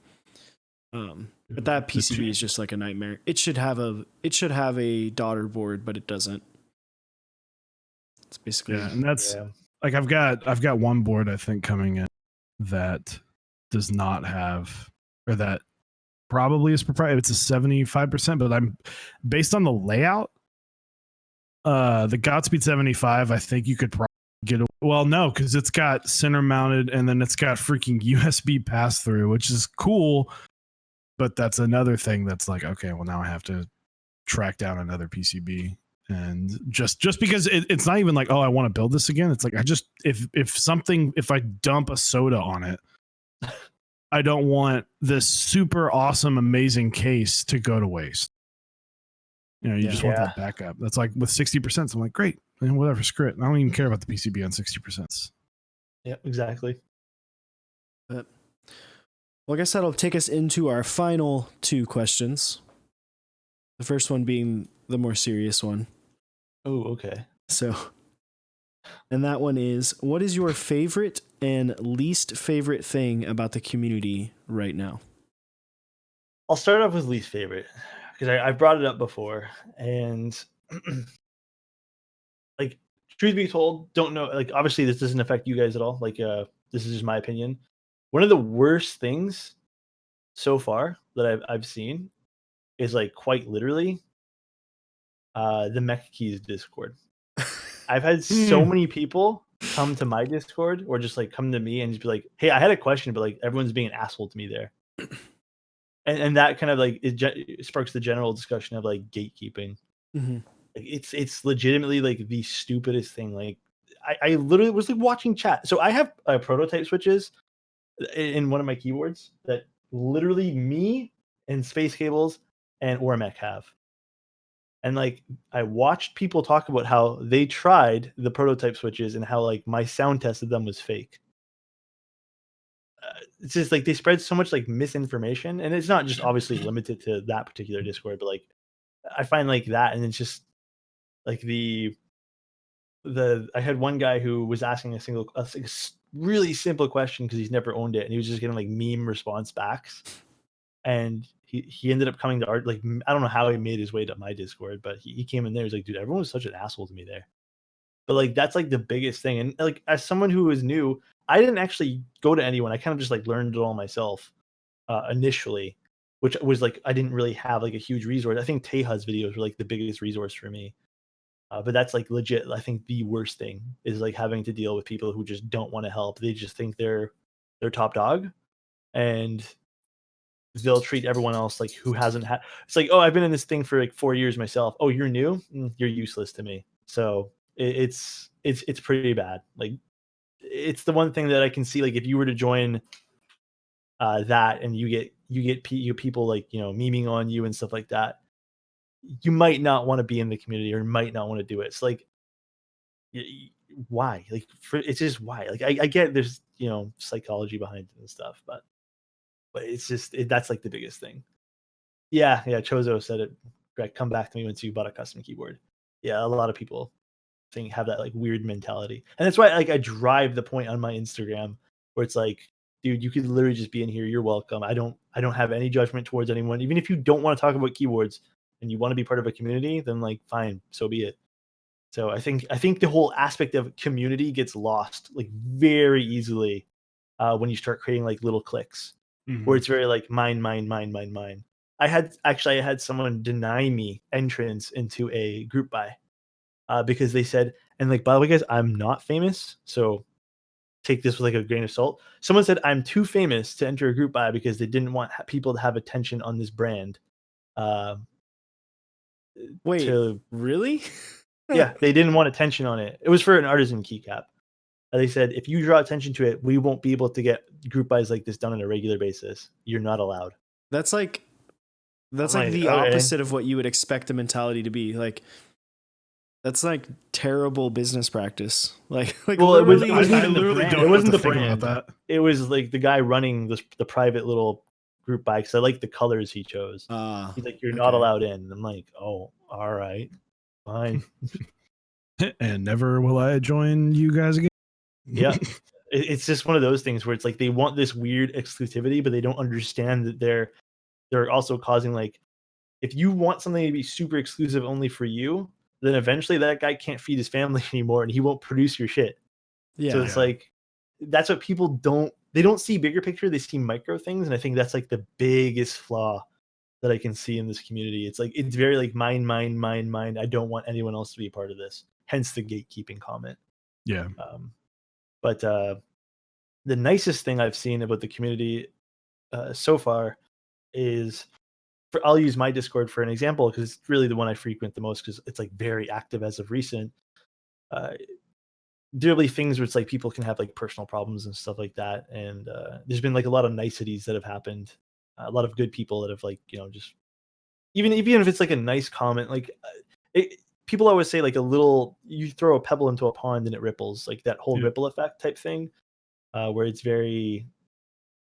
But that PCB is just like a nightmare. It should have a daughter board, but it doesn't. It's basically
and that's like I've got one board I think coming in that does not have, or that probably is proprietary. It's a 75%, but I'm based on the layout. The Godspeed 75, I think you could probably get no, because it's got center mounted and then it's got freaking USB pass through, which is cool. But that's another thing that's like, okay, well now I have to track down another PCB. And just because it's not even like, oh, I want to build this again. It's like, if I dump a soda on it, I don't want this super awesome, amazing case to go to waste. You just want that backup. That's like with 60%. So I'm like, great, and whatever, screw it. I don't even care about the PCB on 60%.
Yeah, exactly.
But, well, I guess that'll take us into our final 2 questions. The first one being the more serious one.
Oh, okay.
So, and that one is, what is your favorite and least favorite thing about the community right now?
I'll start off with least favorite because I brought it up before, and like, truth be told, don't know. Like, obviously, this doesn't affect you guys at all. Like, this is just my opinion. One of the worst things so far that I've seen is like quite literally the Mech Keys Discord. I've had so many people come to my Discord or just like come to me and just be like, "Hey, I had a question," but like everyone's being an asshole to me there, and that kind of like it sparks the general discussion of like gatekeeping.
Mm-hmm.
Like, it's legitimately like the stupidest thing. Like, I literally was like watching chat. So I have prototype switches in one of my keyboards that literally me and Space Cables and Ormec have. And like I watched people talk about how they tried the prototype switches and how like my sound test of them was fake. It's just like they spread so much like misinformation, and it's not just obviously limited to that particular Discord, but like I find like that, and it's just like the I had one guy who was asking really simple question because he's never owned it, and he was just getting like meme response backs, and he ended up coming to art. Like, I don't know how he made his way to my Discord, but he came in there. He's like, dude, everyone was such an asshole to me there. But like that's like the biggest thing, and like as someone who was new, I didn't actually go to anyone. I kind of just like learned it all myself initially, which was like I didn't really have like a huge resource. I think Teja's videos were like the biggest resource for me. But that's like legit. I think the worst thing is like having to deal with people who just don't want to help. They just think they're top dog, and they'll treat everyone else like who hasn't had. It's like, oh, I've been in this thing for like 4 years myself. Oh, you're new. You're useless to me. So it's pretty bad. Like, it's the one thing that I can see. Like, if you were to join that and you people like memeing on you and stuff like that, you might not want to be in the community or might not want to do it. It's like, why? Like, it's just why. Like, I get there's psychology behind it and stuff, but it's just that's like the biggest thing. Yeah, Chozo said it. Greg, come back to me once you bought a custom keyboard. Yeah, a lot of people have that like weird mentality, and that's why like I drive the point on my Instagram where it's like, dude, you could literally just be in here. You're welcome. I don't have any judgment towards anyone. Even if you don't want to talk about keyboards and you want to be part of a community, then like fine, so be it. So I think the whole aspect of community gets lost like very easily when you start creating like little cliques where it's very like mine, mine, mine, mine, mine. I had someone deny me entrance into a group buy because they said, and like, by the way, guys, I'm not famous, so take this with like a grain of salt. Someone said I'm too famous to enter a group buy because they didn't want people to have attention on this brand. Uh,
Wait,
to
really?
Yeah, they didn't want attention on it. It was for an artisan keycap. They said if you draw attention to it, we won't be able to get group buys like this done on a regular basis. You're not allowed.
That's like
I'm like,
the
okay.
opposite of what you would expect the mentality to be. Like, that's like terrible business practice. Like
Well, it was
literally,
I
even the
literally
brand.
don't
It
know
wasn't
what
the
to think
brand.
about that.
It was like the guy running the private little group buy because I like the colors he chose. He's like, you're not
okay.
allowed in. And I'm like, oh, all right, fine.
And never will I join you guys again.
Yeah. It's just one of those things where it's like they want this weird exclusivity, but they don't understand that they're also causing like, if you want something to be super exclusive only for you, then eventually that guy can't feed his family anymore and he won't produce your shit.
Yeah.
So it's like that's what people don't see bigger picture, they see micro things, and I think that's like the biggest flaw that I can see in this community. It's like it's very like mine, mine, mine, mine. I don't want anyone else to be a part of this. Hence the gatekeeping comment.
Yeah.
But the nicest thing I've seen about the community so far is I'll use my Discord for an example because it's really the one I frequent the most because it's like very active as of recent. Uh, there'll be things where it's like people can have like personal problems and stuff like that, and there's been like a lot of niceties that have happened, a lot of good people that have like just even if it's like a nice comment, like people always say like a little you throw a pebble into a pond and it ripples, like that whole
Yeah.
ripple effect type thing, where it's very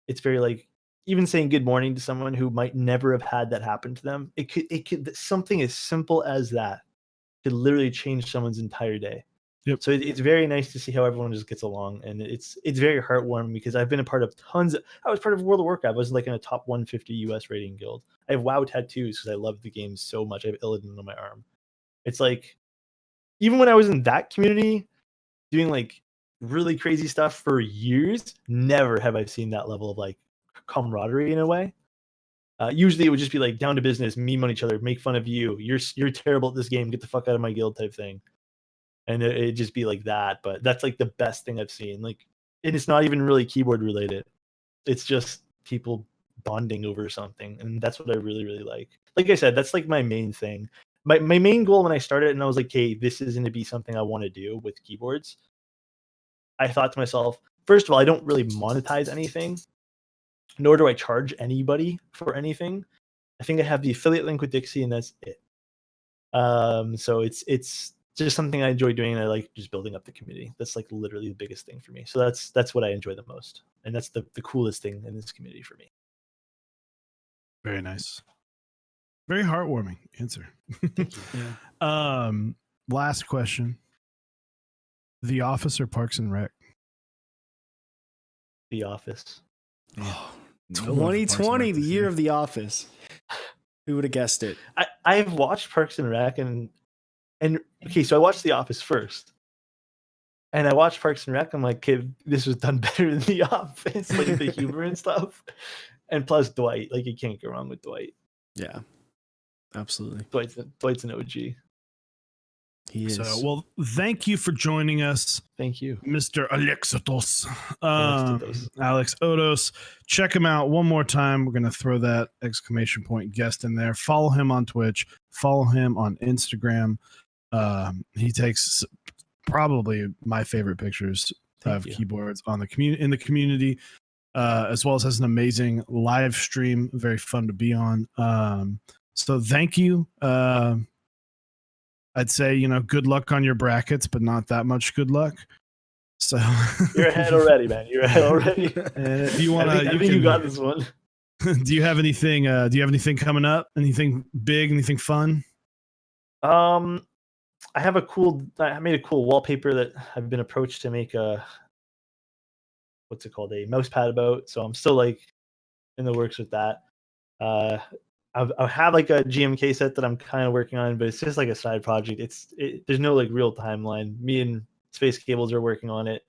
like even saying good morning to someone who might never have had that happen to them. It could something as simple as that could literally change someone's entire day.
Yep.
So it's very nice to see how everyone just gets along, and it's very heartwarming because I've been a part of I was part of World of Warcraft. I was like in a top 150 US rating guild. I have WoW tattoos because I love the game so much. I have Illidan on my arm. It's like even when I was in that community doing like really crazy stuff for years, never have I seen that level of like camaraderie in a way. Usually it would just be like down to business, meme on each other, make fun of you. You're terrible at this game. Get the fuck out of my guild type thing. And it'd just be like that. But that's like the best thing I've seen. Like, and it's not even really keyboard related. It's just people bonding over something, and that's what I really really like. Like I said, that's like my main thing. My main goal when I started, and I was like, hey, this is going to be something I want to do with keyboards. I thought to myself, first of all, I don't really monetize anything, nor do I charge anybody for anything. I think I have the affiliate link with Dixie, and that's it. So it's just something I enjoy doing, and I like just building up the community. That's like literally the biggest thing for me. So that's what I enjoy the most, and that's the coolest thing in this community for me.
Very nice. Very heartwarming answer.
Yeah.
Last question. The Office or Parks and Rec?
The Office.
Oh,
No love for Parks and
2020,
Rec
the
this
year of The Office. Who would have guessed it?
I've watched Parks and Rec, and okay, so I watched The Office first, and I watched Parks and Rec. I'm like, kid, this was done better than The Office, like the humor and stuff. And plus Dwight, like you can't go wrong with Dwight.
Yeah, absolutely.
Dwight's an OG.
He is.
So, well, thank you for joining us,
Thank you.
Mr. Alexotos.
Alexotos.
Alexotos. Check him out one more time. We're going to throw that exclamation point guest in there. Follow him on Twitch. Follow him on Instagram. He takes probably my favorite pictures of keyboards on the in the community, as well as has an amazing live stream. Very fun to be on. So thank you. I'd say, good luck on your brackets, but not that much good luck. So
You're ahead already, man. You're ahead already.
And if you want to,
I think you got this one.
Do you have anything? Do you have anything coming up? Anything big? Anything fun?
I have I made a cool wallpaper that I've been approached to make what's it called? A mouse pad about. So I'm still like in the works with that. I have like a GMK set that I'm kind of working on, but it's just like a side project. There's no like real timeline. Me and Space Cables are working on it.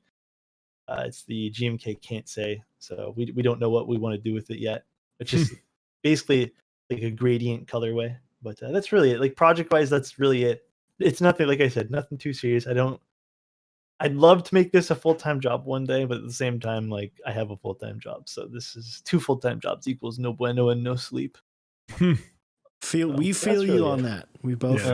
It's the GMK can't say, so we don't know what we want to do with it yet. It's just basically like a gradient colorway. But that's really it. Like project wise, that's really it. It's nothing, like I said, nothing too serious. I'd love to make this a full-time job one day, but at the same time, like I have a full-time job, so this is 2 full-time jobs equals no bueno and no sleep.
We feel
really
you on that. We both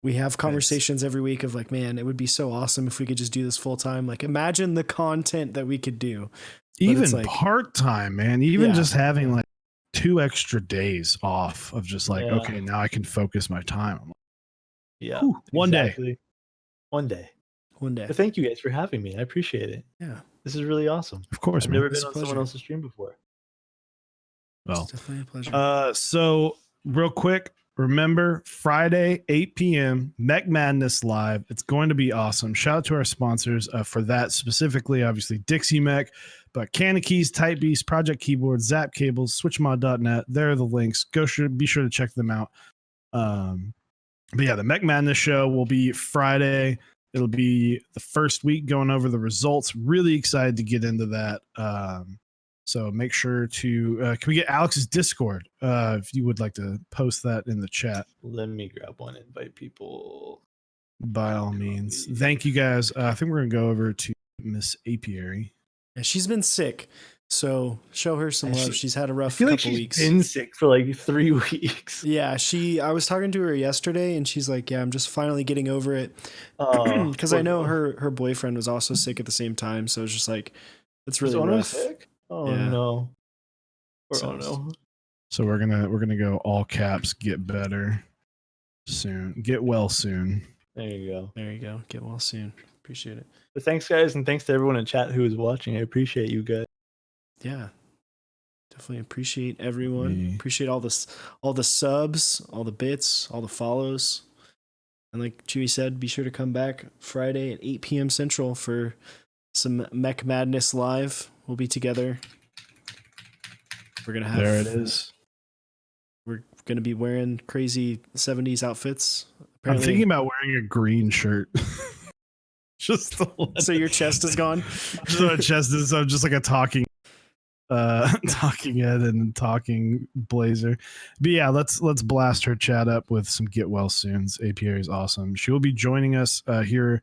we have conversations every week of like, man, it would be so awesome if we could just do this full time. Like imagine the content that we could do.
Even like, part-time, man. Even just having like 2 extra days off of just like, okay, now I can focus my time. I'm like, one day. But
thank you guys for having me. I appreciate it.
Yeah.
This is really awesome.
Of course,
I've never been on someone else's stream before.
Well,
it's definitely a pleasure.
So real quick, remember Friday, 8 p.m., Mech Madness Live. It's going to be awesome. Shout out to our sponsors for that specifically, obviously Dixie Mech, but Canna Keys, Type Beast, Project Keyboard, Zap Cables, SwitchMod.net. There are the links. Be sure to check them out. But yeah, the Mech Madness show will be Friday. It'll be the first week going over the results. Really excited to get into that. So make sure to, can we get Alex's Discord? If you would like to post that in the chat.
Let me grab one, invite people.
By all means. Thank you guys. I think we're going to go over to Miss Apiary.
Yeah, she's been sick. So show her some love. She's had a rough couple weeks.
Been sick for like 3 weeks.
Yeah, I was talking to her yesterday and she's like, yeah, I'm just finally getting over it. Because I know her boyfriend was also sick at the same time. So it's just like, it's really rough.
Sick? Oh no. Oh no.
So we're gonna go all caps, get better soon. Get well soon.
There you go.
Get well soon. Appreciate it.
But thanks guys, and thanks to everyone in chat who is watching. I appreciate you guys.
Yeah. Definitely appreciate everyone.
Me.
Appreciate all the subs, all the bits, all the follows. And like Chewy said, be sure to come back Friday at 8 p.m. Central for some Mech Madness live. We'll be together. We're gonna have.
There it is.
We're gonna be wearing crazy 70s outfits.
I'm thinking about wearing a green shirt. Just
so your chest is gone.
Just my chest is. I'm just like a talking head and talking blazer. But yeah, let's blast her chat up with some get well soons. APR is awesome. She will be joining us here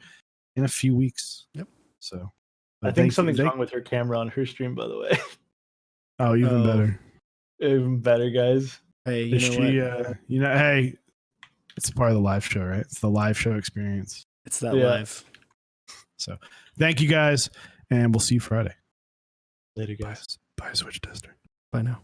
in a few weeks.
Yep.
So
I think something's wrong with her camera on her stream, by the way.
Oh, even better.
Even better, guys.
Hey, you know what?
Hey, it's part of the live show, right? It's the live show experience.
It's that live.
So thank you guys, and we'll see you Friday.
Later, guys.
Bye, Switch Tester.
Bye now.